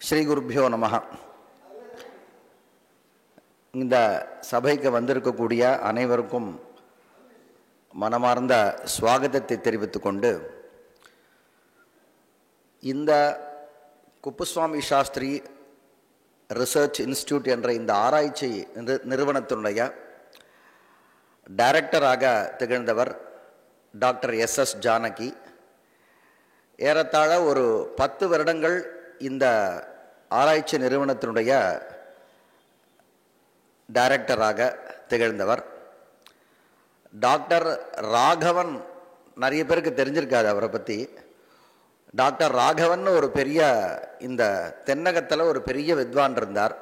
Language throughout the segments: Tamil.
ஸ்ரீ குருப்பியோ நமஹ. இந்த சபைக்கு வந்திருக்கக்கூடிய அனைவருக்கும் மனமார்ந்த சுவாகதத்தை தெரிவித்துக் கொண்டு, இந்த குப்புசுவாமி சாஸ்திரி ரிசர்ச் இன்ஸ்டிடியூட் என்ற இந்த ஆராய்ச்சி நிறுவனத்தினுடைய டைரக்டராக திகழ்ந்தவர் டாக்டர் எஸ் ஜானகி. ஏறத்தாழ ஒரு 10 வருடங்கள் இந்த ஆராய்ச்சி நிறுவனத்தினுடைய டைரக்டராக திகழ்ந்தவர். டாக்டர் ராகவன், நிறைய பேருக்கு தெரிஞ்சிருக்காது அவரை பற்றி. டாக்டர் ராகவன் ஒரு பெரிய, இந்த தென்னகத்தில் ஒரு பெரிய வித்வான் இருந்தார்.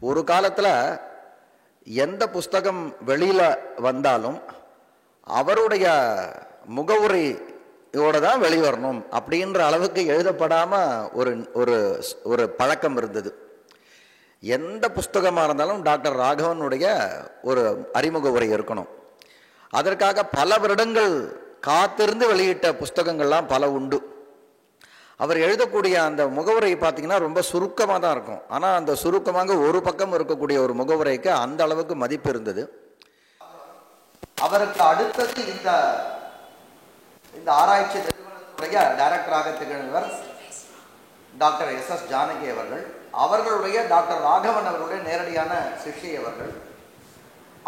ஒரு காலத்தில் எந்த புஸ்தகம் வெளியில் வந்தாலும் அவருடைய முகவுரையோடு தான் வெளிவரணும் அப்படின்ற அளவுக்கு எழுதப்படாமல் ஒரு பழக்கம் இருந்தது. எந்த புஸ்தகமாக இருந்தாலும் டாக்டர் ராகவனுடைய ஒரு அறிமுக உரை இருக்கணும். அதற்காக பல வருடங்கள் காத்திருந்து வெளியிட்ட புஸ்தகங்கள்லாம் பல உண்டு. அவர் எழுதக்கூடிய அந்த முகவுரை பார்த்தீங்கன்னா ரொம்ப சுருக்கமாக தான் இருக்கும். ஆனால் அந்த சுருக்கமாக ஒரு பக்கம் இருக்கக்கூடிய ஒரு முகவுரைக்கு அந்த அளவுக்கு மதிப்பு இருந்தது. அவருக்கு அடுத்தது இந்த ஆராய்ச்சி நிறுவனத்துடைய டைரக்டராக திகழ்ந்தவர் டாக்டர் எஸ் ஜானகி அவர்கள். அவர்களுடைய டாக்டர் ராகவன் அவர்களுடைய நேரடியான சிஷ்யை அவர்கள்.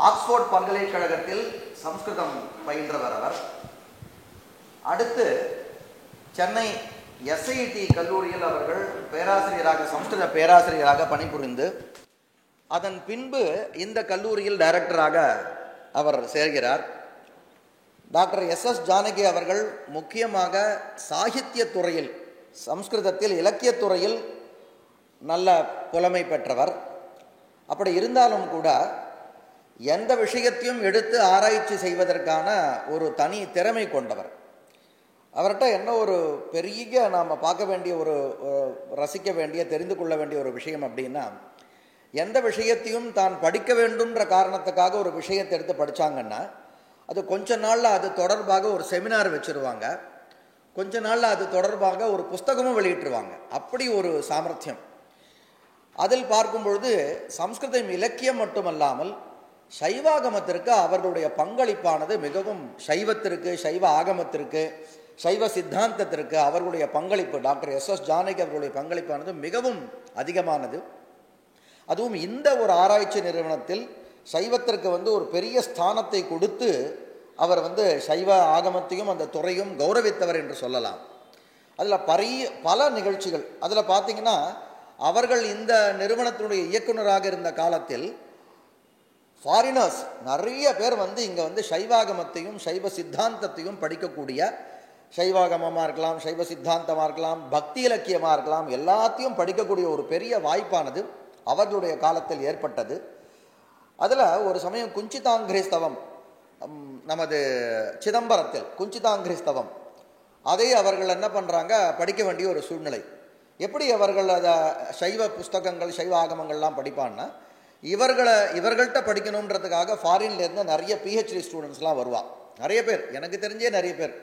ஆக்ஸ்போர்ட் பல்கலைக்கழகத்தில் சம்ஸ்கிருதம் பயின்றவர் அவர். அடுத்து சென்னை SIT கல்லூரியில் அவர்கள் பேராசிரியராக, சம்ஸ்கிருத பேராசிரியராக பணிபுரிந்து அதன் பின்பு இந்த கல்லூரியில் டைரக்டராக அவர் சேர்கிறார். டாக்டர் எஸ் ஜானகி அவர்கள் முக்கியமாக சாகித்ய துறையில், சம்ஸ்கிருதத்தில் இலக்கியத்துறையில் நல்ல புலமை பெற்றவர். அப்படி இருந்தாலும் கூட எந்த விஷயத்தையும் எடுத்து ஆராய்ச்சி செய்வதற்கான ஒரு தனி திறமை கொண்டவர். அவர்கிட்ட என்ன ஒரு பெரிய நாம் பார்க்க வேண்டிய, ஒரு ரசிக்க வேண்டிய, தெரிந்து கொள்ள வேண்டிய ஒரு விஷயம் அப்படின்னா, எந்த விஷயத்தையும் தான் படிக்க வேண்டும்ன்ற காரணத்துக்காக ஒரு விஷயத்தை எடுத்து படித்தாங்கன்னா அது கொஞ்ச நாளில் அது தொடர்பாக ஒரு செமினார் வச்சுருவாங்க, கொஞ்ச நாளில் அது தொடர்பாக ஒரு புஸ்தகமும் வெளியிட்டுருவாங்க. அப்படி ஒரு சாமர்த்தியம். அதில் பார்க்கும் பொழுது சம்ஸ்கிருதம் இலக்கியம் மட்டுமல்லாமல் சைவாகமத்திற்கு அவர்களுடைய பங்களிப்பானது மிகவும், சைவத்திற்கு, சைவ ஆகமத்திற்கு, சைவ சித்தாந்தத்திற்கு அவர்களுடைய பங்களிப்பு, டாக்டர் எஸ் ஜானகி அவர்களுடைய பங்களிப்பானது மிகவும் அதிகமானது. அதுவும் இந்த ஒரு ஆராய்ச்சி நிறுவனத்தில் சைவத்திற்கு ஒரு பெரிய ஸ்தானத்தை கொடுத்து அவர் சைவ ஆகமத்தையும் அந்த துறையும் கௌரவித்தவர் என்று சொல்லலாம். அதில் பல நிகழ்ச்சிகள், அதில் பார்த்தீங்கன்னா அவர்கள் இந்த நிறுவனத்தினுடைய இயக்குநராக இருந்த காலத்தில் ஃபாரினர்ஸ் நிறைய பேர் இங்கே சைவாகமத்தையும் சைவ சித்தாந்தத்தையும் படிக்கக்கூடிய, சைவாகமமாக இருக்கலாம், சைவ சித்தாந்தமாக இருக்கலாம், பக்தி இலக்கியமாக இருக்கலாம், எல்லாத்தையும் படிக்கக்கூடிய ஒரு பெரிய வாய்ப்பானது அவர்களுடைய காலத்தில் ஏற்பட்டது. அதில் ஒரு சமயம் குஞ்சிதாங்கிரிஸ்தவம், நமது சிதம்பரத்தில் குஞ்சிதாங்கிரிஸ்தவம், அதை அவர்கள் என்ன பண்ணுறாங்க, படிக்க வேண்டிய ஒரு சூழ்நிலை. எப்படி அவர்கள் அதை சைவ புஸ்தகங்கள், சைவ ஆகமங்கள்லாம் படிப்பான்னா, இவர்கள்ட்ட படிக்கணுன்றதுக்காக ஃபாரின்லேருந்து நிறைய PhD ஸ்டூடெண்ட்ஸ்லாம் வருவாள். நிறைய பேர், எனக்கு தெரிஞ்சே நிறைய பேர்.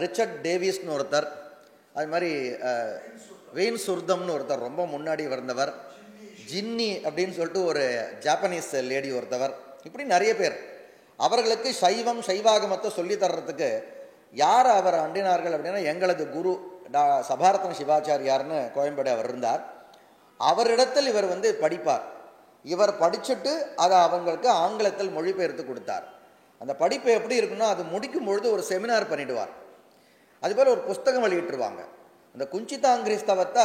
ரிச்சர்ட் டேவிஸ்னு ஒருத்தர், அது மாதிரி வெயின் சுர்தம்னு ஒருத்தர் ரொம்ப முன்னாடி வந்தவர், ஜின்னி அப்படின்னு சொல்லிட்டு ஒரு ஜாப்பனீஸ் லேடி ஒருத்தவர், இப்படி நிறைய பேர். அவர்களுக்கு சைவம், சைவாகமத்தை சொல்லித்தர்றதுக்கு யார் அவர் அண்டினார்கள் அப்படின்னா, எங்களது குரு சபாரத்ன சிவாச்சாரியார்னு கோயம்பேடு அவர் இருந்தார். அவரிடத்தில் இவர் படிப்பார். இவர் படிச்சுட்டு அதை அவங்களுக்கு ஆங்கிலத்தில் மொழிபெயர்த்து கொடுத்தார். அந்த படிப்பு எப்படி இருக்குன்னா, அது முடிக்கும் பொழுது ஒரு செமினார் பண்ணிடுவார். அதுபோல் ஒரு புஸ்தகம் வெளியிட்டுருவாங்க. அந்த குஞ்சிதாங்கிரிஸ்தவத்தை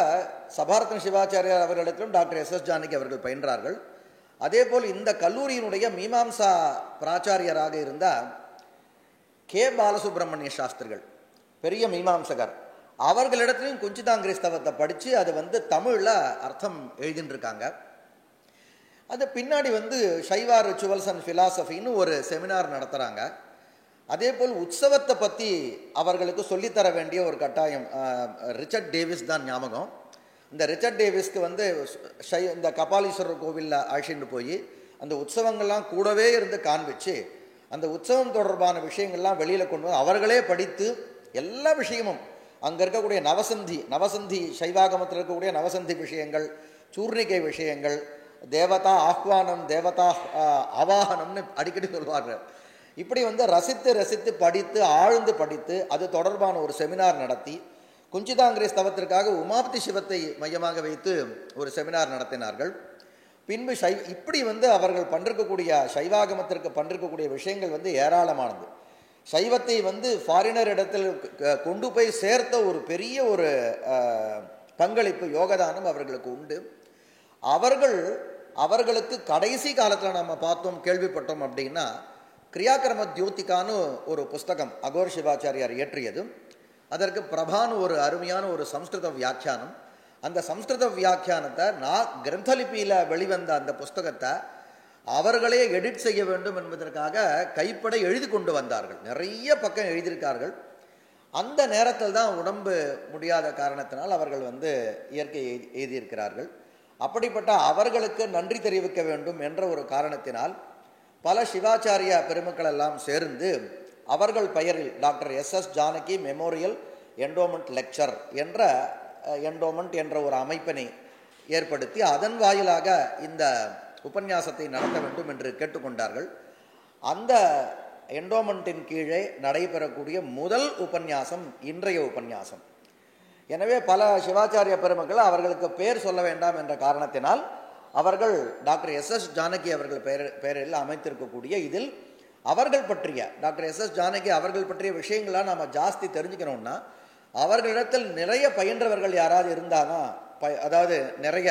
சபாரத்ன சிவாச்சாரியார் அவர்களிடத்திலும் டாக்டர் எஸ் ஜானகி அவர்கள் பயின்றார்கள். அதே போல் இந்த கல்லூரியினுடைய மீமாம்சா பிராச்சாரியராக இருந்த கே பாலசுப்ரமணிய சாஸ்திரிகள், பெரிய மீமாம்சகர், அவர்களிடத்திலையும் குஞ்சிதாங்கிரிஸ்தவத்தை படித்து அது தமிழில் அர்த்தம் எழுதின்னு இருக்காங்க. அது பின்னாடி சைவா ரிச்சுவல்ஸ் அண்ட் ஃபிலாசபின்னு ஒரு செமினார் நடத்துகிறாங்க. அதே போல் உற்சவத்தை பற்றி அவர்களுக்கு சொல்லித்தர வேண்டிய ஒரு கட்டாயம். ரிச்சர்ட் டேவிஸ் தான் ஞாபகம். இந்த ரிச்சர்ட் டேவிஸ்க்கு இந்த கபாலீஸ்வரர் கோவிலில் அழைச்சிட்டு போய் அந்த உற்சவங்கள்லாம் கூடவே இருந்து காண்பிச்சு அந்த உற்சவம் தொடர்பான விஷயங்கள்லாம் வெளியில் கொண்டு வந்து அவர்களே படித்து எல்லா விஷயமும் அங்கே இருக்கக்கூடிய நவசந்தி சைவாகமத்தில் இருக்கக்கூடிய நவசந்தி விஷயங்கள், சூர்ணிகை விஷயங்கள், தேவதா ஆஹ்வானம், தேவதா ஆவாகனம்னு அடிக்கடி சொல்வார்கள். இப்படி ரசித்து ரசித்து படித்து ஆழ்ந்து படித்து அது தொடர்பான ஒரு செமினார் நடத்தி, குஞ்சிதாங்கிரி ஸ்தவத்திற்காக உமாபதி சிவத்தை மையமாக வைத்து ஒரு செமினார் நடத்தினார்கள். பின்பு இப்படி அவர்கள் பண்ணிருக்கக்கூடிய சைவாகமத்திற்கு பண்ணிருக்கக்கூடிய விஷயங்கள் ஏராளமானது. சைவத்தை ஃபாரினர் இடத்தில் கொண்டு போய் சேர்த்த ஒரு பெரிய ஒரு பங்களிப்பு, யோகதானம் அவர்களுக்கு உண்டு. அவர்களுக்கு கடைசி காலத்தில் நம்ம பார்த்தோம், கேள்விப்பட்டோம் அப்படின்னா, கிரியாக்கிரம தியோத்திகான்னு ஒரு புஸ்தகம் அகோர் சிவாச்சாரியார் இயற்றியது. அதற்கு பிரபான்னு ஒரு அருமையான ஒரு சம்ஸ்கிருத வியாக்கியானம். அந்த சம்ஸ்கிருத வியாக்கியானத்தை கிரந்தலிபியில் வெளிவந்த அந்த புஸ்தகத்தை அவர்களே எடிட் செய்ய வேண்டும் என்பதற்காக கைப்பட எழுதி கொண்டு வந்தார்கள். நிறைய பக்கம் எழுதியிருக்கார்கள். அந்த நேரத்தில் தான் உடம்பு முடியாத காரணத்தினால் அவர்கள் இயற்கை எழுதியிருக்கிறார்கள். அப்படிப்பட்ட அவர்களுக்கு நன்றி தெரிவிக்க வேண்டும் என்ற ஒரு காரணத்தினால் பல சிவாச்சாரிய பெருமக்கள் எல்லாம் சேர்ந்து அவர்கள் பெயரில் doctor S S. Janaki memorial endowment lecture என்ற என்டோமெண்ட் என்ற ஒரு அமைப்பினை ஏற்படுத்தி அதன் வாயிலாக இந்த உபன்யாசத்தை நடத்த வேண்டும் என்று கேட்டுக்கொண்டார்கள். அந்த என்டோமெண்ட்டின் கீழே நடைபெறக்கூடிய முதல் உபன்யாசம் இன்றைய உபன்யாசம். எனவே பல சிவாச்சாரிய பெருமக்கள் அவர்களுக்கு பெயர் சொல்ல வேண்டாம் என்ற காரணத்தினால் அவர்கள் டாக்டர் எஸ்.எஸ். ஜானகி அவர்கள் பெயரில் அமைத்திருக்கக்கூடிய இதில் அவர்கள் பற்றிய டாக்டர் எஸ்.எஸ். ஜானகி அவர்கள் பற்றிய விஷயங்களாக நாம் ஜாஸ்தி தெரிஞ்சுக்கணும்னா அவர்களிடத்தில் நிறைய பயின்றவர்கள் யாராவது இருந்தால்தான், அதாவது நிறைய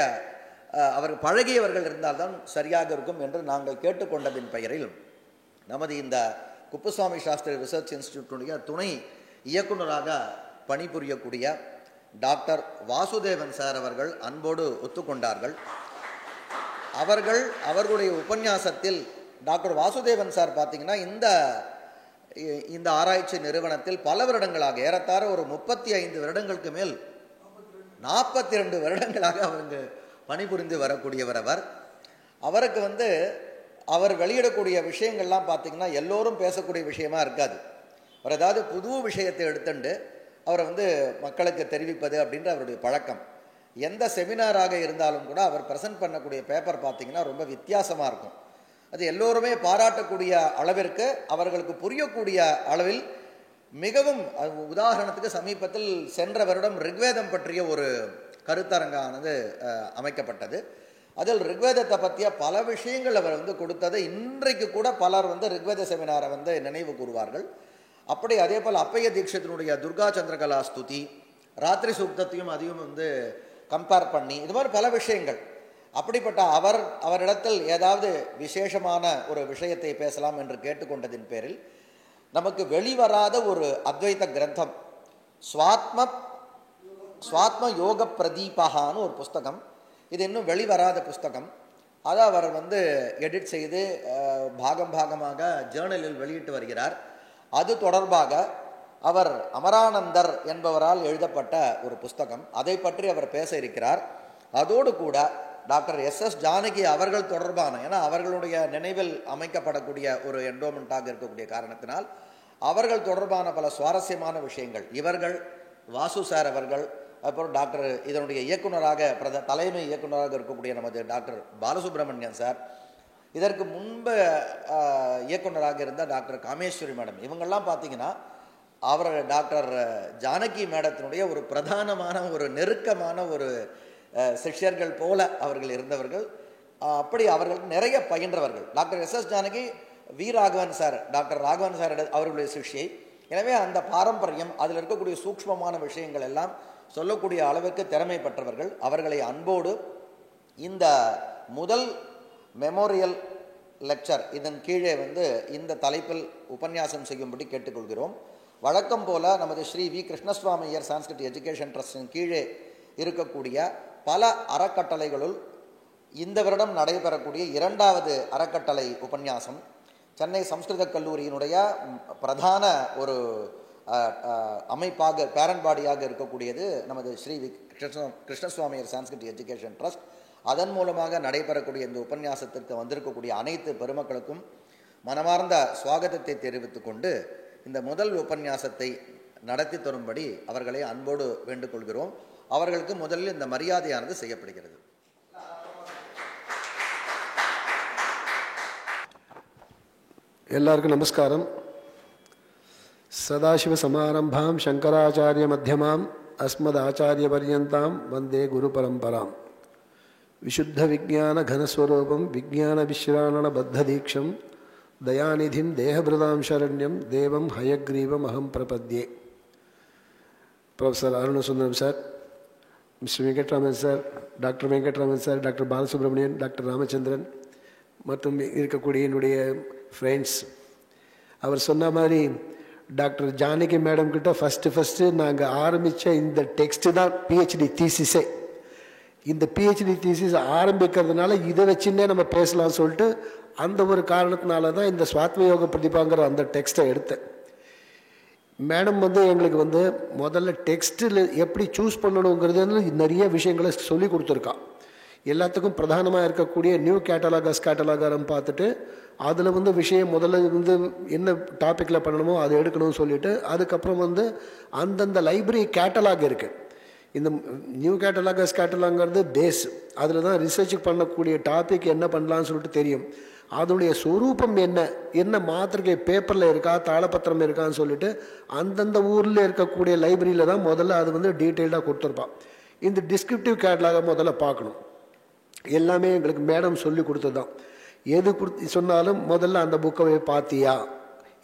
அவர்கள் பழகியவர்கள் இருந்தால்தான் சரியாக இருக்கும் என்று நாங்கள் கேட்டுக்கொண்டதின் பெயரில் நமது இந்த குப்புசுவாமி சாஸ்திரி ரிசர்ச் இன்ஸ்டிடியூட்டுடைய துணை இயக்குநராக பணிபுரியக்கூடிய டாக்டர் வாசுதேவன் சார் அவர்கள் அன்போடு ஒத்துக்கொண்டார்கள். அவர்களுடைய உபன்யாசத்தில் டாக்டர் வாசுதேவன் சார் பார்த்தீங்கன்னா இந்த ஆராய்ச்சி நிறுவனத்தில் பல வருடங்களாக, ஏறத்தாழ ஒரு 35 வருடங்களுக்கு மேல் 42 வருடங்களாக அவங்க பணிபுரிந்து வரக்கூடியவர். அவருக்கு அவர் வெளியிடக்கூடிய விஷயங்கள்லாம் பார்த்தீங்கன்னா எல்லோரும் பேசக்கூடிய விஷயமா இருக்காது. அவர் ஏதாவது புது விஷயத்தை எடுத்துண்டு அவரை மக்களுக்கு தெரிவிப்பது அப்படின்ற அவருடைய பழக்கம். எந்த செமினாராக இருந்தாலும் கூட அவர் ப்ரெசென்ட் பண்ணக்கூடிய பேப்பர் பார்த்தீங்கன்னா ரொம்ப வித்தியாசமாக இருக்கும். அது எல்லோருமே பாராட்டக்கூடிய அளவிற்கு அவர்களுக்கு புரியக்கூடிய அளவில் மிகவும், உதாரணத்துக்கு சமீபத்தில் சென்ற வருடம் ரிக்வேதம் பற்றிய ஒரு கருத்தரங்கானது அமைக்கப்பட்டது. அதில் ரிக்வேதத்தை பற்றிய பல விஷயங்கள் அவர் கொடுத்தது இன்றைக்கு கூட பலர் ரிக்வேத செமினாரை நினைவு கூறுவார்கள். அப்படி அதே போல் அப்பைய தீட்சத்தினுடைய துர்கா சந்திரகலா ஸ்துதி, ராத்திரி சூக்தத்தையும் அதையும் கம்பேர் பண்ணி இது மாதிரி பல விஷயங்கள். அப்படிப்பட்ட அவரிடத்தில் ஏதாவது விசேஷமான ஒரு விஷயத்தை பேசலாம் என்று கேட்டுக்கொண்டதின் பேரில் நமக்கு வெளிவராத ஒரு அத்வைத கிரந்தம் ஸ்வாத்ம யோக பிரதீபகான்னு ஒரு புஸ்தகம். இது இன்னும் வெளிவராத புஸ்தகம். அதை அவர் எடிட் செய்து பாகமாக ஜேர்னலில் வெளியிட்டு வருகிறார். அது தொடர்பாக அவர் அமரானந்தர் என்பவரால் எழுதப்பட்ட ஒரு புஸ்தகம், அதை பற்றி அவர் பேச இருக்கிறார். அதோடு கூட டாக்டர் எஸ்.எஸ். ஜானகி அவர்கள் தொடர்பான, ஏன்னா அவர்களுடைய நினைவில் அமைக்கப்படக்கூடிய ஒரு என்டோமெண்ட்டாக இருக்கக்கூடிய காரணத்தினால் அவர்கள் தொடர்பான பல சுவாரஸ்யமான விஷயங்கள் இவர்கள் வாசு சார் அவர்கள், அப்புறம் டாக்டர் இதனுடைய இயக்குநராக தலைமை இயக்குநராக இருக்கக்கூடிய நமது டாக்டர் பாலசுப்ரமணியன் சார், இதற்கு முன்பு இயக்குநராக இருந்த டாக்டர் காமேஸ்வரி மேடம், இவங்கெல்லாம் பார்த்தீங்கன்னா அவர் டாக்டர் ஜானகி மேடத்தினுடைய ஒரு பிரதானமான ஒரு நெருக்கமான ஒரு சிஷ்யர்கள் போல அவர்கள் இருந்தவர்கள். அப்படி அவர்கள் நிறைய பயின்றவர்கள். Doctor S S. Janaki V Raghavan sir, doctor Raghavan sir அவர்களுடைய சிஷ்யை. எனவே அந்த பாரம்பரியம், அதில் இருக்கக்கூடிய சூக்ஷ்மமான விஷயங்கள் எல்லாம் சொல்லக்கூடிய அளவுக்கு திறமை பெற்றவர்கள். அவர்களை அன்போடு இந்த முதல் மெமோரியல் லெக்சர் இதன் கீழே இந்த தலைப்பில் உபன்யாசம் செய்யும்படி கேட்டுக்கொள்கிறோம். வழக்கம் போல நமது ஸ்ரீ வி கிருஷ்ணசுவாமி ஐயர் சான்ஸ்கிரிட் எஜுகேஷன் ட்ரஸ்டின் கீழே இருக்கக்கூடிய பல அறக்கட்டளைகளுள் இந்த வருடம் நடைபெறக்கூடிய 2வது அறக்கட்டளை உபன்யாசம் சென்னை சம்ஸ்கிருத கல்லூரியினுடைய பிரதான ஒரு அமைப்பாக, பேரண்ட் பாடியாக இருக்கக்கூடியது நமது Shri V Krishnaswami Iyer Sanskrit education trust. அதன் மூலமாக நடைபெறக்கூடிய இந்த உபன்யாசத்திற்கு வந்திருக்கக்கூடிய அனைத்து பெருமக்களுக்கும் மனமார்ந்த சுவாகத்தத்தை தெரிவித்துக் கொண்டு இந்த முதல் உபன்யாசத்தை நடத்தி தரும்படி அவர்களை அன்போடு வேண்டுகொள்கிறோம். அவர்களுக்கு முதலில் இந்த மரியாதையானது செய்யப்படுகிறது. எல்லாருக்கும் நமஸ்காரம். சதாசிவ சமாரம்பாம் சங்கராச்சாரிய மத்தியமாம் அஸ்மத் ஆச்சாரிய பர்யந்தாம் வந்தே குரு பரம்பராம். விசுத்த விஜான கனஸ்வரூபம் விஜான விஸ்ராணன பத்த தீட்சம் தயாநிதிம் தேகபிரதாம் சரண்யம் தேவம் ஹயக்ரீவம் அகம் பிரபத்யே. Professor Arunasundaram sir, mister Venkatraman sir, doctor Venkatraman sir, doctor Balasubramanian, doctor Ramachandran மற்றும் இருக்கக்கூடிய என்னுடைய ஃப்ரெண்ட்ஸ், அவர் சொன்ன மாதிரி டாக்டர் ஜானகி மேடம் கிட்ட ஃபஸ்ட்டு நாங்கள் ஆரம்பித்த இந்த டெக்ஸ்ட்டு தான் பிஹெச்டி தீசிஸே. இந்த பிஹெச்டி தீசிஸ் ஆரம்பிக்கிறதுனால இதை வச்சுன்னே நம்ம பேசலாம்னு சொல்லிட்டு அந்த ஒரு காரணத்தினால தான் இந்த சுவாத்மயோக பிரதிபாங்கிற அந்த டெக்ஸ்ட்டை எடுத்தேன். மேடம் எங்களுக்கு முதல்ல டெக்ஸ்ட்டில் எப்படி சூஸ் பண்ணணுங்கிறது நிறைய விஷயங்களை சொல்லி கொடுத்துருக்கா. எல்லாத்துக்கும் பிரதானமாக இருக்கக்கூடிய நியூ கேட்டலாகரம் பார்த்துட்டு அதில் விஷயம் முதல்ல என்ன டாப்பிக்கில் பண்ணணுமோ அதை எடுக்கணும்னு சொல்லிவிட்டு அதுக்கப்புறம் அந்தந்த லைப்ரரி கேட்டலாக் இருக்குது. இந்த நியூ கேட்டலாங்கிறது பேஸ். அதில் தான் ரிசர்ச்சுக்கு பண்ணக்கூடிய டாபிக் என்ன பண்ணலான்னு சொல்லிட்டு தெரியும். அதனுடைய சொரூபம் என்ன மாத்திரிகை பேப்பரில் இருக்கா, தாளப்பத்திரம் இருக்கான்னு சொல்லிட்டு அந்தந்த ஊரில் இருக்கக்கூடிய லைப்ரரியில் தான் முதல்ல அது டீட்டெயில்டாக கொடுத்துருப்பான். இந்த டிஸ்கிரிப்டிவ் கேட்டலாக முதல்ல பார்க்கணும். எல்லாமே எங்களுக்கு மேடம் சொல்லி கொடுத்தது தான். எது சொன்னாலும் முதல்ல அந்த புக்கை பார்த்தியா,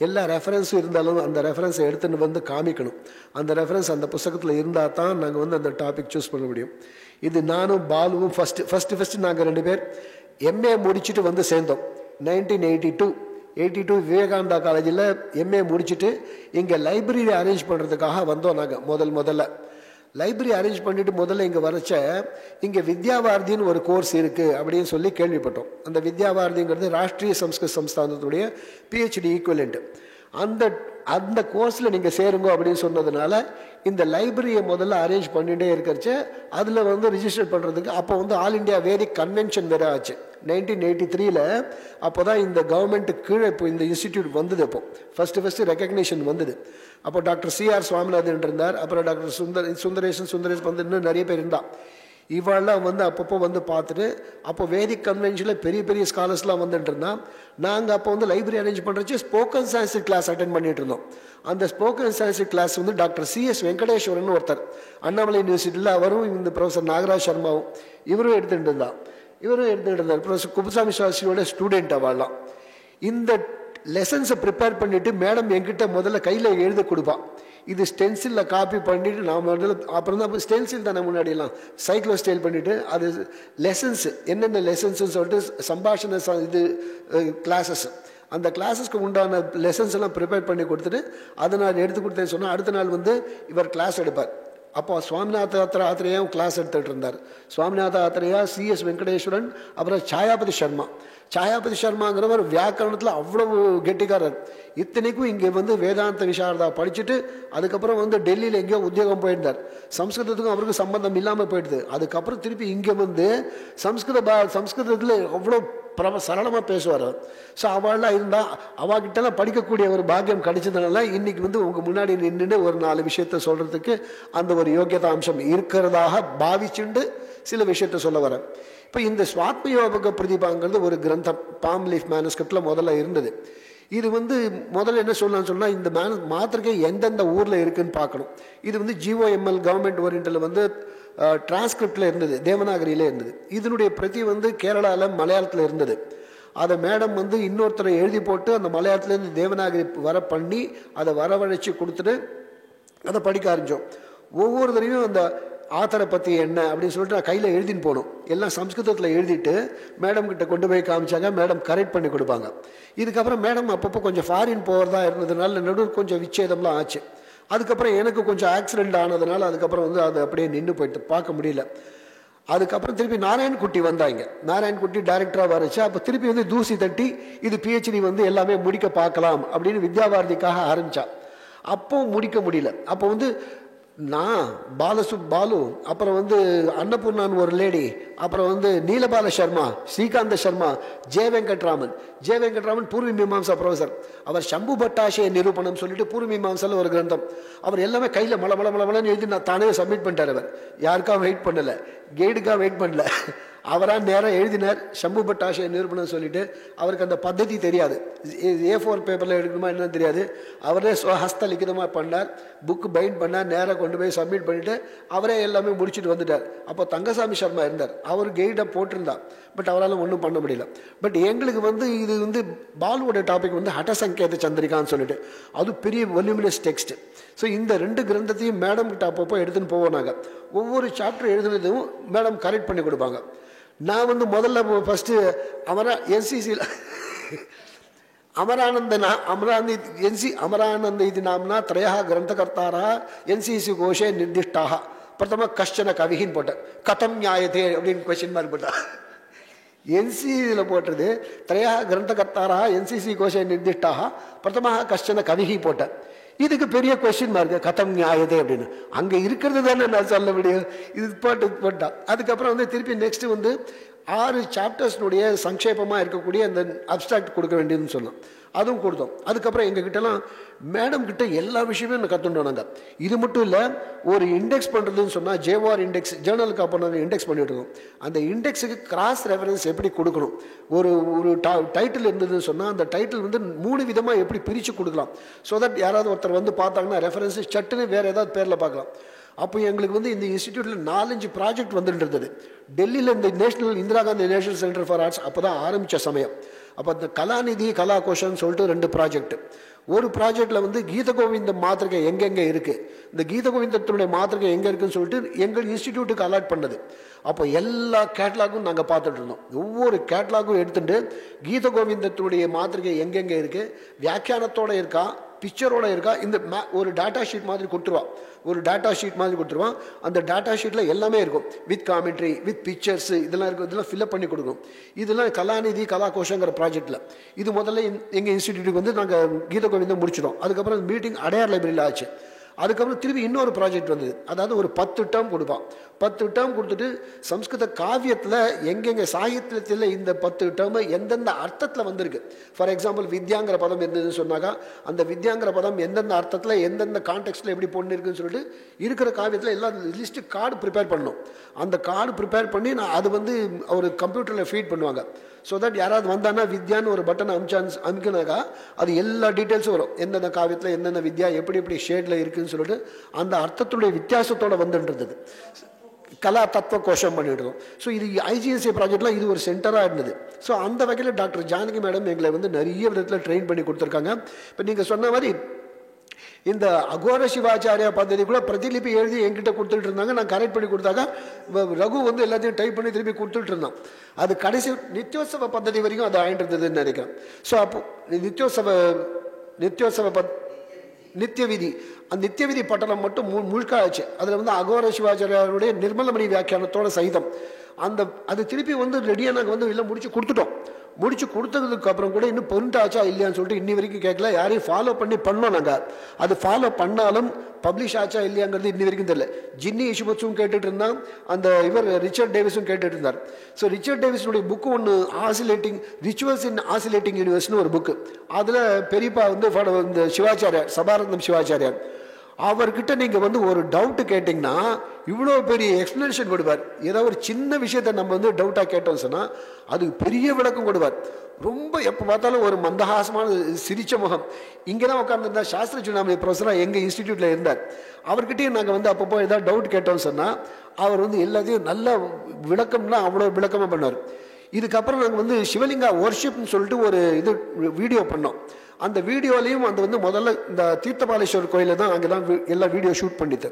எல்லா ரெஃபரன்ஸும் இருந்தாலும் அந்த ரெஃபரன்ஸை எடுத்துன்னு காமிக்கணும். அந்த ரெஃபரன்ஸ் அந்த புத்தகத்தில் இருந்தால் தான் நாங்கள் அந்த டாபிக் சூஸ் பண்ண முடியும். இது நானும் பாலுவும் ஃபஸ்ட்டு நாங்கள் 2 பேர் எம்ஏ முடிச்சுட்டு சேர்ந்தோம். 1982 விவேகானந்தா காலேஜில் எம்ஏ முடிச்சுட்டு இங்கே லைப்ரரி அரேஞ்ச் பண்ணுறதுக்காக வந்தோம். நாங்கள் முதல்ல லைப்ரரி அரேஞ்ச் பண்ணிவிட்டு முதல்ல இங்கே வரைச்ச இங்கே வித்யாபாரதின்னு ஒரு கோர்ஸ் இருக்குது அப்படின்னு சொல்லி கேள்விப்பட்டோம். அந்த வித்யாபாரதிங்கிறது ராஷ்ட்ரிய சம்ஸ்கிருத சம்ஸ்தானத்துடைய பிஹெச்டி ஈக்குவலண்ட். அந்த கோர்ஸில் நீங்கள் சேருங்க அப்படின்னு சொன்னதுனால இந்த லைப்ரரியை முதல்ல அரேஞ்ச் பண்ணிகிட்டே இருக்கிறச்ச அதில் ரிஜிஸ்டர் பண்ணுறதுக்கு அப்போ ஆல் இண்டியா வேதிக் கன்வென்ஷன் வேறு ஆச்சு 1983. அப்போ தான் இந்த கவர்மெண்ட்டு கீழே இப்போ இந்த இன்ஸ்டிடியூட் வந்தது. அப்போ ஃபஸ்ட்டு ரெக்கக்னிஷன் வந்தது. அப்போ டாக்டர் சிஆர் சுவாமிநாதன் இருந்தார். அப்புறம் டாக்டர் சுந்தரேஷ் இன்னும் நிறைய பேர் இருந்தால். இவாளெலாம் அப்பப்போ பார்த்துட்டு அப்போ வேதிக் கன்வென்ஷனில் பெரிய ஸ்காலர்ஸ்லாம் வந்துட்டு இருந்தால் நாங்கள் அப்போ லைப்ரரி அரேஞ்ச் பண்ணுறச்சு ஸ்போக்கன் சான்ஸ்கிரிட் கிளாஸ் அட்டென்ட் பண்ணிட்டு இருந்தோம். அந்த spoken Sanskrit class doctor CS Venkateswaran ஒருத்தர் அண்ணாமலை யூனிவர்சிட்டியில், அவரும் இந்த ப்ரொஃபஸர் நாகராஜ் சர்மாவும் இவரும் எடுத்துகிட்டு இருந்தார். ப்ரொஃபஸர் குப்புசாமி சாஸ்திரியோட ஸ்டூடெண்ட் அவள்லாம். இந்த லெசன்ஸை ப்ரிப்பேர் பண்ணிவிட்டு மேடம் என்கிட்ட முதல்ல கையில் எழுத கொடுப்பான். இது ஸ்டென்சிலில் காப்பி பண்ணிவிட்டு நான் முதல்ல அப்புறம் தான் ஸ்டென்சில் தானே முன்னாடியெல்லாம் சைக்கிளோ ஸ்டைல் பண்ணிவிட்டு அது லெசன்ஸு என்னென்ன லெசன்ஸுன்னு சொல்லிட்டு சம்பாஷணை இது கிளாஸஸ், அந்த கிளாஸஸ்க்கு உண்டான லெசன்ஸ் எல்லாம் ப்ரிப்பேர் பண்ணி கொடுத்துட்டு அதை நான் எடுத்து கொடுத்தேன்னு சொன்னால் அடுத்த நாள் இவர் கிளாஸ் எடுப்பார். அப்போ சுவாமிநாத ஆத்திரேயாவும் கிளாஸ் எடுத்துகிட்டு இருந்தார். சுவாமிநாத ஆத்திரேயா, சிஎஸ் வெங்கடேஸ்வரன், அப்புறம் சாயாபதி சர்மாங்கிறவர் வியாக்கரணத்தில் அவ்வளவு கெட்டிக்காரர். இத்தனைக்கும் இங்கே வேதாந்த விசாரதா படிச்சுட்டு அதுக்கப்புறம் டெல்லியில் எங்கேயோ உத்தியோகம் போயிருந்தார். சம்ஸ்கிருதத்துக்கும் அவருக்கு சம்பந்தம் இல்லாமல் போயிடுது. அதுக்கப்புறம் திருப்பி இங்கே சம்ஸ்கிருதத்தில் அவ்வளோ சரளமாக பேசுவார். ஸோ அவள்லாம் இருந்தால் அவகிட்டலாம் படிக்கக்கூடிய ஒரு பாக்கியம் கிடைச்சதுனால இன்றைக்கி உங்கள் முன்னாடி நின்று ஒரு 4 விஷயத்த சொல்கிறதுக்கு அந்த ஒரு யோக்கியதா அம்சம் இருக்கிறதாக பாவிச்சுண்டு சில விஷயத்த சொல்ல வரேன். இப்போ இந்த சுவாத்மயோக பிரதிபாங்கிறது ஒரு கிரந்தம் பாம் லீஃப் மேனுஸ்கிரிப்டில் முதல்ல இருந்தது. இது முதல்ல என்ன சொல்லலாம்னு சொன்னால் இந்த மாத்திரிகை எந்தெந்த ஊரில் இருக்குதுன்னு பார்க்கணும். இது GOML கவர்மெண்ட் ஓரியன்டில் டிரான்ஸ்கிரிப்டில் இருந்தது, தேவநாகரியிலே இருந்தது. இதனுடைய பிரதி கேரளாவில் மலையாளத்தில் இருந்தது. அதை மேடம் இன்னொருத்தரை எழுதி போட்டு அந்த மலையாளத்துலேருந்து தேவநாகரி வர பண்ணி அதை வரவழைச்சி கொடுத்துட்டு அதை படிக்க ஆரம்பித்தோம். ஒவ்வொரு தடவையும் அந்த ஆத்தரை பற்றி என்ன அப்படின்னு சொல்லிட்டு நான் கையில் எழுதின்னு போகணும். எல்லாம் சம்ஸ்கிருதத்தில் எழுதிட்டு மேடம் கிட்ட கொண்டு போய் காமிச்சாங்க. மேடம் கரெக்ட் பண்ணி கொடுப்பாங்க. இதுக்கப்புறம் மேடம் அப்பப்போ கொஞ்சம் ஃபாரின் போகிறதா இருந்ததுனால நடுவில் கொஞ்சம் விச்சேதம்லாம் ஆச்சு. அதுக்கப்புறம் எனக்கு கொஞ்சம் ஆக்சிடெண்ட் ஆனதுனால அதுக்கப்புறம் அது அப்படியே நின்று போயிட்டு பார்க்க முடியல. அதுக்கப்புறம் திருப்பி நாராயண்குட்டி வந்தாங்க. நாராயண்குட்டி டைரக்டராக வரைச்சு அப்போ திருப்பி தூசி தட்டி இது பிஹெச்டி எல்லாமே முடிக்க பார்க்கலாம் அப்படின்னு வித்யாபாரதிக்காக ஆரம்பித்தா. அப்போ முடிக்க முடியல. அப்போ நான் பாலு, அப்புறம் வந்து அன்னபூர்ணான்னு ஒரு லேடி, அப்புறம் வந்து நீலபால சர்மா, ஸ்ரீகாந்த சர்மா, ஜே வெங்கட்ராமன் பூர்வ மீமாம்சா ப்ரொஃபசர். அவர் சம்பு பட்டாசய நிரூபணம் சொல்லிட்டு பூர்வ மீமாம்சால ஒரு கிரந்தம். அவர் எல்லாமே கையில் மலன்னு எழுதி நான் தானே சப்மிட் பண்ணிட்டார். அவர் யாருக்காக வெயிட் பண்ணலை, கைடுக்காக வெயிட் பண்ணல, அவராக நேராக எழுதினார் சம்பு பட்டாசய நிரூபணம் சொல்லிட்டு. அவருக்கு அந்த பద్ధதி தெரியாது, A4 பேப்பரில் எடுக்கணுமா என்னன்னு தெரியாது. அவரே ஹஸ்த லிখিতமாக பண்ணார், புக்கு பைண்ட் பண்ணார், நேராக கொண்டு போய் சப்மிட் பண்ணிவிட்டு அவரே எல்லாமே முடிச்சுட்டு வந்துட்டார். அப்போ தங்கசாமி சர்மா இருந்தார், அவர் கைடை போட்டிருந்தார். பட் அவரால் ஒன்றும் பண்ண முடியல. பட் எங்களுக்கு வந்து இது வந்து பாலுவோட டாபிக் வந்து ஹட்டசங்கேத சந்திரிகான்னு சொல்லிட்டு, அது பெரிய வொல்யூமினஸ் டெக்ஸ்ட். ஸோ இந்த 2 கிரந்தத்தையும் மேடம் கிட்ட அப்பப்போ எடுத்துன்னு போவோம். நாங்கள் ஒவ்வொரு சாப்டர் எழுதுனதும் மேடம் கரெக்ட் பண்ணி கொடுப்பாங்க. நான் வந்து முதல்ல ஃபஸ்ட்டு என்சிசியில் அமரானந்த இது நாம்னா திரையா கிரந்தகர்த்தாரா என்சிசி கோஷே நிர்திஷ்டாக பிரதம கஷ்டன கவிகின்னு போட்டேன். கதம் நியாயத்தே அப்படின்னு கொஸ்டின் மார்க் போட்டேன். என்சிசியில் போட்டது திரையா கிரந்தகர்த்தாரா என்சிசி கோஷே நிர்திஷ்டாக பிரதம கஷ்டன கவிகி போட்டேன். இதுக்கு பெரிய கொஸ்டின் மார்க், கதம் நியாயதே அப்படின்னு. அங்கே இருக்கிறது தானே நான் சொல்ல முடியும். இது போட்டா அதுக்கப்புறம் வந்து திருப்பி நெக்ஸ்ட் வந்து 6 சாப்டர்ஸ்னுடைய சங்கேபமாக இருக்கக்கூடிய அந்த அப்ஸ்ட்ராக்ட் கொடுக்க வேண்டியதுன்னு சொன்னோம். அதுவும் கொடுத்தோம். அதுக்கப்புறம் எங்ககிட்டலாம் மேடம் கிட்ட எல்லா விஷயமே நான் கற்றுட்டோம். நாங்கள் இது மட்டும் இல்லை, ஒரு இண்டெக்ஸ் பண்ணுறதுன்னு சொன்னால் ஜேவார் இண்டெக்ஸ் ஜேர்னலுக்கு அப்போ நாங்கள் இண்டெக்ஸ் பண்ணிட்டு இருக்கோம். அந்த இண்டெக்ஸுக்கு கிராஸ் ரெஃபரன்ஸ் எப்படி கொடுக்கணும், ஒரு டைட்டில் இருந்ததுன்னு சொன்னால் அந்த டைட்டில் வந்து 3 விதமாக எப்படி பிரித்து கொடுக்கலாம். ஸோ தட் யாராவது ஒருத்தர் வந்து பார்த்தாங்கன்னா ரெஃபரன்ஸு சட்டுன்னு வேறு ஏதாவது பேரில் பார்க்கலாம். அப்போ எங்களுக்கு வந்து இந்த இன்ஸ்டிடியூட்டில் 4-5 ப்ராஜெக்ட் வந்துட்டு இருந்தது. டெல்லியில் இந்த Indira Gandhi national centre for arts அப்போ தான் ஆரம்பித்த சமயம். அப்போ அந்த கலாநிதி கலாகோஷம்னு சொல்லிட்டு 2 ப்ராஜெக்ட். ஒரு ப்ராஜெக்டில் வந்து கீத கோவிந்த மாத்திரை எங்கெங்கே இருக்குது, இந்த கீத கோவிந்தத்தினுடைய மாத்திரை எங்கே இருக்குதுன்னு சொல்லிட்டு எங்கள் இன்ஸ்டிடியூட்டுக்கு அலாட் பண்ணது. அப்போ எல்லா கேட்லாகும் நாங்கள் பார்த்துட்டு இருந்தோம். ஒவ்வொரு கேட்லாகும் எடுத்துகிட்டு கீத கோவிந்தத்தினுடைய மாத்திரை எங்கெங்கே இருக்குது, வியாக்கியானத்தோடு இருக்கா, பிக்சரோட இருக்கா, இந்த ஒரு டேட்டா ஷீட் மாதிரி கொடுத்துருவான். அந்த டேட்டா ஷீட்டில் எல்லாமே இருக்கும், வித் காமெண்ட்ரி, வித் பிக்சர்ஸ், இதெல்லாம் இருக்கும். இதெல்லாம் ஃபில்அப் பண்ணி கொடுக்கும். இதெல்லாம் கலாநிதி கலாகோஷங்கிற ப்ராஜெக்டில். இது முதல்ல எங்கள் இன்ஸ்டிடியூட்டுக்கு வந்து நாங்கள் கீத கோவிந்தம் முடிச்சிட்டோம். அதுக்கப்புறம் மீட்டிங் அடையார் லைப்ரரியில் ஆச்சு. அதுக்கப்புறம் திரும்பி இன்னொரு ப்ராஜெக்ட் வந்தது. அதாவது ஒரு 10 டேர்ம் கொடுப்பான். 10 டேர்ம் கொடுத்துட்டு சம்ஸ்கிருத காவியத்தில் எங்கெங்கே சாகித்யத்தில் இந்த 10 டேர்மு எந்தெந்த அர்த்தத்தில் வந்திருக்கு. ஃபார் எக்ஸாம்பிள் வித்யாங்கிற பதம் இருந்ததுன்னு சொன்னாக்கா அந்த வித்யாங்கிற பதம் எந்தெந்த அர்த்தத்தில் எந்தெந்த கான்டெக்ஸ்டில் எப்படி பொண்ணு இருக்குன்னு சொல்லிட்டு இருக்கிற காவியத்தில் எல்லா லிஸ்ட்டு கார்டு ப்ரிப்பேர் பண்ணணும். அந்த கார்டு ப்ரிப்பேர் பண்ணி நான் அது வந்து ஒரு கம்ப்யூட்டரில் ஃபீட் பண்ணுவாங்க. ஸோ தட் யாராவது வந்தான்னா வித்யான்னு ஒரு பட்டனை அமுக்கினாக்கா அது எல்லா டீட்டெயில்ஸும் வரும். எந்தெந்த காவியத்தில் எந்தெந்த வித்யா எப்படி எப்படி ஷேடில் இருக்குதுன்னு சொல்லிட்டு அந்த அர்த்தத்துடைய வித்தியாசத்தோடு வந்துன்றது கலா தத்துவ கோஷம் பண்ணிடுறோம். ஸோ இது ஐஜிஎஸ்ஏ ப்ராஜெக்ட்லாம் இது ஒரு சென்டராக இருந்தது. ஸோ அந்த வகையில் டாக்டர் ஜானகி மேடம் எங்களை வந்து நிறைய விதத்தில் ட்ரெயின் பண்ணி கொடுத்துருக்காங்க. இப்போ நீங்கள் சொன்ன மாதிரி இந்த அகோர சிவாச்சாரியா பద్ధதி கூட பிரதிலிபி எழுதி என்கிட்ட கொடுத்துட்டு இருந்தாங்க. நான் கரெக்ட் பண்ணி கொடுத்தாங்க. ரகு வந்து எல்லாத்தையும் டைப் பண்ணி திருப்பி கொடுத்துட்டு இருந்தான். அது கடைசி நித்தியோத்சவ பద్ధதி வரைக்கும் அது ஆயிட்டு இருந்ததுன்னு நினைக்கிறேன். ஸோ அப்போ நித்தியோத்சவ நித்திய விதி, அந்த நித்திய விதி பட்டணம் மட்டும் முழுக்க ஆச்சு. அதில் வந்து அகோர சிவாச்சாரியாருடைய நிர்மலமணி வியாக்கியானத்தோட சைதம் அது திருப்பி வந்து ரெடியாக நாங்கள் வந்து எல்லாம் முடிச்சு கொடுத்ததுக்கு அப்புறம் கூட இன்னும் பொருண்டாச்சா இல்லையான்னு சொல்லிட்டு இன்னி வரைக்கும் கேட்கல. யாரையும் ஃபாலோ பண்ணோம் நாங்கள். அது ஃபாலோ பண்ணாலும் பப்ளிஷ் ஆச்சா இல்லையாங்கிறது இன்னி வரைக்கும் தெரியல. ஜின்னி இஷுபத்ஸும் கேட்டுட்டு இருந்தான், அந்த ரிச்சர்ட் டேவிஸும் கேட்டுட்டு இருந்தார். ஸோ ரிச்சர்ட் டேவிஸுடைய புக்கு ஒன்று ரிச்சுவல்ஸ் இன் ஆசிலேட்டிங் யூனிவர்ஸ்னு ஒரு புக்கு. அதில் பெரியப்பா வந்து இந்த சிவாச்சாரியார் சபாரத்னம் சிவாச்சாரியார் அவர்கிட்ட நீங்கள் வந்து ஒரு டவுட்டு கேட்டிங்கன்னா இவ்வளோ பெரிய எக்ஸ்பிளனேஷன் கொடுப்பார். ஏதாவது ஒரு சின்ன விஷயத்தை நம்ம வந்து டவுட்டாக கேட்டோம்னு சொன்னால் அதுக்கு பெரிய விளக்கம் கொடுப்பார். ரொம்ப எப்போ பார்த்தாலும் ஒரு மந்தஹாசமான சிரிச்ச முகம். இங்கே தான் உட்காந்துருந்தா சாஸ்திர சுனாமணி ப்ரொஃபஸராக எங்கள் இன்ஸ்டிடியூட்டில் இருந்தார். அவர்கிட்டையும் நாங்கள் வந்து அப்பப்போ ஏதாவது டவுட் கேட்டோம்னு சொன்னால் அவர் வந்து எல்லாத்தையும் நல்ல விளக்கம்லாம் அவ்வளோ விளக்கமாக பண்ணார். இதுக்கப்புறம் நாங்கள் வந்து சிவலிங்கா ஒர்ஷிப்னு சொல்லிட்டு ஒரு வீடியோ பண்ணோம். அந்த வீடியோலையும் அது வந்து முதல்ல இந்த தீர்த்தபாலேஸ்வரர் கோயிலில் தான் அங்கே தான் எல்லா வீடியோ ஷூட் பண்ணிட்டு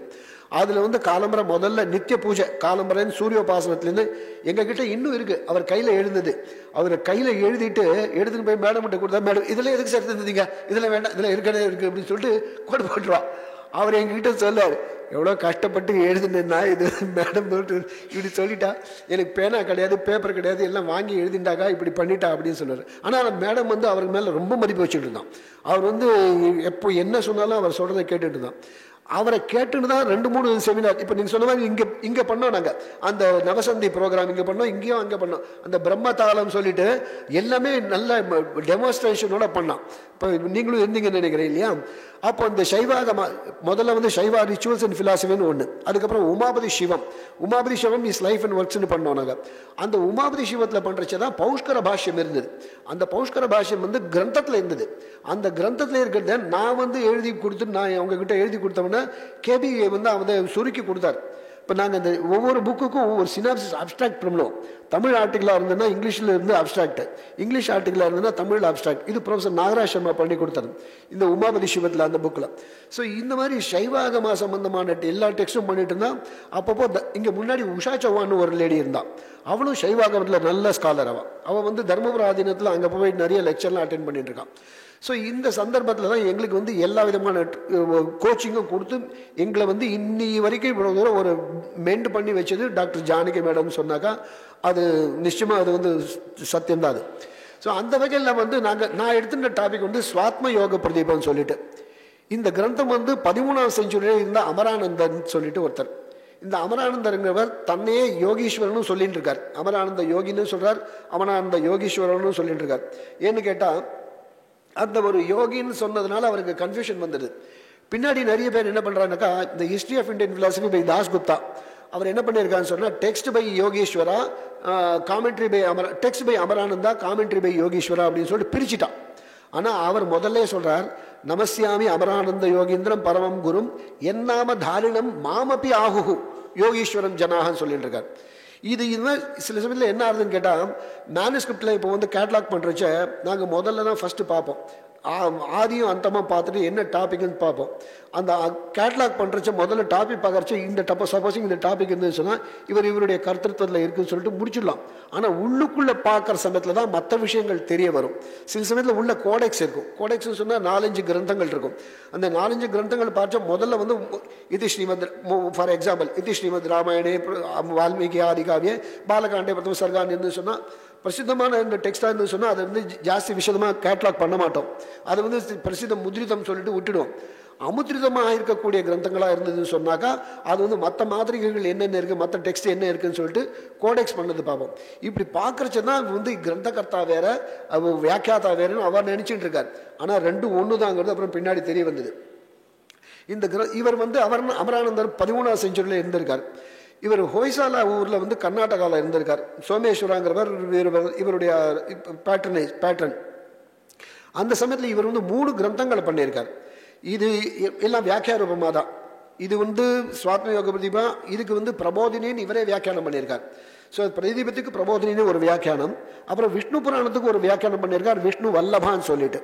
அதில் வந்து காலம்பரை முதல்ல நித்திய பூஜை காலம்பரைன்னு சூரியோபாசனத்துலேருந்து எங்ககிட்ட இன்னும் இருக்குது. அவர் கையில் எழுந்தது. அவர் கையில் எழுதிட்டு எடுத்துன்னு போய் மேடம்கிட்ட கொடுத்தா, மேடம் இதில் எதுக்கு சேர்த்து இருந்தீங்க, இதில் வேண்டாம், இதில் இருக்கடே இருக்குது அப்படின்னு சொல்லிட்டு கோட் போட்டுருவா. அவர் எங்ககிட்ட சொல்லார், எவ்வளோ கஷ்டப்பட்டு எழுதுனா இது மேடம் இப்படி சொல்லிட்டா, எனக்கு பேனா கிடையாது பேப்பர் கிடையாது எல்லாம் வாங்கி எழுதிண்டாக்கா இப்படி பண்ணிட்டா அப்படின்னு சொன்னார். ஆனால் மேடம் வந்து அவருக்கு மேலே ரொம்ப மதிப்பு வச்சுட்டு இருந்தான். அவர் வந்து எப்போ என்ன சொன்னாலும் அவர் சொல்கிறத கேட்டுட்டு இருந்தான். அவரை கேட்டுன்னு தான் 2-3 செமினார். இப்போ நீங்கள் சொன்ன மாதிரி இங்கே பண்ணோம். நாங்கள் அந்த நவசந்தி ப்ரோக்ராம் இங்கே பண்ணோம், இங்கேயும் அங்கே பண்ணோம். அந்த பிரம்மதாளம் சொல்லிட்டு எல்லாமே நல்ல டெமான்ஸ்ட்ரேஷனோட பண்ணோம். இப்போ நீங்களும் இருந்தீங்கன்னு நினைக்கிறேன் இல்லையா? அப்போ அந்த சைவாகமா முதல்ல வந்து சைவா ரிச்சுவல்ஸ் அண்ட் ஃபிலாசபின்னு ஒன்று, அதுக்கப்புறம் உமாபதி சிவம் இஸ் லைஃப் அண்ட் ஒர்க்ஸ்ன்னு பண்ணோம் நாங்கள். அந்த உமாபதி சிவத்தில் பண்ணுறச்சதான் பௌஷ்கர பாஷ்யம் இருந்தது. அந்த பௌஷ்கர பாஷ்யம் வந்து கிரந்தத்தில் இருந்தது. அந்த கிரந்தத்தில் இருக்கிறத நான் வந்து எழுதி கொடுத்து, நான் அவங்ககிட்ட எழுதி கொடுத்தோம்னா கேபி வந்து அவன் சுருக்கி கொடுத்தார். இப்போ நாங்கள் இந்த ஒவ்வொரு புக்குக்கும் ஒவ்வொரு சினாப்சிஸ் அப்ஸ்ட்ராக்ட் பண்ணோம். தமிழ் ஆர்டிக்கலாக இருந்ததுன்னா இங்கிலீஷில் இருந்து அப்ஸ்ட்ராக்ட், இங்கிலீஷ் ஆர்டிக்கலாக இருந்ததுன்னா தமிழ் அப்ஸ்ட்ராக்ட். இது ப்ரொஃபஸர் நாகராஜ் சர்மா பண்ணி கொடுத்தாரு இந்த உமாபதி சிவத்தில் அந்த புக்கில். ஸோ இந்த மாதிரி சைவாகமா சம்பந்தமான எல்லா டெக்ஸ்டும் பண்ணிட்டு இருந்தான். அப்பப்போ இங்கே முன்னாடி உஷா சௌஹான்னு ஒரு லேடி இருந்தான். அவளும் சைவாகமத்தில் நல்ல ஸ்காலர். அவள் வந்து தர்மபுர ஆதீனத்தில் அங்கே போய் நிறைய லெக்சர்லாம் அட்டென்ட் பண்ணிட்டு இருக்கான். ஸோ இந்த சந்தர்ப்பத்தில் தான் எங்களுக்கு வந்து எல்லா விதமான கோச்சிங்கும் கொடுத்து எங்களை வந்து இன்னி வரைக்கும் இவ்வளோ தூரம் ஒரு மெண்ட் பண்ணி வச்சது டாக்டர் ஜானகி மேடம் சொன்னாக்கா அது நிச்சயமாக அது வந்து சத்தியம்தான் அது. ஸோ அந்த வகையில் வந்து நான் எடுத்துட்ட டாபிக் வந்து சுவாத்ம யோக பிரதீபம்னு சொல்லிட்டு. இந்த கிரந்தம் வந்து 13ஆம் செஞ்சுரியில் இருந்த அமரானந்தன் சொல்லிட்டு ஒருத்தர். இந்த அமரானந்தருங்கிறவர் தன்னையே யோகீஸ்வரனும் சொல்லிட்டு இருக்கார். அமரானந்த யோகின்னு சொல்றார், அமரானந்த யோகீஸ்வரனும் சொல்லிட்டு இருக்கார். ஏன்னு கேட்டால் அந்த ஒரு யோகின்னு சொன்னதுனால அவருக்கு கன்ஃபியூஷன் வந்தது. பின்னாடி நிறைய பேர் என்ன பண்ணுறாங்கக்கா, இந்த history of Indian philosophy by Dasgupta அவர் என்ன பண்ணியிருக்காருன்னு சொன்னால் text by Yogeshwara, commentary by text by Amarananda, commentary by Yogishwara அப்படின்னு சொல்லிட்டு பிரிச்சுட்டான். ஆனால் அவர் முதல்ல சொல்றார், நமஸ்யாமி அமரானந்த யோகீந்திரம் பரமம் குரும் என்னாம தாரிணம் மாமப்பி ஆகுகு யோகீஸ்வரம் ஜனாகன்னு சொல்லிட்டு இருக்கார். இதுதான் சில சமயத்தில் என்ன ஆகுதுன்னு கேட்டால், மேனுஸ்கிரிப்டில் இப்போ வந்து கேட்லாக் பண்ணுறச்ச நாங்கள் முதல்ல தான் ஃபஸ்ட்டு பார்ப்போம். ஆதியும் அந்தமாக பார்த்துட்டு என்ன டாபிக்னு பார்ப்போம். அந்த கேட்லாக் பண்ணுறச்ச முதல்ல டாபிக் பார்க்குறச்ச இந்த சப்போஸிங் இந்த டாபிக் இருந்துன்னு சொன்னால் இவருடைய கர்த்தத்துவத்தில் இருக்குன்னு சொல்லிட்டு முடிச்சிடலாம். ஆனால் உள்ளுக்குள்ளே பார்க்குற சமயத்தில் தான் மற்ற விஷயங்கள் தெரிய வரும். சில சமயத்தில் உள்ள கோடெக்ஸ் இருக்கும். கோடெக்ஸ்னு சொன்னால் 4-5 கிரந்தங்கள் இருக்கும். அந்த 4-5 கிரந்தங்கள் பார்த்தா முதல்ல வந்து இது ஸ்ரீமத், ஃபார் எக்ஸாம்பிள் இது ஸ்ரீமத் ராமாயணே வால்மீகி ஆதிகாவிய பாலகாண்டே பிரதம சர்கான்னு இருந்து சொன்னால் பிரசித்தமான இந்த டெக்ஸ்டாக இருந்து சொன்னால் அதை வந்து ஜாஸ்தி விஷயமாக கேட்லாக் பண்ண மாட்டோம். அதை வந்து பிரசித்த முத்ரிதம் சொல்லிட்டு விட்டுடுவோம். அமுத்ரிதமாக இருக்கக்கூடிய கிரந்தங்களாக இருந்ததுன்னு சொன்னாக்கா அது வந்து மற்ற மாதிரிகள் என்னென்ன இருக்குது, மற்ற டெக்ஸ்ட் என்ன இருக்குன்னு சொல்லிட்டு கோடெக்ஸ் பண்ணது பார்ப்போம். இப்படி பார்க்குறச்சுன்னா வந்து கிரந்தகர்த்தா வேற வியாக்கியாத்தா வேறுன்னு அவர் நினச்சிட்டு இருக்கார். ஆனால் 2 ஒன்று தாங்கிறது அப்புறம் பின்னாடி தெரிய வந்தது. இந்த இவர் வந்து அமரானந்தர் 13ஆம் செஞ்சுரியில் இருந்திருக்கார். இவர் ஹொய்சாலா ஊரில் வந்து கர்நாடகாவில் இருந்திருக்கார். சோமேஸ்வராங்கிறவர் இவருடைய பேட்ரன். அந்த சமயத்தில் இவர் வந்து 3 கிரந்தங்களை பண்ணியிருக்கார். இது எல்லாம் வியாக்கியா ரூபமாக தான். இது வந்து சுவாத்ம யோக பிரதீபா, இதுக்கு வந்து பிரபோதினின்னு இவரே வியாக்கியானம் பண்ணியிருக்கார். ஸோ பிரதீபத்துக்கு பிரபோதினின்னு ஒரு வியாக்கியானம், அப்புறம் விஷ்ணு புராணத்துக்கு ஒரு வியாக்கியானம் பண்ணியிருக்கார் விஷ்ணு வல்லபான்னு சொல்லிட்டு.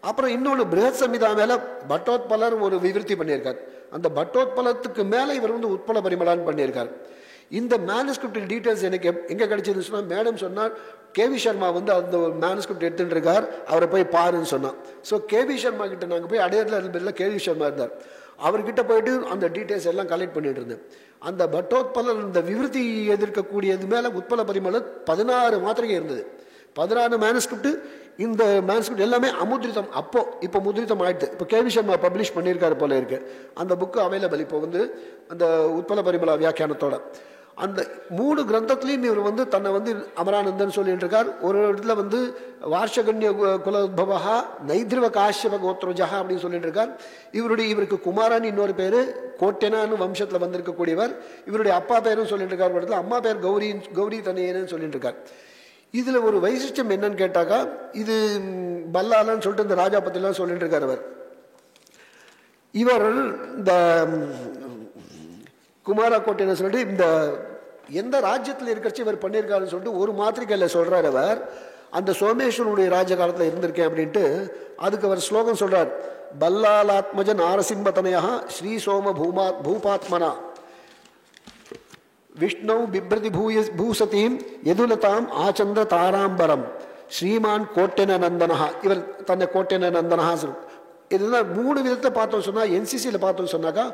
அப்புறம் இன்னொன்று பிருஹத் சம்ஹிதா மேலே பட்டோத்பலர் ஒரு விவருத்தி பண்ணியிருக்கார். அந்த பட்டோத்பலத்துக்கு மேலே இவர் வந்து உட்பல பரிமளான்னு பண்ணியிருக்கார். இந்த மேனுஸ்கிரிப்ட் டீட்டெயில்ஸ் எனக்கு எங்கே கிடைச்சதுன்னு சொன்னால் மேடம் சொன்னால் கேவி சர்மா வந்து அந்த மேனுஸ்கிரிப்ட் எடுத்துட்டு இருக்கார், அவரை போய் பாருன்னு சொன்னான். ஸோ கேவி சர்மா கிட்ட நாங்கள் போய் அடையாள கேவி சர்மா இருந்தார். அவர்கிட்ட போயிட்டு அந்த டீட்டெயில்ஸ் எல்லாம் கலெக்ட் பண்ணிட்டு இருந்தேன். அந்த பட்டோத்பலர் இந்த விவருத்தி எதிர்க்கக்கூடியது மேலே உட்பல பரிமளம் 16 மாத்திரைகள் இருந்தது. 16 மேனுஸ்கிரிப்ட். இந்த மேனுஸ்கிரிப்ட் எல்லாமே அமுத்ரிதம். இப்போ முத்ரிதம் ஆயிடுது. இப்போ கேவி சர்மா பப்ளிஷ் பண்ணியிருக்காரு போல இருக்கு. அந்த புக்கு அவைலபிள் இப்போ வந்து அந்த உட்பல பரிமளா வியாக்கியானத்தோட. அந்த 3 கிரந்தத்திலையும் இவர் வந்து தன்னை வந்து அமரானந்தன் சொல்லிட்டு இருக்கார். ஒரு இடத்துல வந்து வார்ஷகன்ய குலோத்பவா நைத்ரிவ காஷ்யப கோத்ரோஜா அப்படின்னு சொல்லிட்டு இருக்கார். இவருக்கு குமாரான்னு இன்னொரு பேரு, கோட்டெனான்னு வம்சத்தில் வந்திருக்கக்கூடியவர். இவருடைய அப்பா பேரும் சொல்லிட்டு இருக்கார். ஒரு இடத்துல அம்மா பேர் கௌரி தனையன்னு சொல்லிட்டு இருக்கார். இதில் ஒரு வைசிஷ்டம் என்னன்னு கேட்டாக்கா, இது பல்லாலன்னு சொல்லிட்டு இந்த ராஜா பத்திலாம் சொல்லிட்டு இருக்கார். இவர் இந்த குமாரா கோட்டைன்னு சொல்லிட்டு இந்த எந்த ராஜ்யத்தில் இருக்கிறச்சு இவர் பண்ணியிருக்காருன்னு சொல்லிட்டு ஒரு மாத்திரிகையில் சொல்றார். அவர் அந்த சோமேஸ்வரனுடைய ராஜ காலத்தில் இருந்திருக்கேன் அப்படின்ட்டு அதுக்கு அவர் ஸ்லோகம் சொல்றார். பல்லாலாத்மஜ நாரசிம்பதனயா ஸ்ரீ சோம பூபாத்மனா விஷ்ணு பிப்ரதி பூசதீம் யதுலதாம் ஆச்சந்திர தாராம்பரம் ஸ்ரீமான் கோட்டென நந்தனஹா. இவர் தன்னை கோட்டென நந்தனஹா இதெல்லாம் 3 விதத்தை பார்த்தோம் சொன்னால், என்சிசியில் பார்த்தோம் சொன்னாக்கா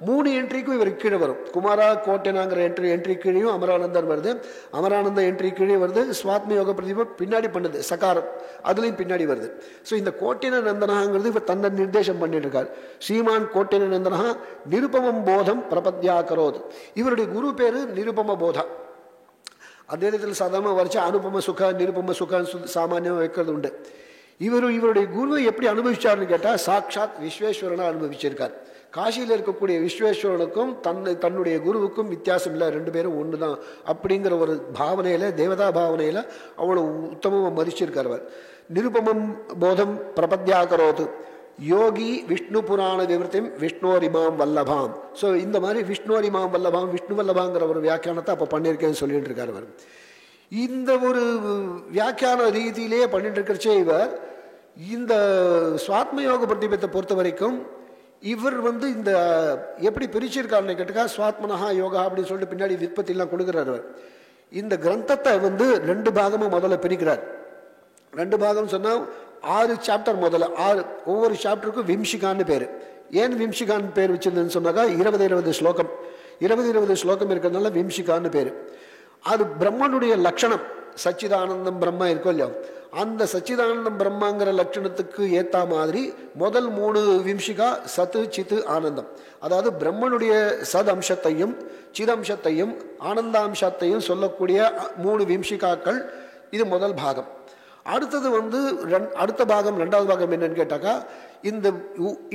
3 என்ட்ரிக்கும் இவர் கீழே வரும். குமாரா கோட்டேனாங்கிற என்ட்ரி கீழேயும் அமரானந்தர் வருது, அமரானந்த என்ட்ரி கீழே வருது, சுவாத்ம யோக பிரதிபா பின்னாடி பண்ணுது, சகாரம் அதுலேயும் பின்னாடி வருது. ஸோ இந்த கோட்டேன நந்தனகாங்கிறது இவர் தன்னை நிர்தேசம் பண்ணிட்டு இருக்கார். ஸ்ரீமான் கோட்டேன நந்தனகா நிருபமம் போதம் பிரபத்யா கரோத். இவருடைய குரு பேரு நிருபம போதா. அத்வைதத்தில் சாதாரணமாக வரைச்சா அனுபம சுக நிருபம சுகான்னு சாமானியம் வைக்கிறது உண்டு. இவருடைய குருவை எப்படி அனுபவிச்சார்னு கேட்டால் சாட்சாத் விஸ்வேஸ்வரனை அனுபவிச்சிருக்கார். காசியில் இருக்கக்கூடிய விஸ்வேஸ்வரனுக்கும் தன்னுடைய குருவுக்கும் வித்தியாசம் இல்லை, 2 பேரும் ஒன்று தான் அப்படிங்கிற ஒரு பாவனையில், தேவதா பாவனையில் அவ்வளோ உத்தமமாக மதிச்சிருக்கார் அவர். நிருபமம் போதம் பிரபத்யாகரோது யோகி விஷ்ணு புராண விவருத்திம் விஷ்ணோரிமாம் வல்லபாம். ஸோ இந்த மாதிரி விஷ்ணோரிமாம் வல்லபாம், விஷ்ணு வல்லபாங்கிற ஒரு வியாக்கியானத்தை அப்போ பண்ணியிருக்கேன்னு சொல்லிட்டு இருக்கார் அவர். இந்த ஒரு வியாக்கியான ரீதியிலேயே பண்ணிட்டு இருக்கிறச்சே இவர் இந்த சுவாத்ம யோக பிரதிபத்தை பொறுத்த வரைக்கும் இவர் இந்த எப்படி பிரிச்சிருக்காருன்னு கேட்டுக்கா, சுவாத்மனஹா யோகா அப்படின்னு சொல்லிட்டு பின்னாடி விற்பத்திலாம் கொடுக்குறார் அவர். இந்த கிரந்தத்தை 2 பாகமாக முதல்ல பிரிக்கிறார். 2 பாகம் சொன்னால் 6 சாப்டர், முதல்ல 6, ஒவ்வொரு சாப்டருக்கும் விம்சிகான்னு பேர். ஏன் விம்சிகான்னு பேர் வச்சிருந்ததுன்னு சொன்னாக்கா 20 ஸ்லோகம், 20 ஸ்லோகம் இருக்கிறதுனால விம்சிகான்னு பேர். அது பிரம்மனுடைய லட்சணம், சச்சிதானந்தம் பிரம்மா இருக்கும் இல்லையா, அந்த சச்சிதானந்தம் பிரம்மாங்கிற லட்சணத்துக்கு ஏற்ற மாதிரி முதல் 3 விம்சிகா சத்து சித்து ஆனந்தம், அதாவது பிரம்மனுடைய சத் அம்சத்தையும் சிதம்சத்தையும் ஆனந்தாம்சத்தையும் சொல்லக்கூடிய 3 விம்சிகாக்கள். இது முதல் பாகம். அடுத்தது அடுத்த பாகம் 2வது பாகம் என்னன்னு கேட்டாக்கா,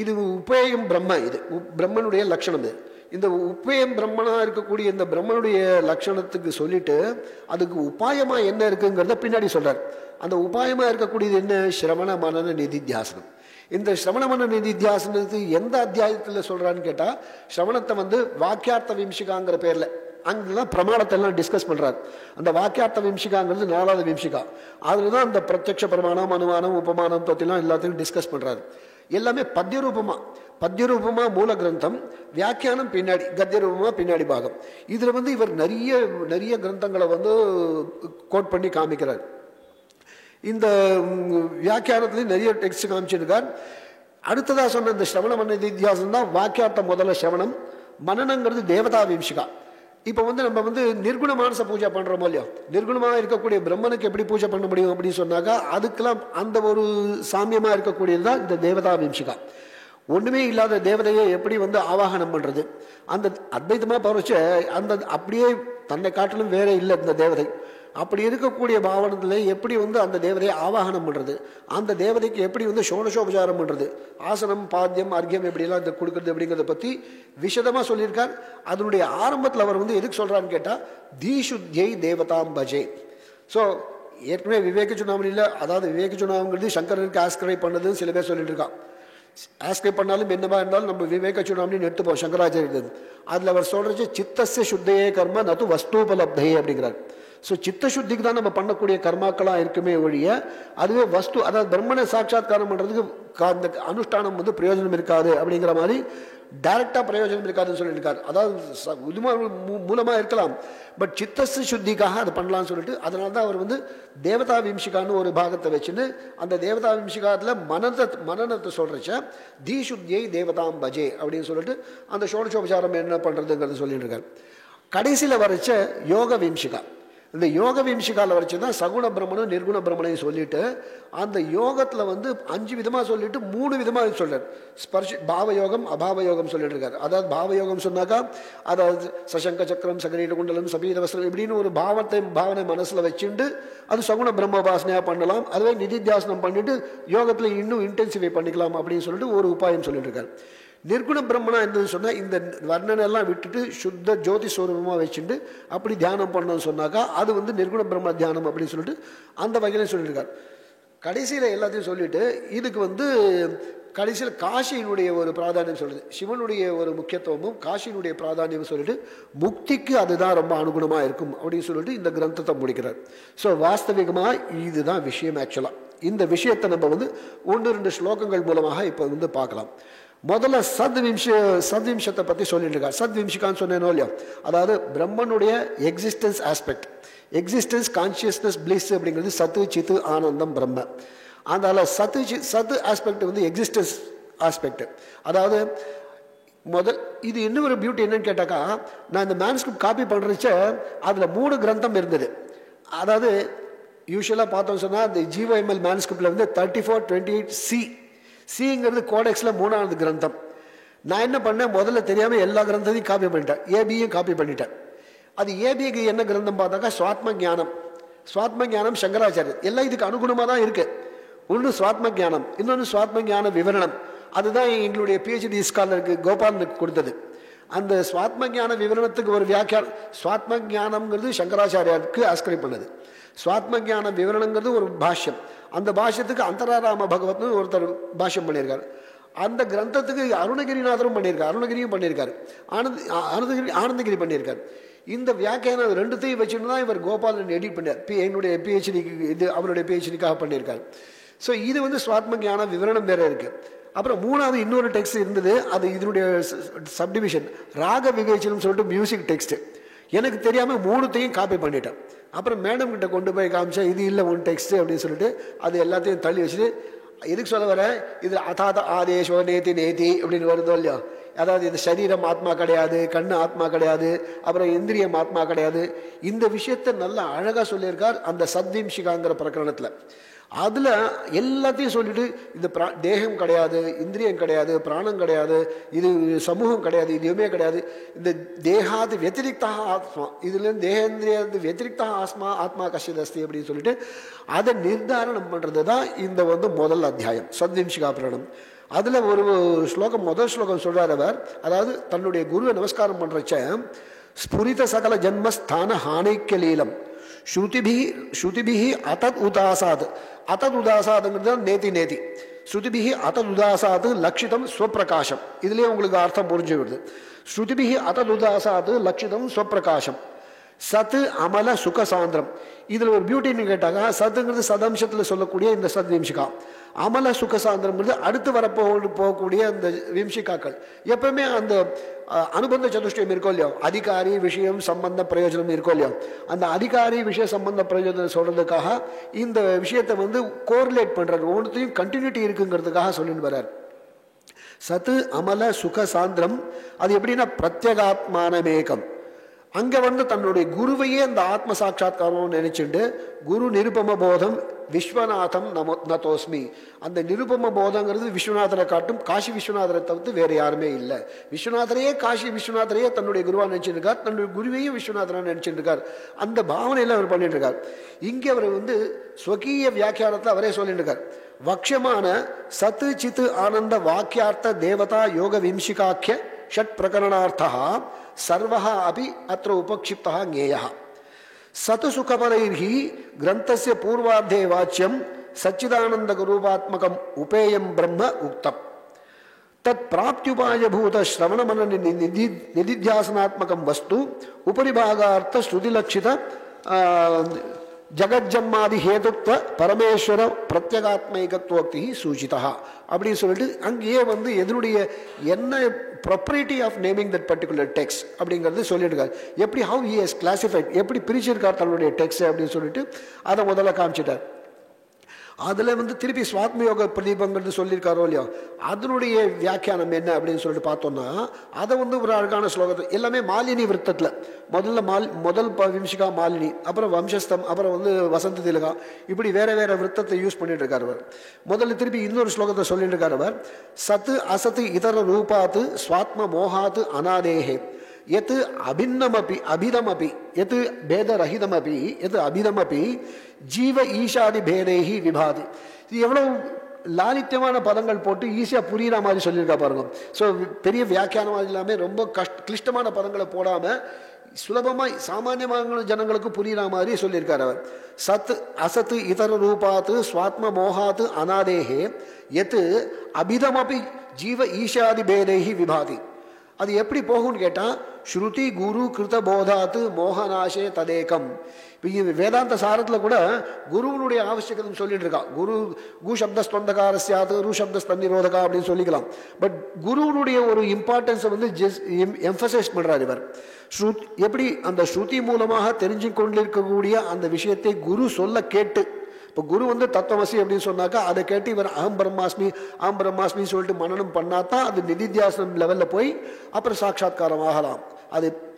இது உபேயம் பிரம்ம, இது பிரம்மனுடைய லட்சணம். இது இந்த உப்பேயம் பிரம்மனா இருக்கக்கூடிய இந்த பிரம்மனுடைய லட்சணத்துக்கு சொல்லிட்டு அதுக்கு உபாயமா என்ன இருக்குங்கிறத பின்னாடி சொல்றார். அந்த உபாயமா இருக்கக்கூடியது என்ன? சிரவண மனன நிதித்தியாசனம். இந்த சிரவண மனன நிதித்தியாசனத்துக்கு எந்த அத்தியாயத்தில் சொல்றான்னு கேட்டா, சிரவணத்தை வாக்கியார்த்த விம்சிகாங்கிற பேர்ல அங்கெல்லாம் பிரமாணத்தை எல்லாம் டிஸ்கஸ் பண்றாரு. அந்த வாக்கியார்த்த விம்சிகாங்கிறது 4வது விம்சிகா. அதுலதான் அந்த பிரத்யக்ஷ பிரமாணம், அனுமானம், உபமானம் பற்றிலாம் எல்லாத்தையும் டிஸ்கஸ் பண்றாரு. எல்லாமே பத்யரூபமா மூல கிரந்தம், வியாக்கியானம் பின்னாடி, கத்தியரூபமா பின்னாடி பாகம். இதுல இவர் நிறைய கிரந்தங்களை கோட் பண்ணி காமிக்கிறார். இந்த வியாக்கியானத்துலேயும் நிறைய டெக்ஸ்ட் காமிச்சிருக்கார். அடுத்ததா சொன்ன இந்த சிரவண மன நிதித்தியாசனம் தான் வாக்கியார்த்தம் முதல்ல சிரவணம், மனனங்கிறது தேவதா விம்சிகா. இப்போ நம்ம நிர்குண மானச பூஜை பண்றோமோ இல்லையோ, நிர்குணமாக இருக்கக்கூடிய பிரம்மனுக்கு எப்படி பூஜை பண்ண முடியும் அப்படின்னு சொன்னாக்கா, அதுக்கெல்லாம் அந்த ஒரு சாமியமா இருக்கக்கூடியது தான் இந்த தேவதா விம்சிகா. ஒண்ணுமே இல்லாத தேவதையை எப்படி ஆவாகனம் பண்றது, அந்த அத்வைதமா பரவச்ச அந்த அப்படியே தன்னை காட்டிலும் வேற இல்லை இந்த தேவதை. அப்படி இருக்கக்கூடிய பாவனத்தில் எப்படி அந்த தேவதையை ஆவாகனம் பண்றது, அந்த தேவதைக்கு எப்படி ஷோடசோபசாரம் பண்றது, ஆசனம் பாத்தியம் அர்க்கியம் எப்படிலாம் இதை கொடுக்கறது அப்படிங்கிறத பத்தி விஷதமா சொல்லியிருக்கார். அதனுடைய ஆரம்பத்தில் அவர் எதுக்கு சொல்றான்னு கேட்டா, தீசுத்தியை தேவதாம் பஜே. ஸோ ஏற்கனவே விவேக சுனாமணியில், அதாவது விவேக சுனாமங்கிறது சங்கரனுக்கு ஆஸ்கிரைப் பண்ணதுன்னு சில பேர் சொல்லிட்டு இருக்கான். ஆஸ்கிரைப் பண்ணாலும் என்னவா இருந்தாலும் நம்ம விவேக சுனாமணின்னு எடுத்துப்போம் சங்கராச்சாரியர். அதில் அவர் சொல்றது சித்தஸ்ய சுத்தையே கர்ம நது வஸ்தூபலப்தையே அப்படிங்கிறார். ஸோ சித்த சுத்திக்கு தான் நம்ம பண்ணக்கூடிய கர்மாக்களாக இருக்குமே ஒழிய, அதுவே வஸ்து, அதாவது பிரம்மனை சாட்சாத்காரம் பண்ணுறதுக்கு அந்த அனுஷ்டானம் பிரயோஜனம் இருக்காது அப்படிங்கிற மாதிரி டைரக்டாக பிரயோஜனம் இருக்காதுன்னு சொல்லியிருக்காரு. அதாவது மூலமாக இருக்கலாம், பட் சித்தஸ்து சுத்திக்காக அதை பண்ணலாம்னு சொல்லிட்டு, அதனால தான் அவர் தேவதா விம்சிகான்னு ஒரு பாகத்தை வச்சுன்னு அந்த தேவதா விம்சிகாத்தில் மனனத்தை சொல்கிறச்ச தீசுத்தியை தேவதாம் பஜே அப்படின்னு சொல்லிட்டு அந்த ஷோடசோபசாரம் என்ன பண்ணுறதுங்கிறது சொல்லிட்டு இருக்காரு. கடைசியில் வரைச்ச யோக விம்சிகா. இந்த யோக விம்சிகால வரைச்சுதான் சகுண பிரம்மனும் நிர்குண பிரம்மனையும் சொல்லிட்டு அந்த யோகத்துல 5 விதமா சொல்லிட்டு 3 விதமா சொல்றாரு. ஸ்பர்ஷ பாவயோகம் அபாவயோகம் சொல்லிட்டு இருக்காரு. அதாவது பாவயோகம் சொன்னாக்கா, அதாவது சசங்க சக்கரம் சகரீட குண்டலம் சபீர வஸ்திரம் இப்படின்னு ஒரு பாவனை மனசுல வச்சுட்டு அது சகுண பிரம்ம உபாசனையா பண்ணலாம். அதுவே நிதித்தியாசனம் பண்ணிட்டு யோகத்துல இன்னும் இன்டென்சிஃபை பண்ணிக்கலாம் அப்படின்னு சொல்லிட்டு ஒரு உபாயம் சொல்லிட்டு இருக்காரு. நிர்குண பிரம்மனா என்னன்னு சொன்னா, இந்த வர்ணனை எல்லாம் விட்டுட்டு சுத்த ஜோதி ஸ்வரூபமா வச்சுட்டு அப்படி தியானம் பண்ணணும்னு சொன்னாக்கா அது நிர்குண பிரம்ம தியானம் அப்படின்னு சொல்லிட்டு அந்த வகையில சொல்லியிருக்காரு. கடைசியில எல்லாத்தையும் சொல்லிட்டு இதுக்கு கடைசியில் காசியினுடைய ஒரு பிராதானியம் சொல்லுது, சிவனுடைய ஒரு முக்கியத்துவமும் காசியினுடைய பிராதானியம் சொல்லிட்டு முக்திக்கு அதுதான் ரொம்ப அனுகுணமா இருக்கும் அப்படின்னு சொல்லிட்டு இந்த கிரந்தத்தை முடிக்கிறார். ஸோ வாஸ்தவிகமா இதுதான் விஷயம். ஆக்சுவலா இந்த விஷயத்தை நம்ம 1-2 ஸ்லோகங்கள் மூலமாக இப்போ பார்க்கலாம். முதல்ல சத்விம்சத்தை பத்தி சொல்லிட்டு இருக்கார். சத்விம்சிகான்னு சொன்னேனோ இல்லையா, அதாவது பிரம்மனுடைய existence aspect, existence consciousness bliss அப்படிங்கிறது சத்து சித்து ஆனந்தம் பிரம்ம. அதனால சத்து ஆஸ்பெக்ட் எக்ஸிஸ்டன்ஸ் ஆஸ்பெக்ட். அதாவது இது இன்னொரு பியூட்டி என்னன்னு கேட்டாக்கா, நான் இந்த மேனுஸ்கிரிப்ட் காப்பி பண்ணுறச்ச அதில் 3 கிரந்தம் இருந்தது. அதாவது யூஸ்வலாக பார்த்தோம் சொன்னால் இந்த ஜிஓஎம்எல் மேனுஸ்கிரிப்டில் வந்து 3428C, சிங்கிறது கோடெக்ஸில் 3வது கிரந்தம். நான் என்ன பண்ணேன், முதல்ல தெரியாமல் எல்லா கிரந்தத்தையும் காப்பி பண்ணிட்டேன், ஏபியும் காப்பி பண்ணிட்டேன். அது ஏபிக்கு என்ன கிரந்தம் பார்த்தாக்கா சுவாத்ம ஞானம். சுவாத்ம ஞானம் சங்கராச்சாரியர். எல்லாம் இதுக்கு அனுகுணமாக தான் இருக்கு. ஒன்று சுவாத்ம ஞானம், இன்னொன்று சுவாத்ம ஞான விவரணம். அதுதான் எங்களுடைய பிஹெச்டி ஸ்காலருக்கு கோபாலனுக்கு கொடுத்தது. அந்த சுவாத்ம ஞான விவரணத்துக்கு ஒரு வியாக்கியானம். சுவாத்ம ஞானம்ங்கிறது சங்கராச்சாரியாருக்கு ஆஸ்கிரைப் பண்ணது. சுவாத்ம ஞான விவரணங்கிறது ஒரு பாஷ்யம். அந்த பாஷ்யத்துக்கு அந்தராராம பகவத்னு ஒருத்தர் பாஷ்யம் பண்ணியிருக்காரு. அந்த கிரந்தத்துக்கு அருணகிரிநாதரும் பண்ணியிருக்காரு, அருணகிரியும் பண்ணியிருக்காரு, ஆனந்தகிரி பண்ணியிருக்காரு. இந்த வியாக்கியானம் ரெண்டுத்தையும் வச்சுட்டு தான் இவர் கோபாலன் எடிட் பண்ணார். என்னுடைய பிஹெச்டிக்கு இது அவருடைய பிஹெச்டிக்காக பண்ணியிருக்காரு. ஸோ இது வந்து சுவாத்ம ஞான விவரணம் வேற இருக்கு. அப்புறம் 3வது இன்னொரு டெக்ஸ்ட் இருந்தது, அது இதனுடைய சப்டிவிஷன் ராக விவேச்சனம் சொல்லிட்டு மியூசிக் டெக்ஸ்ட். எனக்கு தெரியாமல் 3த்தையும் காப்பி பண்ணிட்டேன். அப்புறம் மேடம் கிட்ட கொண்டு போய் காமிச்சா இது இல்லை ஒன் டெக்ஸ்ட் அப்படின்னு சொல்லிட்டு அது எல்லாத்தையும் தள்ளி வச்சுட்டு, எதுக்கு சொல்ல வர, இது அதாத ஆதேஷோ நேதி நேதி அப்படின்னு வருதோ இல்லையோ. அதாவது இந்த சரீரம் ஆத்மா கிடையாது, கண்ணு ஆத்மா கிடையாது, அப்புறம் இந்திரியம் ஆத்மா கிடையாது. இந்த விஷயத்தை நல்லா அழகாக சொல்லியிருக்கார் அந்த சத்விம்சிகாங்கிற பிரகரணத்தில். அதில் எல்லாத்தையும் சொல்லிட்டு இந்த தேகம் கிடையாது, இந்திரியம் கிடையாது, பிராணம் கிடையாது, இது சமூகம் கிடையாது, இது எதுவுமே கிடையாது, இந்த தேகாது வெத்திரிக்தாக ஆத்மா, இதுலேருந்து தேகேந்திரியாது வெத்திரிக்தாக ஆத்மா கஷ்யதஸ்தி அப்படின்னு சொல்லிட்டு அதை நிர்தாரணம் பண்ணுறது தான் இந்த வந்து முதல் அத்தியாயம் சத்விம்சிகா புராணம். அதில் ஒரு ஸ்லோகம், முதல் ஸ்லோகம் சொல்கிறார் அவர். அதாவது தன்னுடைய குருவை நமஸ்காரம் பண்ணுறச்ச ஸ்புரித சகல ஜன்மஸ்தான ஹானைக்கியலீலம் ஸ்ருதிபிஹி அதத் உதாசாத். அதத் உதாசாதுங்கிறது நேதி நேதி. ஸ்ருதிபிஹி அதத் உதாசாத் லக்ஷிதம் ஸ்வப்பிரகாசம். இதுலேயே உங்களுக்கு அர்த்தம் புரிஞ்சு விடுது. ஸ்ருதிபிஹி அதத் உதாசாத் லக்ஷிதம் ஸ்வப்பிரகாசம். சத்து அமல சுக சாந்திரம். இதில் ஒரு பியூட்டின்னு கேட்டாங்க, சத்துங்கிறது சதம்சத்தில் சொல்லக்கூடிய இந்த சத்விம்சிகா, அமல சுக சாந்திரம்ங்கிறது அடுத்து போகக்கூடிய அந்த விம்சிகாக்கள். எப்பவுமே அந்த அனுபந்த சதுஷ்டயம் இருக்கோ இல்லையோ, அதிகாரி விஷயம் சம்பந்த பிரயோஜனம் இருக்கோ இல்லையோ, அந்த அதிகாரி விஷய சம்பந்த பிரயோஜனம் சொல்றதுக்காக இந்த விஷயத்தை வந்து கோரிலேட் பண்றாரு, ஒவ்வொன்றையும் கண்டினியூட்டி இருக்குங்கிறதுக்காக சொல்லிட்டு வர்றார். சத்து அமல சுக சாந்திரம். அது எப்படின்னா பிரத்யேகாத்மானமேகம். அங்க வந்து தன்னுடைய குருவையே அந்த ஆத்ம சாட்சா்காரம் நினைச்சுட்டு குரு நிருபம போதம் விஸ்வநாதம் நதோஸ்மி. அந்த நிருபம போதங்கிறது விஸ்வநாதரை காட்டும், காசி விஸ்வநாதரை தவிர்த்து வேற யாருமே இல்லை. விஸ்வநாதரையே காசி விஸ்வநாதரையே தன்னுடைய குருவா நினைச்சிட்டு இருக்கார், தன்னுடைய குருவையும் விஸ்வநாதரா நினைச்சிட்டு இருக்கார். அந்த பாவனையில அவர் பண்ணிட்டு இருக்கார். இங்கே அவர் வந்து ஸ்வகீய வியாக்கியானத்தை அவரே சொல்லிட்டு இருக்கார். வக்ஷமான சத்து சித்து ஆனந்த வாக்கியார்த்த தேவதா யோக விம்சிகாக்கிய ஷட் பிரகரணார்த்தா சர்வஹ அபி அத்ர உபக்ஷிப்தா ஞேயः. சது சுகபரைர்ஹி கிரந்தஸ்ய பூர்வார்த்தே வாச்சியம் சச்சிதானந்த குரூபாத்மகம் உபேயம் பிரம்ம உக்தம். தத் பிராப்தியுபாயபூத ஸ்ரவணமன நிதித்தியாசனாத்மகம் வஸ்து உபரிபாகார்த்த ஸ்ருதிலட்சித ஜகஜன்மாதி ஹேதுத்வ பரமேஸ்வர பிரத்யேகாத்மைகத்துவக்தி சூச்சிதா அப்படின்னு சொல்லிட்டு அங்கேயே வந்து எதனுடைய என்ன property of naming that particular text அப்படிங்கிறது சொல்லியிருக்காரு. எப்படி ஹவு ஹி ஹஸ் கிளாசிஃபைட், எப்படி பிரிச்சிருக்கார் தன்னுடைய டெக்ஸ்ட் அப்படின்னு சொல்லிட்டு அதை முதல்ல காமிச்சிட்டார். அதில் வந்து திருப்பி சுவாத்மயோக பிரதீபங்கிறது சொல்லியிருக்காரோ இல்லையோ, அதனுடைய வியாக்கியானம் என்ன அப்படின்னு சொல்லிட்டு பார்த்தோம்னா அதை வந்து ஒரு அழகான ஸ்லோகத்தை எல்லாமே மாலினி விருத்தத்தில் முதல் விம்சிகா மாலினி, அப்புறம் வம்சஸ்தம், அப்புறம் வந்து வசந்த திலகா, இப்படி வேற வேற விருத்தத்தை யூஸ் பண்ணிட்டு இருக்கார் அவர். முதல்ல திருப்பி இன்னொரு ஸ்லோகத்தை சொல்லிட்டு இருக்கார் அவர். சத்து அசத்து இதர ரூபாத்து ஸ்வாத்ம மோகாத்து அநாதேகே எது அபின்னமபி அபிதமபி எது பேதரஹிதமபி எது அபிதமபி ஜீவ ஈஷாதி பேதைஹி விபாதி. இது எவ்வளவு லாலித்யமான பதங்கள் போட்டு ஈஸியாக புரியுற மாதிரி சொல்லியிருக்கா பாருங்க. ஸோ பெரிய வியாக்கியானம் இல்லாமல் ரொம்ப கிளிஷ்டமான பதங்களை போடாமல் சுலபமாக சாமானியமான ஜனங்களுக்கு புரியுற மாதிரி சொல்லியிருக்கார் அவர். சத் அசத்து இதர ரூபாத்து ஸ்வாத்ம மோகாத்து அநாதேகே எது அபிதமபி ஜீவ ஈஷாதி பேதைஹி விபாதி. அது எப்படி போகும்னு கேட்டால் ஸ்ருதி குரு கிருத போதாத்து மோகநாசே ததேகம். இப்போ வேதாந்த சாரத்தில் கூட குருவனுடைய ஆவசியத்தை சொல்லிட்டு இருக்கா. கு சப்தஸ்பந்தகாரஸ்யாது ரு சப்தஸ்தன்னிரோதகா அப்படின்னு சொல்லிக்கலாம். பட் குருவனுடைய ஒரு இம்பார்ட்டன்ஸை வந்து எம்பசைஸ் பண்ணுறார் இவர். எப்படி அந்த ஸ்ருதி மூலமாக தெரிஞ்சு கொண்டிருக்கக்கூடிய அந்த விஷயத்தை குரு சொல்ல கேட்டு இப்போ குரு வந்து தத்துவமசி அப்படின்னு சொன்னாக்கா அதை கேட்டு இவர் அகம் பிரம்மாஸ்மி சொல்லிட்டு மனனம் பண்ணாதான் அது நிதித்தியாசனம் லெவலில் போய் அப்புறம் சாட்சாத்காரம் ஆகலாம்.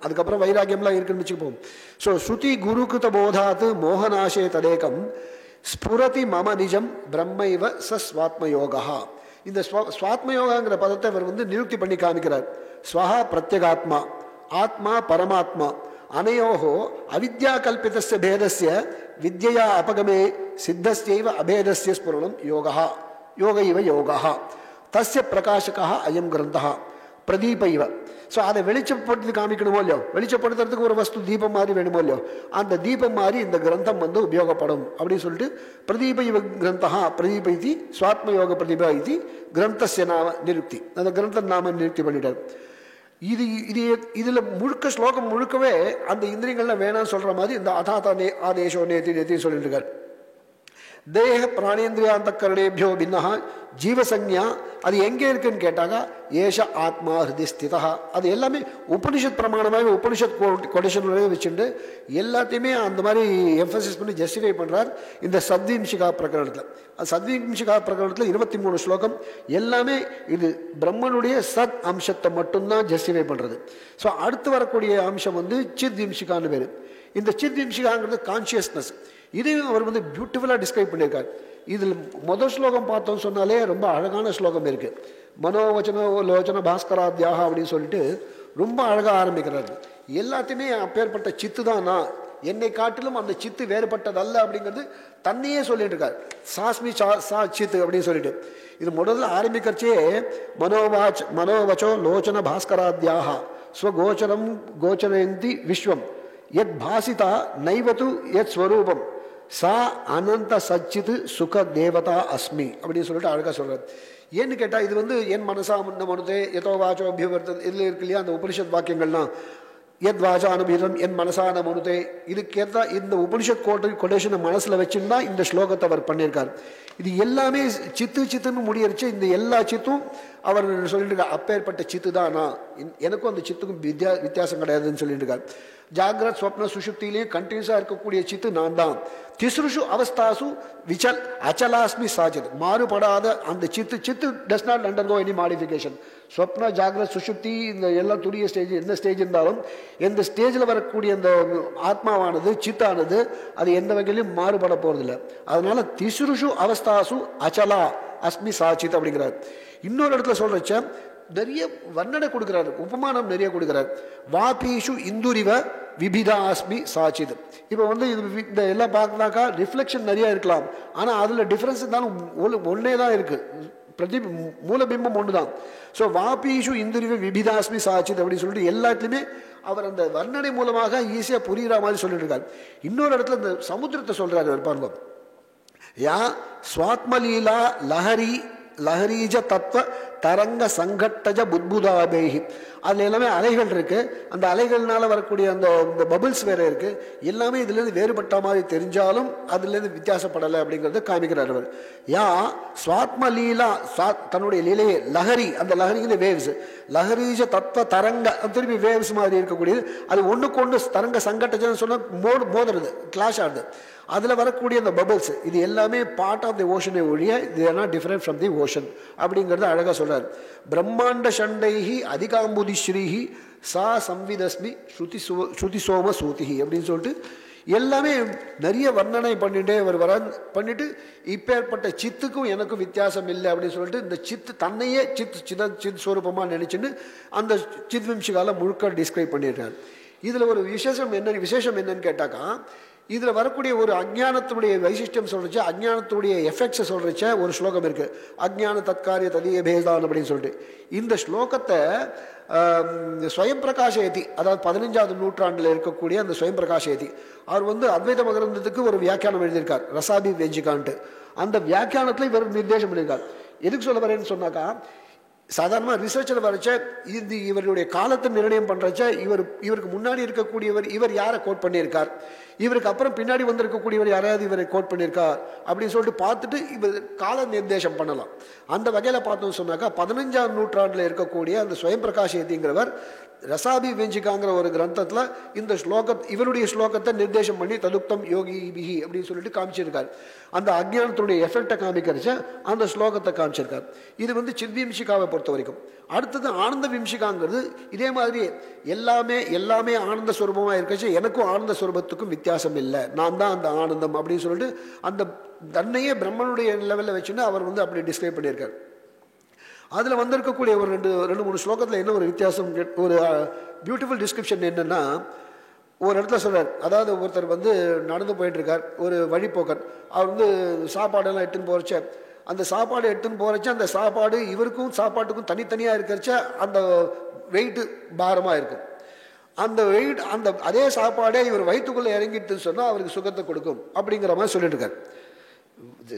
அதுக்கப்புறம் வைராகியம்லாம் இருக்குன்னு வச்சுப்போம். ஸோ ஸ்ருதி குருகிருத போதாத் மோகநாசே ததேகம் ஸ்புரதி மம நிஜம் பிரம்மைவ ஸ்வாத்மயோகா. இந்த ஸ்வாத்மயோகாங்கிற பதத்தை அவர் வந்து நிருக்தி பண்ணி காமிக்கிறார். ஸ்வஹா பிரத்யகாத்மா, ஆத்மா பரமாத்மா, அனையோஹோ அவித்யா கல்பிதஸ்ய பேதஸ்ய வித்யா அபகமே சித்தஸ்யைவ அபேதஸ்ய ஸ்புரணம் யோகா யோக இவ யோகா தஸ்ய பிரகாசகா அயம் கிரந்தா பிரதீப இவ. ஸோ அதை வெளிச்சப்படுத்தி காமிக்கணுமோ இல்லையோ, வெளிச்சப்படுத்துறதுக்கு ஒரு வஸ்து தீபம் மாதிரி வேணுமோ இல்லையோ, அந்த தீபம் மாதிரி இந்த கிரந்தம் வந்து உபயோகப்படும் அப்படின்னு சொல்லிட்டு பிரதீப இவ கிரந்தா பிரதீப இது சுவாத்மயோக பிரதீபா இது கிரந்தஸ்ய நாம நிருக்தி, அந்த கிரந்த நாம நிருக்தி பண்ணிட்டார். இதுல முழுக்க ஸ்லோகம் முழுக்கவே அந்த இந்திரியங்கள்ல வேணாம்னு சொல்ற மாதிரி இந்த அதாதா ஆதேசோ நேத்தி சொல்லிட்டு இருக்காரு. தேக பிராணேந்திரியாந்த கரணேபியோ பின்னா ஜீவசஞ்ஞா அது எங்கே இருக்குன்னு கேட்டாங்க ஏஷ ஆத்மா ஹிருதி ஸ்திதா. அது எல்லாமே உபனிஷத் பிரமாணமாக உபனிஷத் கொடேஷனோட வச்சுட்டு எல்லாத்தையுமே அந்த மாதிரி எம்பசிஸ் பண்ணி ஜஸ்டிஃபை பண்ணுறார் இந்த சத்விம்சிகா பிரகரணத்தில். சத்விம்சிகா பிரகரணத்தில் 23 ஸ்லோகம் எல்லாமே இது பிரம்மனுடைய சத் அம்சத்தை மட்டும்தான் ஜஸ்டிஃபை பண்ணுறது. ஸோ அடுத்து வரக்கூடிய அம்சம் வந்து சித்விம்சிகான்னு பேர். இந்த சித்விம்சிகாங்கிறது கான்சியஸ்னஸ். இதையும் அவர் வந்து பியூட்டிஃபுல்லாக டிஸ்கிரைப் பண்ணியிருக்கார். இதில் முதல் ஸ்லோகம் பார்த்தோம்னு சொன்னாலே ரொம்ப அழகான ஸ்லோகம் இருக்குது. மனோவச்சன லோச்சன பாஸ்கராத்யாக அப்படின்னு சொல்லிட்டு ரொம்ப அழகாக ஆரம்பிக்கிறாரு. எல்லாத்தையுமே அப்பேற்பட்ட சித்து தான் நான், என்னை காட்டிலும் அந்த சித்து வேறுபட்டதல்ல அப்படிங்கிறது தன்னையே சொல்லிட்டு இருக்கார். சாஸ்மி சா சித்து அப்படின்னு சொல்லிட்டு இது முதல்ல ஆரம்பிக்கிறச்சே மனோவச்சோ லோச்சன பாஸ்கராத்யாக ஸ்வகோச்சரம் கோச்சரந்தி விஸ்வம் யத் பாசிதா நைவத்து யத் ஸ்வரூபம் சா அனந்த சச்சித் சுக தேவதா அஸ்மி அப்படின்னு சொல்லிட்டு அழகாக சொல்கிறார். ஏன்னு கேட்டால் இது வந்து என் மனசா முன்ன மனுதே எதோ வாச்சோ அபிவர்த்தன் இதில் இருக்கு இல்லையா அந்த உபனிஷத் வாக்கியங்கள்லாம் எத் வாசானுபீதம் என் மனசான மனுதே இதுக்கேற்ற இந்த உபனிஷத் கொட்டேஷனை மனசில் வச்சுன்னா இந்த ஸ்லோகத்தை அவர் பண்ணியிருக்கார். இது எல்லாமே சித்துன்னு முடியறிச்சு. இந்த எல்லா சித்தும் அவர் சொல்லிட்டு இருக்கார் அப்பேற்பட்ட சித்து தான் நான், எனக்கும் அந்த சித்துக்கும் வித்தியாசம் கிடையாதுன்னு சொல்லிட்டு இருக்கார். ஜாகிரத் ஸ்வப்ன சுஷுப்தியிலையும் கண்டினியூஸாக இருக்கக்கூடிய சித்து நான் தான். திஸ்ருஷு அவஸ்தாசு அச்சலாஸ்மி சாஜித் மாறுபடாத அந்த சித்து does not undergo any modification. ஸ்வப்ன ஜாகிரத் சுஷுப்தி இந்த எல்லாம் துரிய ஸ்டேஜ் எந்த ஸ்டேஜ் இருந்தாலும் எந்த ஸ்டேஜில் வரக்கூடிய அந்த ஆத்மாவானது சித்தானது அது எந்த வகையிலும் மாறுபட போகிறதில்லை. அதனால திஸ்ருஷு அவஸ்தாசு அச்சலா அஸ்மி சாச்சித் அப்படிங்கிறார். இன்னொரு இடத்துல சொல்றச்ச நிறைய வர்ணனை கொடுக்கிறார், உபமானம் நிறைய கொடுக்கிறார். வாபீஷு இந்துரிவ விபிதா அஸ்மி சாச்சித். இப்போ வந்து இந்த எல்லாம் பார்க்கனாக்கா ரிஃப்ளெக்ஷன் நிறைய இருக்கலாம், ஆனால் அதில் டிஃப்ரென்ஸ் இருந்தாலும் ஒன்னே தான் இருக்கு, மூலபிம்பம் ஒன்று தான். ஸோ வாபீஷு இந்துரிவ விபிதாஸ்மி சாச்சித் அப்படின்னு சொல்லிட்டு எல்லாத்துலேயுமே அவர் அந்த வர்ணனை மூலமாக ஈஸியாக புரிகிற மாதிரி சொல்லிட்டு இருக்கார். இன்னொரு இடத்துல இந்த சமுத்திரத்தை சொல்றாரு பாருங்க. யா ஸ்வாத்மலீலா லஹரீஜ தத்துவ தரங்க சங்கட்டஜ புத்புதாபேகி. அதில் எல்லாமே அலைகள் இருக்கு, அந்த அலைகள்னால வரக்கூடிய அந்த பபிள்ஸ் வேற இருக்கு. எல்லாமே இதுலேருந்து வேறுபட்ட மாதிரி தெரிஞ்சாலும் அதுலேருந்து வித்தியாசப்படலை அப்படிங்கிறத காமிக்கிறார் அவர். யா ஸ்வாத்மலீலா தன்னுடைய லீலையே லஹரி, அந்த லஹரிங்கிற வேவ்ஸ் லஹரீஜ தத்துவ தரங்க திரும்பி வேவ்ஸ் மாதிரி இருக்கக்கூடியது. அது ஒன்றுக்கு ஒன்று தரங்க சங்கட்டஜன்னு சொன்னால் மோதுறது கிளாஷ் ஆகுது. அதில் வரக்கூடிய அந்த பபிள்ஸ் இது எல்லாமே பார்ட் ஆஃப் தி ஓஷனை ஒழிய இது are not different from the ocean அப்படிங்கிறது அழகாக சொல்றார். பிரம்மாண்ட சண்டைஹி அதிகாம்புதி ஸ்ரீஹி சா சம்விதஸ்மி ஸ்ருதி சோம சூதிஹி அப்படின்னு சொல்லிட்டு எல்லாமே நிறைய வர்ணனை பண்ணிட்டே பண்ணிட்டு இப்பேற்பட்ட சித்துக்கும் எனக்கும் வித்தியாசம் இல்லை அப்படின்னு சொல்லிட்டு இந்த சித்து தன்னையே சித் ஸ்வரூபமாக நினைச்சுன்னு அந்த சித்விம்சிகால முழுக்க டிஸ்கிரைப் பண்ணிடுறார். இதில் ஒரு விசேஷம் என்னன்னு கேட்டாக்கா, இதில் வரக்கூடிய ஒரு அஜ்ஞானத்துடைய வைசிஷ்டியம் சொல்றச்ச அஜ்ஞானத்துடைய எஃபெக்ட்ஸை சொல்றச்ச ஒரு ஸ்லோகம் இருக்கு, அஜ்ஞான தற்காரிய ததிய பேதான் அப்படின்னு சொல்லிட்டு. இந்த ஸ்லோகத்தை ஸ்வயம் பிரகாஷயதி, அதாவது 15வது நூற்றாண்டில் இருக்கக்கூடிய அந்த ஸ்வயம் பிரகாஷயதி அவர் வந்து அத்வைத மகரந்தத்துக்கு ஒரு வியாக்கியானம் எழுதியிருக்கார், ரசாபி வெஞ்சிகான்ட்டு. அந்த வியாக்கியானத்தில் இவர் நிர்தேசம் பண்ணியிருக்கார். எதுக்கு சொல்ல வரேன்னு சொன்னாக்கா, சாதாரணமாக ரிசர்ச்சில் வரைச்ச இது இவருடைய காலத்தை நிர்ணயம் பண்ணுறச்ச இவருக்கு முன்னாடி இருக்கக்கூடியவர் இவர் யாரை கோட் பண்ணியிருக்கார், இவருக்கு அப்புறம் பின்னாடி வந்திருக்கக்கூடியவர் யாராவது இவரை கோட் பண்ணியிருக்கார் அப்படின்னு சொல்லிட்டு பார்த்துட்டு இவர் கால நிர்தேசம் பண்ணலாம். அந்த வகையில் பார்த்தோம்னு சொன்னாக்கா 15ஆம் நூற்றாண்டில் இருக்கக்கூடிய அந்த ஸ்வயம் பிரகாஷ் ஏத்திங்கிறவர் ரசாபி விஞ்சிகாங்கிற ஒரு கிரந்தத்தில் இந்த இவருடைய ஸ்லோகத்தை நிர்தேசம் பண்ணி ததுக்தம் யோகி பிஹி அப்படின்னு சொல்லிட்டு காமிச்சிருக்காரு. அந்த அஜ்ஞானத்துடைய எஃபெக்டை காமிக்கிறச்ச அந்த ஸ்லோகத்தை காமிச்சிருக்காரு. இது வந்து சித்விம்சிகாவை பொறுத்த வரைக்கும். அடுத்தது ஆனந்த விம்சிகாங்கிறது இதே மாதிரி எல்லாமே ஆனந்த ஸ்வரூபமாக இருக்கச்சு, எனக்கும் ஆனந்த ஸ்வரூபத்துக்கும் வித்தியாசம் இல்லை, நான் தான் அந்த ஆனந்தம் அப்படின்னு சொல்லிட்டு அந்த தன்னையே பிரம்மனுடைய லெவலில் வச்சுன்னு அவர் வந்து அப்படி டிஸ்கிரைப் பண்ணியிருக்காரு. அதில் வந்திருக்கக்கூடிய ஒரு ரெண்டு மூணு ஸ்லோகத்தில் என்ன ஒரு வித்தியாசம், ஒரு பியூட்டிஃபுல் டிஸ்கிரிப்ஷன் என்னென்னா, ஒரு இடத்துல சொல்கிறார், அதாவது ஒருத்தர் வந்து நடந்து போயிட்டுருக்கார், ஒரு வழிப்போக்கர், அவர் வந்து சாப்பாடெல்லாம் எடுத்துன்னு போகிறச்ச அந்த சாப்பாடு எடுத்துன்னு போகிறச்ச அந்த சாப்பாடு இவருக்கும் சாப்பாட்டுக்கும் தனித்தனியாக இருக்கிறச்ச அந்த வெயிட்டு பாரமாக இருக்கும். அந்த வெயிட் அந்த அதே சாப்பாடே இவர் வயிற்றுக்குள்ளே இறங்கிட்டுன்னு சொன்னால் அவருக்கு சுகத்தை கொடுக்கும் அப்படிங்கிற மாதிரி சொல்லிட்டு இருக்கார்.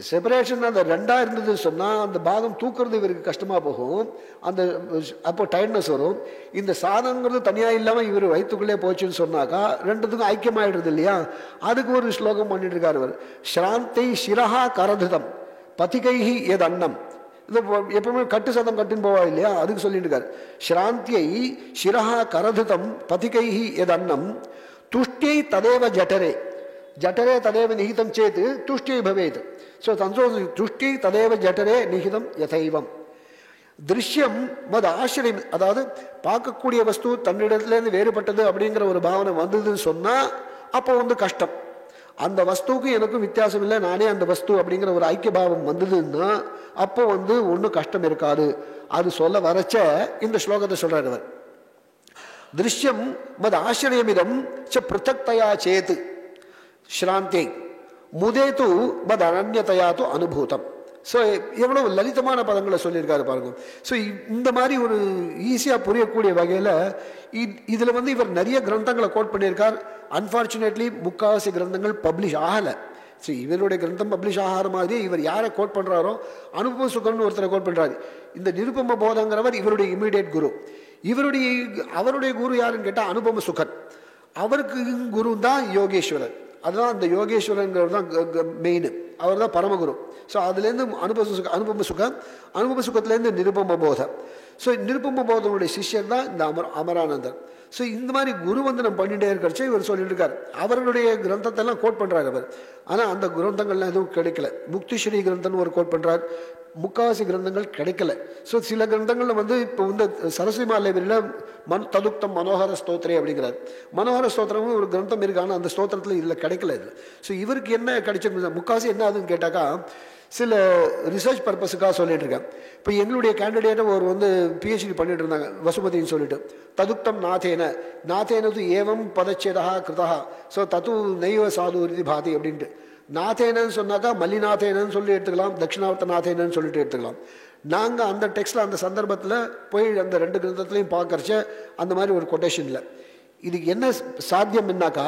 செப்பரேஷன் அந்த ரெண்டாக இருந்ததுன்னு சொன்னால் அந்த பாகம் தூக்குறது இவருக்கு கஷ்டமாக போகும், அந்த அப்போ டயர்ட்னஸ் வரும். இந்த சாதங்கிறது தனியாக இல்லாமல் இவர் வயிற்றுக்குள்ளே போச்சுன்னு சொன்னாக்கா ரெண்டுத்துக்கும் ஐக்கியமாயிடுறது இல்லையா. அதுக்கு ஒரு ஸ்லோகம் பண்ணிட்டு இருக்கார் அவர். ஸ்ராந்தை சிரஹா கரதிதம் பதிகைஹி எது அன்னம். இது எப்பவுமே கட்டு சதம் கட்டுன்னு போவா இல்லையா, அதுக்கு சொல்லிட்டு இருக்காரு. ஸ்ராந்தியை சிரஹா கரதிதம் பதிகைஹி எது அன்னம் துஷ்டியை ததேவ ஜட்டரே ஜட்டரே ததேவ நிகிதம் சேத் துஷ்டியை பவேத். ஸோ தன்சோ துஷ்டி ததேவ ஜட்டரே நிகிதம் யதைவம். திருஷ்யம் மது ஆசிரியம், அதாவது பார்க்கக்கூடிய வஸ்து தன்னிடத்துலேருந்து வேறுபட்டது அப்படிங்கிற ஒரு பாவனை வந்ததுன்னு சொன்னால் அப்போ வந்து கஷ்டம். அந்த வஸ்துவுக்கு எனக்கும் வித்தியாசம் இல்லை, நானே அந்த வஸ்து அப்படிங்கிற ஒரு ஐக்கிய பாவம் வந்ததுன்னா அப்போ வந்து ஒன்றும் கஷ்டம் இருக்காது. அது சொல்ல வரச்ச இந்த ஸ்லோகத்தை சொல்றார் அவர். திருஷ்யம் மது ஆசிரியமிதம் ச பிருத்தக்தயா சேத்து ஸ்ராந்தி முதேது மது அனன்யதையா து அனுபூதம். ஸோ எவ்வளோ லலிதமான பதங்களை சொல்லியிருக்காரு பாருங்க. ஸோ இந்த மாதிரி ஒரு ஈஸியாக புரியக்கூடிய வகையில் இதில் வந்து இவர் நிறைய கிரந்தங்களை கோட் பண்ணியிருக்கார். அன்ஃபார்ச்சுனேட்லி முக்காவாசி கிரந்தங்கள் பப்ளிஷ் ஆகலை. ஸோ இவருடைய கிரந்தம் பப்ளிஷ் ஆகிற மாதிரி இவர் யாரை கோட் பண்ணுறாரோ, அனுபவ சுகர்னு ஒருத்தரை கோட் பண்ணுறாரு. இந்த நிருபம போதங்கிறவர் இவருடைய இமீடியட் குரு. அவருடைய குரு யாருன்னு கேட்டால் அனுபவ சுகர். அவருக்கு குரு தான் யோகேஸ்வரர். அதுதான் அந்த யோகேஸ்வரங்கிறவர் தான் மெயின், அவர் தான் பரமகுரு. ஸோ அதுலேருந்து அனுபவ சுகத்துலேருந்து நிருபம போதம். ஸோ நிருபம போதனுடைய சிஷ்யர் தான் இந்த அமரானந்தர். ஸோ இந்த மாதிரி குருவந்தனம் பண்ணிகிட்டே இருக்கிறச்சே இவர் சொல்லிட்டு இருக்கார். அவர்களுடைய கிரந்தத்தெல்லாம் கோட் பண்ணுறாரு அவர். ஆனால் அந்த கிரந்தங்கள்லாம் எதுவும் கிடைக்கல. முக்திஸ்ரீ கிரந்தம்னு ஒரு கோட் பண்ணுறார், முக்காவாசி கிரந்தங்கள் கிடைக்கல. ஸோ சில கிரந்தங்களில் வந்து இப்போ வந்து சரஸ்வதி லைப்ரரியில் ததுக்தம் மனோகர ஸ்தோத்திரே அப்படிங்கிறார். மனோகர ஸ்தோத்திரம்னு ஒரு கிரந்தம் இருக்கு, ஆனால் அந்த ஸ்தோத்திரத்தில் இதில் கிடைக்கல. இது ஸோ இவருக்கு என்ன கிடைச்சிருக்கு, முக்காவாசி என்ன ஆகுதுன்னு கேட்டாக்கா சில ரிசர்ச் பர்பஸுக்காக சொல்லிட்டு இருக்கேன். இப்போ எங்களுடைய கேண்டிடேட்டை ஒரு வந்து பிஹெச்டி பண்ணிட்டு இருந்தாங்க வசுமதின்னு சொல்லிட்டு. ததுக்தம் நாத்தேனது ஏவம் பதச்சேதா கிருதா ஸோ தத்து நெய்வ சாதுரிதி பாதி அப்படின்ட்டு. நாத்தேனன்னு சொன்னாக்கா மல்லிநாத்தேனன்னு சொல்லி எடுத்துக்கலாம், தட்சிணாவர்த்த நாத்தேனன்னு சொல்லிட்டு எடுத்துக்கலாம். நாங்கள் அந்த டெக்ஸ்டில் அந்த சந்தர்ப்பத்தில் போய் அந்த ரெண்டு கிரந்தத்துலையும் பார்க்கறச்ச அந்த மாதிரி ஒரு கொட்டேஷன் இல்லை. இதுக்கு என்ன சாத்தியம் என்னாக்கா,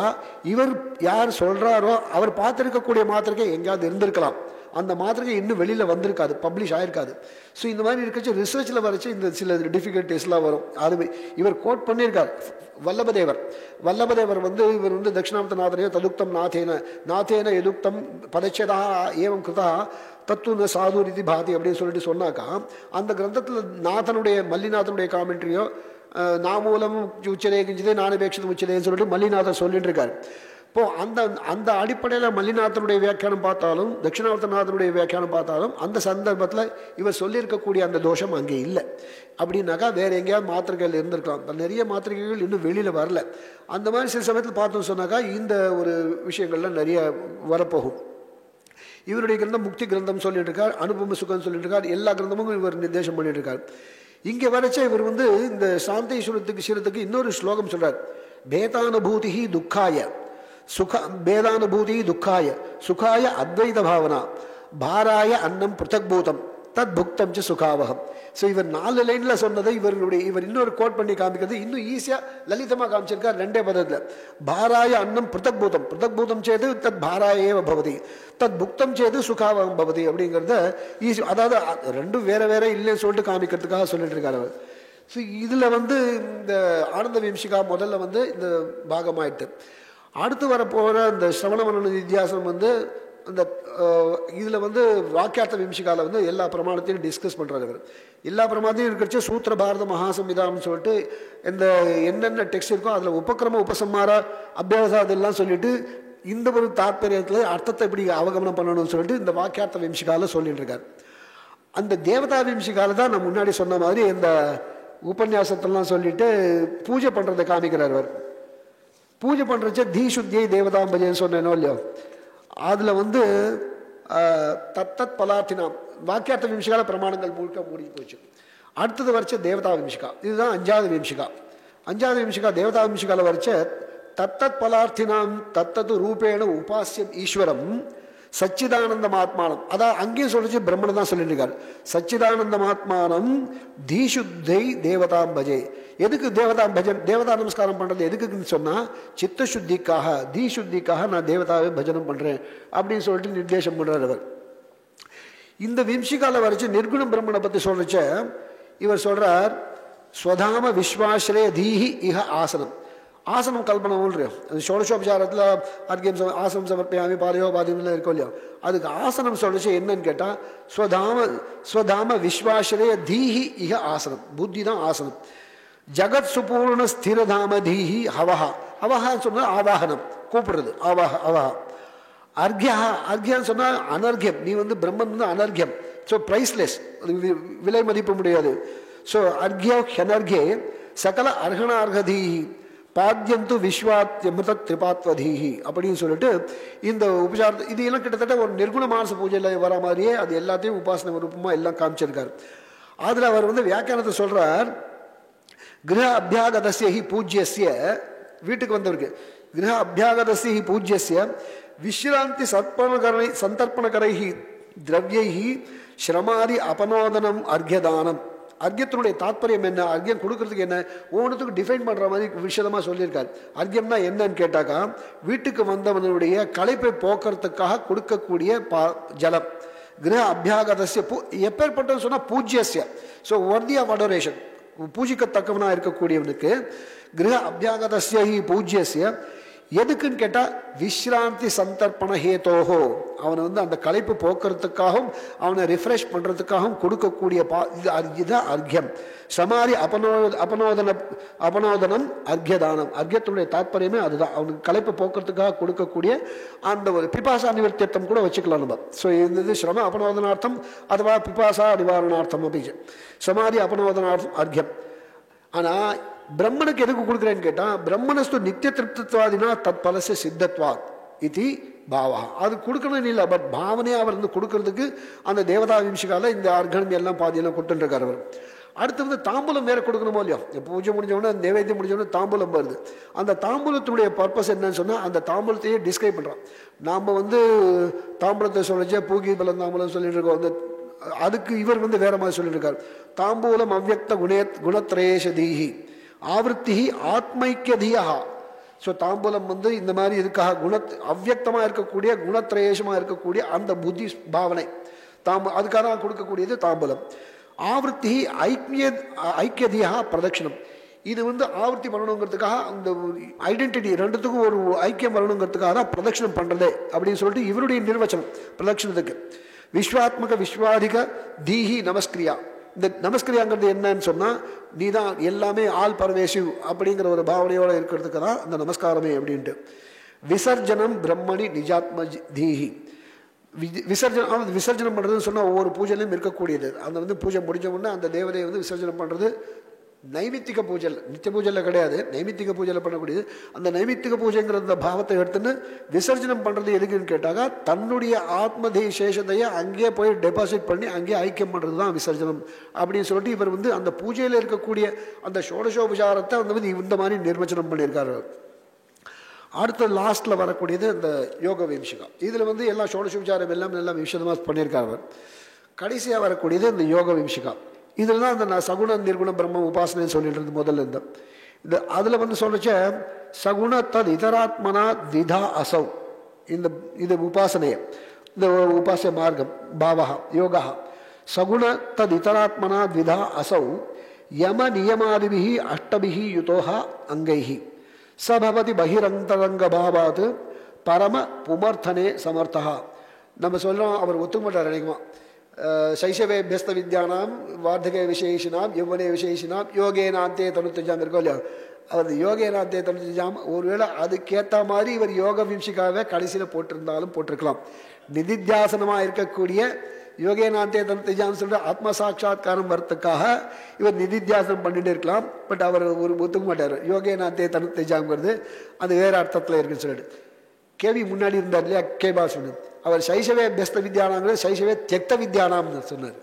இவர் யார் சொல்கிறாரோ அவர் பார்த்துருக்கக்கூடிய மாத்திரைக்கே எங்கேயாவது இருந்திருக்கலாம், அந்த மாத்திரைக்கை இன்னும் வெளியில் வந்திருக்காது, பப்ளிஷ் ஆகிருக்காது. ஸோ இந்த மாதிரி இருக்கச்சு ரிசர்ச்சில் வரைச்சி இந்த சில டிஃபிகல்ட்டிஸ்லாம் வரும். அது இவர் கோட் பண்ணியிருக்கார். வல்லபதேவர் வந்து இவர் வந்து தட்சிணாமத்த நாதனையோ ததுக்தம் நாத்தேன எதுக்தம் பதச்சதா ஏவம் கிருதா தத்துவ சாதுரிதி பாதி அப்படின்னு சொல்லிட்டு சொன்னாக்கா அந்த கிரந்தத்தில் நாதனுடைய மல்லிநாதனுடைய காமெண்ட்ரியோ நாமூலம் உச்சதே கிஞ்சிதே நானபேட்சிதம் உச்சதேன்னு சொல்லிட்டு மல்லிநாதன் சொல்லிட்டு இருக்காரு. இப்போது அந்த அடிப்படையில் மல்லிநாதனுடைய வியாக்கியானம் பார்த்தாலும் தட்சிணாவர்த்தநாதனுடைய வியாக்கியானம் பார்த்தாலும் அந்த சந்தர்ப்பத்தில் இவர் சொல்லியிருக்கக்கூடிய அந்த தோஷம் அங்கே இல்லை. அப்படின்னாக்கா வேறு எங்கேயாவது மாத்திரைகள் இருந்திருக்கலாம். நிறைய மாத்திரைகள் இன்னும் வெளியில் வரல. அந்த மாதிரி சில சமயத்தில் பார்த்தோம்னு சொன்னாக்கா இந்த ஒரு விஷயங்கள்லாம் நிறைய வரப்போகும். இவருடைய கிரந்தம் முக்தி கிரந்தம் சொல்லிட்டு இருக்கார், அனுபவ சுகம் சொல்லிட்டு இருக்கார், எல்லா கிரந்தமும் இவர் நிர்தேசம் பண்ணிட்டு இருக்கார். இங்கே வரைச்சா இவர் வந்து இந்த சாந்தீஸ்வரத்துக்கு இன்னொரு ஸ்லோகம் சொல்றார். பேதானுபூதி துக்காய பேதானுபூதி துக்காய சுகாய அத்வைத பாவனா பாராய அன்னம் பிருத்தக்பூதம் தத் புக்தம் ச சுகாவகம். ஸோ இவர் 4 லைனில் சொன்னதை இவர் இன்னொரு கோட் பண்ணி காமிக்கிறது இன்னும் ஈஸியாக லலிதமாக காமிச்சிருக்கார். 2 பதத்தில் பாராய அன்னம் பிருத்தக்பூதம் சேது தத் பாராய ஏவ பவதி தத் புக்தம் சேது சுகாவகம் பவதி அப்படிங்கிறத ஈஸி, அதாவது ரெண்டும் வேற இல்லைன்னு சொல்லிட்டு காமிக்கிறதுக்காக சொல்லிட்டு இருக்காரு அவர். ஸோ இதில் வந்து இந்த ஆனந்த விம்சிகா முதல்ல வந்து இந்த பாகமாயிட்டு அடுத்து வரப்போகிற இந்த சிரவண மனன நித்தியாசனம் வந்து அந்த இதில் வந்து வாக்கியார்த்த விம்சிகாவில் வந்து எல்லா பிரமாணத்தையும் டிஸ்கஸ் பண்ணுறாரு அவர். எல்லா பிரமாணத்தையும் இருக்கிறச்ச சூத்திர பாரத மகாசம்ஹிதான்னு சொல்லிட்டு இந்த என்னென்ன டெக்ஸ்ட் இருக்கோ அதில் உபக்கிரம உபசம்மார அபியாசம் அதெல்லாம் சொல்லிட்டு இந்த ஒரு தாற்பயத்தில் அர்த்தத்தை எப்படி அவகமனம் பண்ணணும்னு சொல்லிட்டு இந்த வாக்கியார்த்த விம்சிகாவில் சொல்லிட்டு இருக்கார். அந்த தேவதா விம்சிகாவில் தான் நான் முன்னாடி சொன்ன மாதிரி இந்த உபன்யாசத்தெல்லாம் சொல்லிட்டு பூஜை பண்ணுறதை காமிக்கிறார் அவர். பூஜை பண்ணுறச்ச தீசுத்தியை தேவதாம்பஜைன்னு சொன்னேனோ இல்லையோ, அதில் வந்து தத்தத் பலார்த்தினாம் வாக்கியார்த்த விம்சிகால பிரமாணங்கள் முழுக்க மூடி போச்சு. அடுத்தது வரைச்ச தேவதா விம்சிகா, இதுதான் 5வது விம்சிகா. 5வது விம்சிகா தேவதா விம்சிகாவில் வரைச்ச தத்தத் பலார்த்தினாம் தத்தது ரூபேண உபாசியம் ஈஸ்வரம் சச்சிதானந்தமாத்மானம். அதான் அங்கேயும் சொல்லிச்சு பிரம்மனை தான் சொல்லிட்டு இருக்காரு. சச்சிதானந்தமாத்மானம் தீசுத்தை தேவதாம் பஜே. எதுக்கு தேவதா பஜன் தேவதா நமஸ்காரம் பண்ணுறது எதுக்குன்னு சொன்னால் சித்த சுத்திக்காக தீசுத்திக்காக நான் தேவதாவை பஜனம் பண்ணுறேன் அப்படின்னு சொல்லிட்டு நிர்தேசம் பண்ணுறார் அவர். இந்த விம்சிகால வரைச்சு நிர்குணம் பிரம்மனை பற்றி சொல்லிச்ச இவர் சொல்கிறார் ஸ்வதாம விஸ்வாஸ்ரே தீஹி இஹ ஆசனம். ஆசனம் கல்பனை அது ஷோடசோபச்சாரத்தில் அர்க்கியம் ஆசனம் சமர்ப்பியாமி பாலயோபாதியம்லாம் இருக்கும் இல்லையோ, அதுக்கு ஆசனம் சொல்லிச்சு என்னன்னு கேட்டால் ஸ்வதாம விஸ்வாஸ்ரே தீஹி இஹ ஆசனம். புத்தி தான் ஆசனம். ஜகத் சுபூர்ண ஸ்திரதாம தீஹி ஹவஹா. ஹவஹான்னு சொன்னால் ஆவாகனம், கூப்பிடுறது அவஹா. அர்க்கியான்னு சொன்னால் அனர்க்கியம். நீ வந்து பிரம்மன் வந்து அனர்க்கியம். ஸோ ப்ரைஸ்லெஸ், விலை மதிப்பு முடியாது. ஸோ அர்க்கியோ ஹனர்கே சகல அர்ஹணார்கதீஹி பாத்தியந்து விஸ்வாத்யமிருத திரிபாத்வதீஹி அப்படின்னு சொல்லிட்டு இந்த உபசாரத்தை இது எல்லாம் கிட்டத்தட்ட ஒரு நிர்குண மானச பூஜையில் வர மாதிரியே அது எல்லாத்தையும் உபாசனை ரூபமாக எல்லாம் காமிச்சிருக்காரு. அதில் அவர் வந்து வியாக்கியானத்தை சொல்கிறார், கிரக அபியாகதஸ்ய ஹி பூஜ்யஸ்ய, வீட்டுக்கு வந்தவருக்கு கிரக அபியாகதஸ்ய ஹி பூஜ்யஸ்ய விஸ்ராந்தி சந்தர்ப்பணகரைஹி திரவியைஹி ஸ்ரமாதி அபனோதனம் அர்க்கியதானம். அர்க்கியத்தினுடைய தாற்பயம் என்ன, அர்க்கியம் கொடுக்கறதுக்கு என்ன, ஒவ்வொன்றுத்துக்கும் டிஃபைன் பண்ணுற மாதிரி விஷயமாக சொல்லியிருக்காரு. அர்க்கியம்னா என்னன்னு கேட்டாக்கா வீட்டுக்கு வந்தவனுடைய களைப்பை போக்குறதுக்காக கொடுக்கக்கூடிய ஜலம். கிரக அபியாகதஸ்ய எப்பேற்பட்டன்னு சொன்னால் பூஜ்யஸ்ய, ஸோ வர்தி ஆஃப் அடோரேஷன், பூஜிக்கத்தக்கவனா இருக்கக்கூடியவனுக்கு கிரக அபியாகதஸ்ய ஹி பூஜ்யஸ்ய. எதுக்குன்னு கேட்டால் விஸ்ராந்தி சந்தர்ப்பண ஹேதோஹோ, அவனை வந்து அந்த களைப்பு போக்குறதுக்காகவும் அவனை ரிஃப்ரெஷ் பண்ணுறதுக்காகவும் கொடுக்கக்கூடிய இதுதான் அர்க்கியம். சமாரி அபனோதனம் அர்க்கியதானம். அர்க்கியத்தினுடைய தாற்பயமே அதுதான், அவனுக்கு களைப்பு போக்குறதுக்காக கொடுக்கக்கூடிய அந்த ஒரு பிபாசா நிவர்த்தியர்த்தம் கூட வச்சுக்கலாம் நம்ம. ஸோ இது ஸ்ரம அபனோதனார்த்தம் அதுவா பிபாசா நிவாரணார்த்தம் அப்படின்னு சமாதி அபனோதனார்த்தம் அர்க்கியம். ஆனால் பிரம்மனுக்கு எதுக்கு கொடுக்குறேன்னு கேட்டால் பிரம்மனஸ்து நித்திய திருப்தித்வாதினா தத் பலச சித்தத்வாத் இது பாவா. அது கொடுக்கணும்னு இல்லை, பட் பாவனையாக அவர் வந்து கொடுக்கறதுக்கு அந்த தேவதா விம்சிகால இந்த அர்க்கணம் எல்லாம் பாதியெல்லாம் கொடுத்துட்டுருக்கார் அவர். அடுத்து வந்து தாம்பூலம் வேறு கொடுக்கணுமோ இல்லையோ, பூஜை முடிஞ்சவொடனே நைவேத்தியம் முடிஞ்சவொடனே தாம்பூலம் வருது. அந்த தாம்பூலத்துடைய பர்பஸ் என்னன்னு சொன்னால் அந்த தாம்பூலத்தையே டிஸ்கிரைப் பண்ணுறோம். நாம் வந்து தாம்பூலத்தை சொல்லிச்சே பூகி பலம் தாம்பூலம் சொல்லிட்டு இருக்கோம். அந்த அதுக்கு இவர் வந்து வேற மாதிரி சொல்லிட்டு இருக்கார். தாம்பூலம் அவ்யக்த குணத்ரேஷதீஹி ஆவருத்தி ஆத்மைக்கியதியா. ஸோ தாம்பூலம் வந்து இந்த மாதிரி இதுக்காக அவ்யக்தமாக இருக்கக்கூடிய குணத்ரேஷமாக இருக்கக்கூடிய அந்த புத்தி பாவனை அதுக்காக கொடுக்கக்கூடியது தாம்பூலம். ஆவருத்தி ஐக்கியதியா பிரதட்சிணம். இது வந்து ஆவர்த்தி பண்ணணுங்கிறதுக்காக அந்த ஐடென்டிட்டி ரெண்டுத்துக்கும் ஒரு ஐக்கியம் வரணுங்கிறதுக்காக தான் பிரதட்சிணம் பண்ணுறது அப்படின்னு சொல்லிட்டு இவருடைய நிர்வச்சனம் பிரதட்சிணத்துக்கு. விஸ்வாத்மக விஸ்வாதிக தீஹி நமஸ்கிரியா. இந்த நமஸ்கிரியாங்கிறது என்னன்னு சொன்னால் நீ தான் எல்லாமே ஆல் பரவேசிவ் அப்படிங்கிற ஒரு பாவனையோடு இருக்கிறதுக்கு தான் அந்த நமஸ்காரமே அப்படின்ட்டு. விசர்ஜனம் பிரம்மணி நிஜாத்ம தீஹி. விசர்ஜனம் பண்ணுறதுன்னு சொன்னால் ஒவ்வொரு பூஜையிலையும் இருக்கக்கூடியது. அந்த வந்து பூஜை முடிஞ்ச உடனே அந்த தேவதையை வந்து விசர்ஜனம் பண்ணுறது நைமித்திக பூஜையில், நித்திய பூஜையில் கிடையாது, நைமித்திக பூஜையில் பண்ணக்கூடியது. அந்த நைமித்திக பூஜைங்கிற அந்த பாவத்தை எடுத்துன்னு விசர்ஜனம் பண்ணுறது எதுக்குன்னு கேட்டாக்கா தன்னுடைய ஆத்மதே சேஷத்தையை அங்கேயே போய் டெபாசிட் பண்ணி அங்கேயே ஐக்கியம் பண்ணுறது தான் விசர்ஜனம் அப்படின்னு சொல்லிட்டு இவர் வந்து அந்த பூஜையில் இருக்கக்கூடிய அந்த ஷோடசோபசாரத்தை வந்து இந்த மாதிரி நிர்வச்சனம் பண்ணியிருக்காரு. அடுத்த லாஸ்ட்டில் வரக்கூடியது இந்த யோக விம்சிகா. இதில் வந்து எல்லா ஷோடசோபசாரம் எல்லாம் விஷயமாக பண்ணியிருக்காரு. கடைசியாக வரக்கூடியது இந்த யோக விம்சிகா. இதில் தான் அந்த சகுண நிர்குண பிரம்ம உபாசனை சொல்லிட்டு முதல்ல இந்த அதில் வந்து சொல்லிச்ச சகுண தத் இதராத்மனா திதா அசௌ. இது உபாசனையை இந்த உபாச மார்க்கம் பாவா யோகா. சகுண தத் இதராத்மனா திதா அசௌ யம நியமாதிபிஹி அஷ்டபிஹி யுதோஹா அங்கைஹி சபவதி பகிரந்தரங்க பாவாத் பரம புமர்த்தனே சமர்த்தா நம்ம சொல்கிறோம், அவர் ஒத்துக்க மாட்டார் நினைக்குமா. சைஷவே பெஸ்த வித்யானாம் வார்த்தக விசேஷினாம் யௌவனே விசேஷினாம் யோகேனாந்தே தொண்ணூத்தஞ்சாம் இருக்கோ இல்லையா, அவர் யோகேனாந்தே தொண்ணூத்தஞ்சாம் ஒருவேளை அதுக்கேற்ற மாதிரி இவர் யோக விம்சிக்காவே கடைசியில் போட்டிருந்தாலும் போட்டிருக்கலாம். நிதித்தியாசனமாக இருக்கக்கூடிய யோகேனாந்தே தொண்ணூத்தஞ்சாம் சொல்கிற ஆத்ம சாட்சா்காரம் வரத்துக்காக இவர் நிதித்தியாசனம் பண்ணிட்டு இருக்கலாம். பட் அவர் ஒரு ஒத்துக்க மாட்டார். யோகேனாந்தே தொண்ணூத்தஞ்சாங்கிறது அது வேறு அர்த்தத்தில் இருக்குன்னு சொல்லிட்டு. கேவி முன்னாடி இருந்தார் இல்லையா, கேபாசுன்னு, அவர் சைஷவே பெஸ்த வித்யானாங்கிறது சைஷவே தியக்த வித்யானாம்னு சொன்னார்.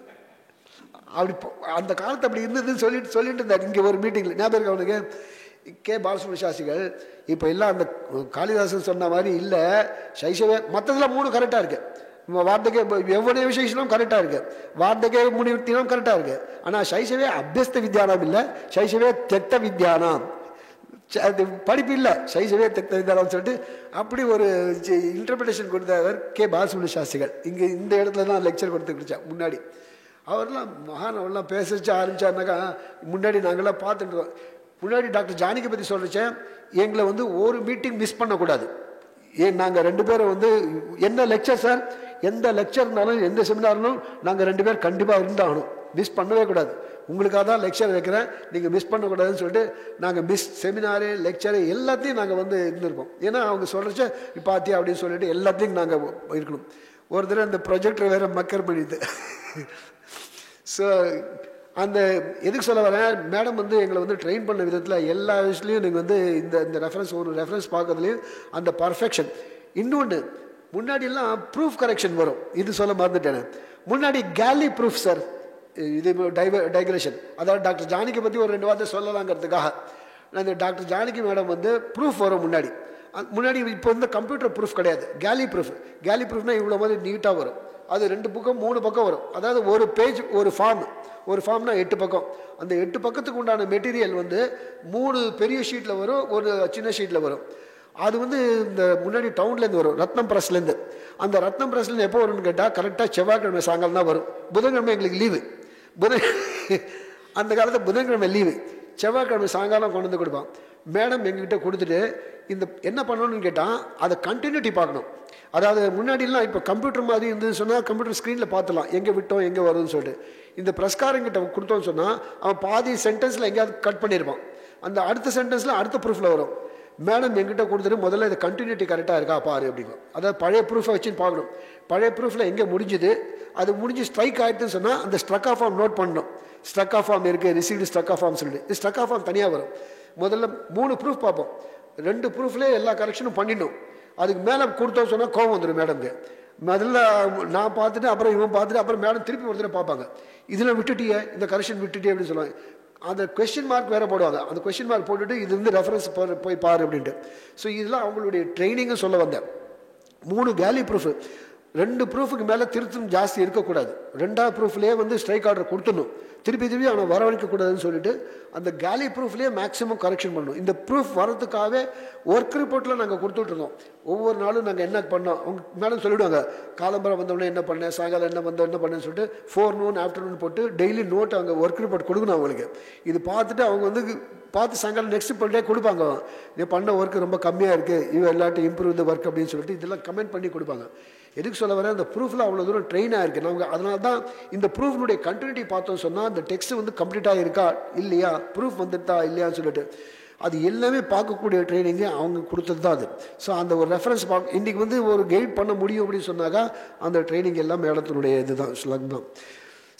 அப்படி அந்த காலத்து அப்படி இருந்ததுன்னு சொல்லிட்டு இருந்தார். இங்கே ஒரு மீட்டிங்கில் ஞாபகம் இருக்கு அவனுக்கு, கே பாலசுப்ரமணிய சாஸ்திரிகள். இப்போ எல்லாம் அந்த காளிதாசன் சொன்ன மாதிரி இல்லை, சைஷவே மற்றதெல்லாம் 3 கரெக்டாக இருக்கு. வார்த்தகே எவ்வளோ விசேஷனும் கரெக்டாக இருக்கு, வார்த்தகே முனிவர்த்தினும் கரெக்டாக இருக்கு. ஆனால் சைஷவே அபியஸ்த வித்யானாம் இல்லை, சைஷவே தியக்த வித்யானாம். அது படிப்பு இல்லை, சைஷவே தியக்த வித்யானாம் சொல்லிட்டு அப்படி ஒரு இன்டர்பிரிட்டேஷன் கொடுத்தவர் கே பாலசுப்ரமணிய சாஸ்திரிகள். இங்கே இந்த இடத்துல தான் லெக்சர் கொடுத்துக்கிடுச்சா. முன்னாடி அவர்லாம் அவர்லாம் பேச ஆரம்பிச்சாருனாக்கா முன்னாடி நாங்கள்லாம் பார்த்துட்டு, முன்னாடி டாக்டர் ஜானகி பற்றி சொல்லிச்சேன், எங்களை ஒரு மீட்டிங் மிஸ் பண்ணக்கூடாது. ஏன் நாங்கள் 2 பேரும் என்ன லெக்சர் சார், எந்த லெக்சர் இருந்தாலும் எந்த செமினார்னாலும் நாங்கள் 2 பேர் கண்டிப்பாக இருந்தாகணும், மிஸ் பண்ணவே கூடாது. உங்களுக்காக தான் லெக்சர் வைக்கிறேன், நீங்கள் மிஸ் பண்ணக்கூடாதுன்னு சொல்லிட்டு நாங்கள் செமினாரு லெக்சரு எல்லாத்தையும் நாங்கள் இருந்திருப்போம். ஏன்னா அவங்க சொல்கிறச்ச பாத்தியா அப்படின்னு சொல்லிட்டு எல்லாத்தையும் நாங்கள் இருக்கணும். ஒரு தடவை அந்த ப்ரொஜெக்டர் வேறு மக்கர் பண்ணிது. ஸோ அந்த எதுக்கு சொல்ல வரேன், மேடம் எங்களை ட்ரெயின் பண்ண விதத்தில் எல்லா விஷயத்துலையும் நீங்கள் இந்த ரெஃபரன்ஸ் ஒரு ரெஃபரன்ஸ் பார்க்கறதுலையும் அந்த பர்ஃபெக்ஷன். இன்னொன்று, முன்னாடியெல்லாம் ப்ரூஃப் கரெக்ஷன் வரும், இது சொல்ல மறந்துட்டேன். முன்னாடி கேலி ப்ரூஃப் சார், இது டைக்ரேஷன். அதாவது டாக்டர் ஜானகி பற்றி ஒரு 2 வார்த்தை சொல்லலாங்கிறதுக்காக அந்த டாக்டர் ஜானகி மேடம் ப்ரூஃப் வரும் முன்னாடி. இப்போ கம்ப்யூட்டர் ப்ரூஃப் கிடையாது, கேலி ப்ரூஃப். கேலி ப்ரூஃப்னா இவ்வளோ மாதிரி நீட்டாக வரும். அது 2 பக்கம் 3 பக்கம் வரும். அதாவது ஒரு பேஜ் ஒரு ஃபார்ம்னா 8 பக்கம். அந்த 8 பக்கத்துக்கு உண்டான மெட்டீரியல் 3 பெரிய ஷீட்டில் வரும், ஒரு சின்ன ஷீட்டில் வரும். அது இந்த முன்னாடி டவுன்லேருந்து வரும், ரத்னம் ப்ரெஸ்லேருந்து. அந்த ரத்னம் ப்ரெஸ்லேருந்து எப்போ வரும்னு கேட்டால் கரெக்டாக செவ்வாய்க்கிழமை சாயங்காலம் தான் வரும். புதன்கிழமை எங்களுக்கு லீவு. அந்த காலத்தில் புதன்கிழமை லீவு, செவ்வாய்க்கிழமை சாயங்காலம் கொண்டு கொடுப்பான். மேடம் எங்ககிட்ட கொடுத்துட்டு என்ன பண்ணணும்னு கேட்டால் அதை கண்டினியூட்டி பார்க்கணும். அதாவது முன்னாடிலாம் இப்போ கம்ப்யூட்டர் மாதிரி இருந்துன்னு சொன்னால் கம்ப்யூட்டர் ஸ்க்ரீனில் பார்த்துலாம் எங்கே விட்டோம் எங்கே வரும்னு சொல்லிட்டு. இந்த ப்ரெஸ்காரங்கிட்ட கொடுத்தோன்னு சொன்னால் அவன் பாதி சென்டென்ஸில் எங்கேயாவது கட் பண்ணியிருப்பான், அந்த அடுத்த சென்டென்ஸில் அடுத்த ப்ரூஃபில் வரும். மேடம் எங்கிட்ட கொடுத்துட்டு முதல்ல இது கண்டினியூட்டி கரெக்டாக இருக்கா பாரு அப்படிங்க. அதாவது பழைய ப்ரூஃபை வச்சுன்னு பார்க்கணும். பழைய ப்ரூஃபில் எங்கே முடிஞ்சுது, அது முடிஞ்சு ஸ்ட்ரைக் ஆகிட்டுன்னு சொன்னால் அந்த ஸ்ட்ரக் ஆஃப் ஃபார்ம் நோட் பண்ணணும். ஸ்ட்ரக் ஆஃப் ஃபார்ம் இருக்குது, ரிசீவ்டு ஸ்ட்ரக் ஆஃப் ஃபார்ம் சொல்லிட்டு. இது ஸ்ட்ரக் ஆஃப் ஃபார்ம் தனியாக வரும். முதல்ல 3 ப்ரூஃப் பார்ப்போம், 2 ப்ரூஃப்லேயே எல்லா கரெக்ஷனும் பண்ணிடணும். அதுக்கு மேலே கொடுத்தோன்னு சொன்னால் கோவம் வந்துடும் மேடம்க்கு. முதல்ல நான் பார்த்துட்டு அப்புறம் இவன் பார்த்துட்டு அப்புறம் மேடம் திருப்பி ஒரு தடவை பார்ப்பாங்க, இதில் விட்டுட்டியே, இந்த கரெக்ஷன் விட்டுட்டியே அப்படின்னு சொல்லுவாங்க. அந்த கொஸ்டின் மார்க் வேறு போடுவாங்க. அந்த கொஸ்டின் மார்க் போட்டுட்டு இது ரெஃபரன்ஸ் போய் பாரு அப்படின்ட்டு. ஸோ இதெல்லாம் அவங்களுடைய ட்ரைனிங்கும் சொல்ல வந்தேன். 3 கேலி ப்ரூஃப், 2 ப்ரூஃபுக்கு மேலே திருத்தம் ஜாஸ்தி இருக்கக்கூடாது. 2ஆவது ப்ரூஃப்லேயே ஸ்ட்ரைக் ஆர்டர் கொடுத்துடணும், திருப்பி அவனை வரவழைக்கக்கூடாதுன்னு சொல்லிட்டு அந்த கேலி ப்ரூஃப்லேயே மேக்ஸிமம் கரெக்ஷன் பண்ணணும். இந்த ப்ரூஃப் வரதுக்காகவே ஒர்க் ரிப்போர்ட்டில் நாங்கள் கொடுத்துட்ருந்தோம். ஒவ்வொரு நாளும் நாங்கள் என்ன பண்ணோம், அவங்க மேடம் சொல்லிவிடுவாங்க, காலம்பரம் வந்தோடனே என்ன பண்ணேன், சாயங்காலம் என்ன பண்ணேன்னு சொல்லிட்டு ஃபோர்நூன் ஆஃப்டர்நூன் போட்டு டெய்லி நோட் அவங்க ஒர்க் ரிப்போர்ட் கொடுக்கணும் அவங்களுக்கு. இது பார்த்துட்டு அவங்க பார்த்து சாயங்காலம் நெக்ஸ்ட் பண்ணே கொடுப்பாங்க, நீ பண்ண ஒர்க்கு ரொம்ப கம்மியாக இருக்குது, இவ எல்லாட்டும் இம்ப்ரூவ் த ஒர்க் அப்படின்னு சொல்லிட்டு இதெல்லாம் கமெண்ட் பண்ணி கொடுப்பாங்க. எதுக்கு சொல்ல வரேன், அந்த ப்ரூஃபில் அவ்வளோ தூரம் ட்ரெயின் ஆகிருக்கு நமக்கு. அதனால தான் இந்த ப்ரூஃப்னுடைய கண்டினியூட்டி பார்த்தோம் சொன்னால் அந்த டெக்ஸ்ட் கம்ப்ளீட்டாக இருக்கா இல்லையா, ப்ரூஃப் வந்துட்டா இல்லையான்னு சொல்லிட்டு அது எல்லாமே பார்க்கக்கூடிய ட்ரைனிங்கு அவங்க கொடுத்தது தான் அது. ஸோ அந்த ஒரு ரெஃபரன்ஸ் இன்றைக்கி ஒரு கைட் பண்ண முடியும் அப்படின்னு சொன்னாக்கா அந்த ட்ரைனிங் எல்லாம் மேடத்தினுடைய இதுதான் ஸ்லக்னம்.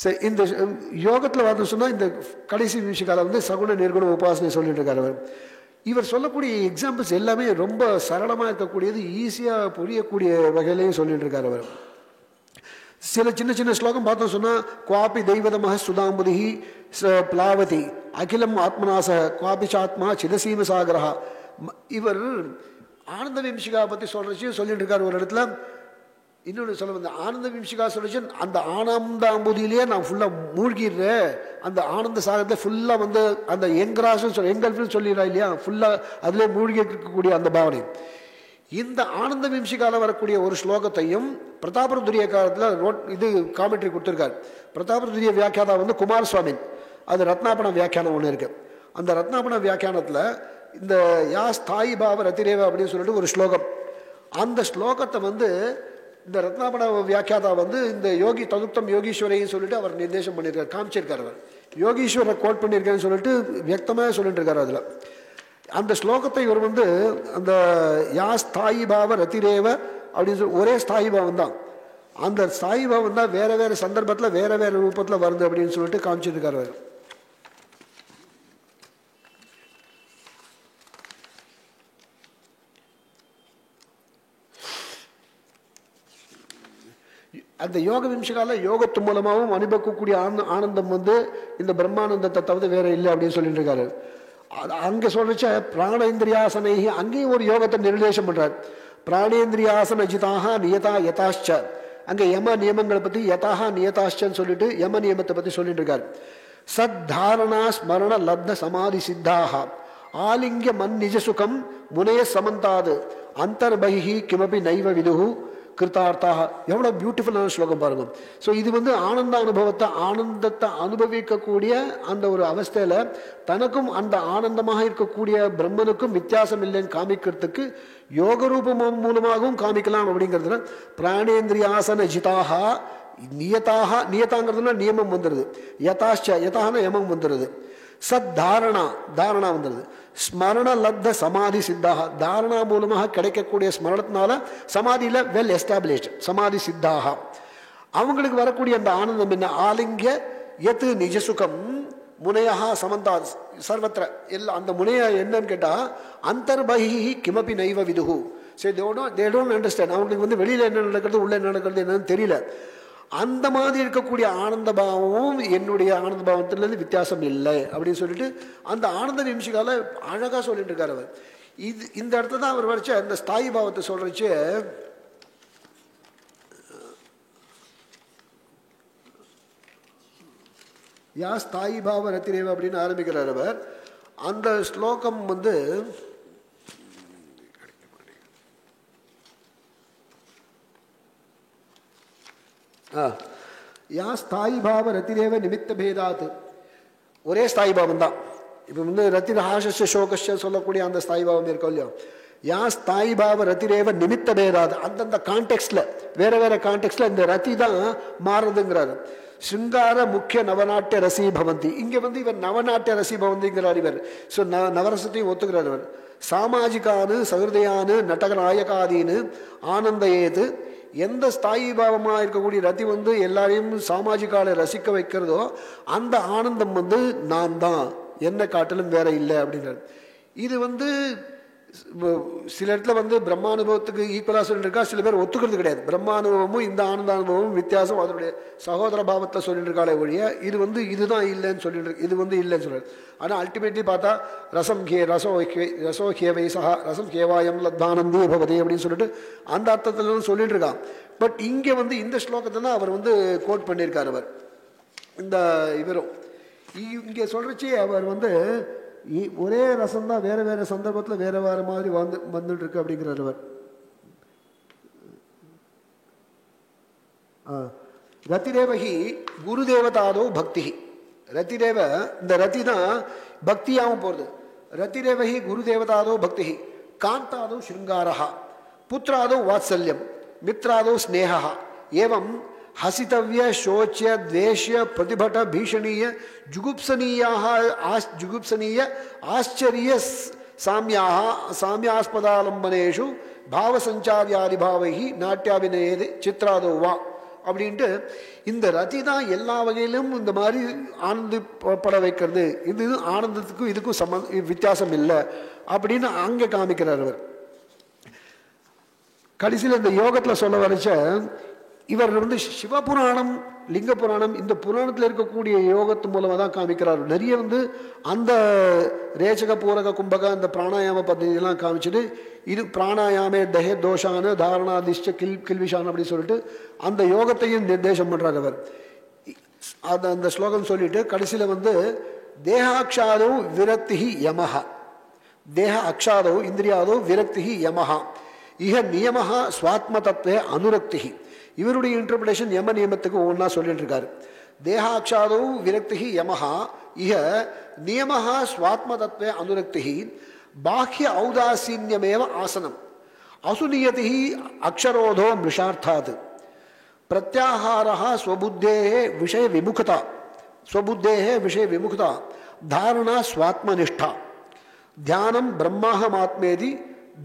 சரி, இந்த யோகத்தில் பார்த்தோம் சொன்னால் இந்த கடைசி விஷயக்கால சகுன நிர்குண உபாசனை சொல்லிட்டு இருக்காரு அவர். இவர் சொல்லக்கூடிய எக்ஸாம்பிள்ஸ் எல்லாமே ரொம்ப சரளமாக இருக்கக்கூடியது, ஈஸியாக புரியக்கூடிய வகையிலையும் சொல்லிட்டு இருக்காரு அவர். சில சின்ன சின்ன ஸ்லோகம் பார்த்தோம் சொன்னால், குவாபி தெய்வதமஹ சுதாம்புதிஹி பிளாவதி அகிலம் ஆத்மநாச குவாபி சாத்மா சிதசீம சாகரா. இவர் ஆனந்த விம்சிகா பற்றி சொல்கிறச்சு சொல்லிட்டு இருக்காரு ஒரு இடத்துல. இன்னொன்று சொல்ல வந்த ஆனந்த விம்சிகா சொல்லிச்சு, அந்த ஆனந்தாம்புதியிலேயே நான் ஃபுல்லாக மூழ்கிடுறேன், அந்த ஆனந்த சாகரத்தில் ஃபுல்லாக அந்த எங்கராசுன்னு எங்கல்ஃப்னு சொல்லிடுறா இல்லையா, ஃபுல்லாக அதிலே மூழ்கி இருக்கக்கூடிய அந்த பாவனை. இந்த ஆனந்த விம்சிகால வரக்கூடிய ஒரு ஸ்லோகத்தையும் பிரதாபருத்ரிய காலத்தில் இது காமெண்ட்ரி கொடுத்துருக்காரு. பிரதாபருத்ரிய வியாக்கியானம் குமாரசுவாமி, அது ரத்னாபண வியாக்கியானம் ஒன்று இருக்குது. அந்த ரத்னாபண வியாக்கியானத்தில் இந்த யா ஸ்தாயி பாவ ரத்திரேவா அப்படின்னு சொல்லிட்டு ஒரு ஸ்லோகம், அந்த ஸ்லோகத்தை இந்த ரத்னாபட வியாக்கியாதா வந்து இந்த யோகி ததுப்தம் யோகீஸ்வரையும் சொல்லிட்டு அவர் நிர்தேசம் பண்ணியிருக்காரு, காமிச்சிருக்காரு. அவர் யோகீஸ்வரை கோட் பண்ணியிருக்காருன்னு சொல்லிட்டு வியக்தமாக சொல்லிட்டு இருக்காரு. அதில் அந்த ஸ்லோகத்தை இவர் வந்து அந்த யா ஸ்தாயி பாவ ரத்திரேவ அப்படின்னு சொல்லி ஒரே ஸ்தாயி பாவம் தான், அந்த ஸ்தாயி பாவம் தான் வேற வேற சந்தர்ப்பத்தில் வேற வேற ரூபத்தில் வருது அப்படின்னு சொல்லிட்டு காமிச்சிருக்காரு அவர். அந்த யோக விம்சகால யோகத்து மூலமாகவும் அனுபவிக்கக்கூடிய ஆனந்தம் வந்து இந்த பிரம்மானந்தத்தை தவிர வேற இல்லை அப்படின்னு சொல்லிட்டு இருக்காரு. அங்கே சொல்லிச்ச பிராணேந்திரியாசனை அங்கேயும் ஒரு யோகத்தை நிர்தேசம் பண்றார். பிராணேந்திரியாசன ஜிதாக நியதா யதாஷ்ச, அங்கே யம நியமங்களை பற்றி யதாக நியதாஷ்சன்னு சொல்லிட்டு யம நியமத்தை பற்றி சொல்லிட்டு இருக்காரு. சத்தாரணா ஸ்மரண லப்த சமாதி சித்தாக ஆலிங்கிய மன் நிஜ சுகம் முனைய சமந்தாது அந்தர்பகி கிமபி நைவ விதுகு கிருத்தார்த்தாக. எவ்வளோ பியூட்டிஃபுல்லான ஸ்லோகம் பாருங்க. ஸோ இது வந்து ஆனந்த அனுபவத்தை ஆனந்தத்தை அனுபவிக்கக்கூடிய அந்த ஒரு அவஸ்தையில் தனக்கும் அந்த ஆனந்தமாக இருக்கக்கூடிய பிரம்மனுக்கும் வித்தியாசம் இல்லைன்னு காமிக்கிறதுக்கு யோக ரூபம் மூலமாகவும் காமிக்கலாம் அப்படிங்கிறதுல பிராணேந்திரியாசன ஜிதாக நியதாக, நியதாங்கிறதுனா நியமம் வந்துடுது, யதாஷ்ச யதான யமம் வந்துடுது, சத்தாரணா தாரணா வந்துடுது, ஸ்மரண லப்த சமாதி சித்தாக தாரணா மூலமாக கிடைக்கக்கூடிய ஸ்மரணத்தினால சமாதியில் வெல் எஸ்டாப்ளிஷ்ட் சமாதி சித்தாக. அவங்களுக்கு வரக்கூடிய அந்த ஆனந்தம் என்ன? ஆலிங்கிய எத்து நிஜசுகம் முனையா சமந்தா சர்வத்திர எல்லாம். அந்த முனைய என்னன்னு கேட்டால் அந்தர்பகி கிமபி நைவ விதுகு. சரி, தே டோன்ட் அண்டர்ஸ்டாண்ட். அவங்களுக்கு வந்து வெளியில் என்ன நடக்கிறது உள்ள என்ன நடக்கிறது என்னன்னு தெரியல. அந்த மாதிரி இருக்கக்கூடிய ஆனந்த பாவமும் என்னுடைய ஆனந்த பாவத்திலேருந்து வித்தியாசம் இல்லை அப்படின்னு சொல்லிட்டு அந்த ஆனந்த நிமிஷகால அழகாக சொல்லிட்டு இருக்காரு அவர். இது இந்த இடத்துல தான் அவர் வரைச்ச அந்த ஸ்தாயி பாவத்தை சொல்றச்சு யா ஸ்தாயி பாவ ரத்திரேவ அப்படின்னு ஆரம்பிக்கிறார் அவர். அந்த ஸ்லோகம் வந்து யா ஸ்தாயி பாவ ரத்திரேவ நிமித்த பேதாத், ஒரே ஸ்தாயி பாவம் தான். இப்போ வந்து ரத்திர ஹாஷ சோகஷ சொல்லக்கூடிய அந்த ஸ்தாயி பாவம் இருக்கும் இல்லையோ, யா ஸ்தாயி பாவ ரத்திரேவ நிமித்த பேதாத். அந்தந்த கான்டெக்ட்ல வேற வேற கான்டெக்ட்ல இந்த ரத்தி தான் மாறுதுங்கிறாரு. சிங்கார முக்கிய நவநாட்டிய ரசி பவந்தி, இங்கே வந்து இவர் நவநாட்டிய ரசி பவந்திங்கிறார் இவர். ஸோ நவரசத்தையும் ஒத்துக்கிறார் இவர். சாமாஜிகானு சகிருதயானு நடகநாயகாதீனு ஆனந்தயேது. எந்த ஸ்தாயி பாவமாக இருக்கக்கூடிய ரத்தி வந்து எல்லாரையும் சாமாஜிகால ரசிக்க வைக்கிறதோ அந்த ஆனந்தம் வந்து நான் தான், என்ன காட்டிலும் வேற இல்லை அப்படின்றார். இது வந்து சில இடத்துல வந்து பிரம்மானுபவத்துக்கு ஈக்குவலாக சொல்லிட்டு இருக்கா, சில பேர் ஒத்துக்கிறது கிடையாது. பிரம்மானுபவமும் இந்த ஆனந்த அனுபவமும் வித்தியாசம், அதனுடைய சகோதர பாவத்தில் சொல்லிட்டு இருக்காளே ஒழிய இது வந்து இதுதான் இல்லைன்னு சொல்லிட்டு இருக்கு, இது வந்து இல்லைன்னு சொல்றாரு. ஆனால் அல்டிமேட்லி பார்த்தா ரசம் ரசோ ஹேவை சஹா ரசம் ஹேவாயம் லத்தானந்தி பவதி அப்படின்னு சொல்லிட்டு அந்த அர்த்தத்தில் சொல்லிட்டு இருக்கான். பட் இங்கே வந்து இந்த ஸ்லோகத்தை தான் அவர் வந்து கோட் பண்ணியிருக்கார் அவர். இந்த இவரும் இங்கே சொல்றச்சே அவர் வந்து ஒரே ரசம் தான் வேற வேற சந்தர்ப்பத்தில் வேற வேற மாதிரி வந்துட்டு இருக்கு அப்படிங்கிறார் அவர். ரத்திரேவகி குருதேவதாதோ பக்தி. ரத்திரேவ இந்த ரத்தி தான் பக்தியாகவும் போகிறது. ரத்திரேவகி குருதேவதாதோ பக்தி காந்தாதோ ஸ்ருங்காரா புத்திராதோ வாத்சல்யம் மித்ராதோ ஸ்நேகா ஏவம் हसितव्य शोच्य द्वेष्य प्रतिभट भीषणीय जुगुप्सनीय आश्चर्य साम्यास्पदालंबनेषु भावसंचार्यादि भावैः नाट्याभिनये चित्रादो वा அப்படின்ட்டு இந்த ரதி தான் எல்லா வகையிலும் இந்த மாதிரி ஆனந்தப்பட வைக்கிறது. இது ஆனந்தத்துக்கும் இதுக்கும் வித்தியாசம் இல்லை அப்படின்னு அங்கே காமிக்கிறார் அவர். கடைசியில் இந்த யோகத்தில் சொல்ல வரைச்ச இவர் வந்து சிவபுராணம் லிங்க புராணம் இந்த புராணத்தில் இருக்கக்கூடிய யோகத்து மூலமாக தான் காமிக்கிறார். நிறைய வந்து அந்த ரேச்சக பூரக கும்பக அந்த பிராணாயாம பദ്ധதியெல்லாம் காமிச்சுட்டு இது பிராணாயாமே தஹே தோஷான தாரணாதிஷ்ட கில்விஷான் அப்படின்னு சொல்லிட்டு அந்த யோகத்தையும் நிர்தேசம் பண்ணுறார் அவர். அந்த ஸ்லோகம் சொல்லிட்டு கடைசியில் வந்து தேக அக்ஷாதோ விரக்தி யமஹ, தேக அக்ஷாதோ இந்திரியாதோ விரக்தி யமஹ இஹ நியமஹ ஸ்வாத்ம தத்துவே அனுரக்தி. இவருடைய இன்டர்பிரேஷன் யம நியமத்துக்கு ஒன்றா சொல்லிட்டு இருக்காரு. தேகாட்சாதோ விரக்தி யமஹா இஹ நியமஹா ஸ்வாத்ம தத்துவே அனுரக்தி பாஹ்ய ஔதாசீன்யமேவ ஆசனம். அசுநியதி அக்ஷரோதோ மிருஷார்த்தாத் பிரத்யாஹாரः ஸ்வபுத்தேः விஷய விமுக்தா ஸ்வபுத்தேः விஷய விமுக்தா தாரணா ஸ்வாத்மனிஷ்டா தியானம் பிரம்மாஹமாத்மேதி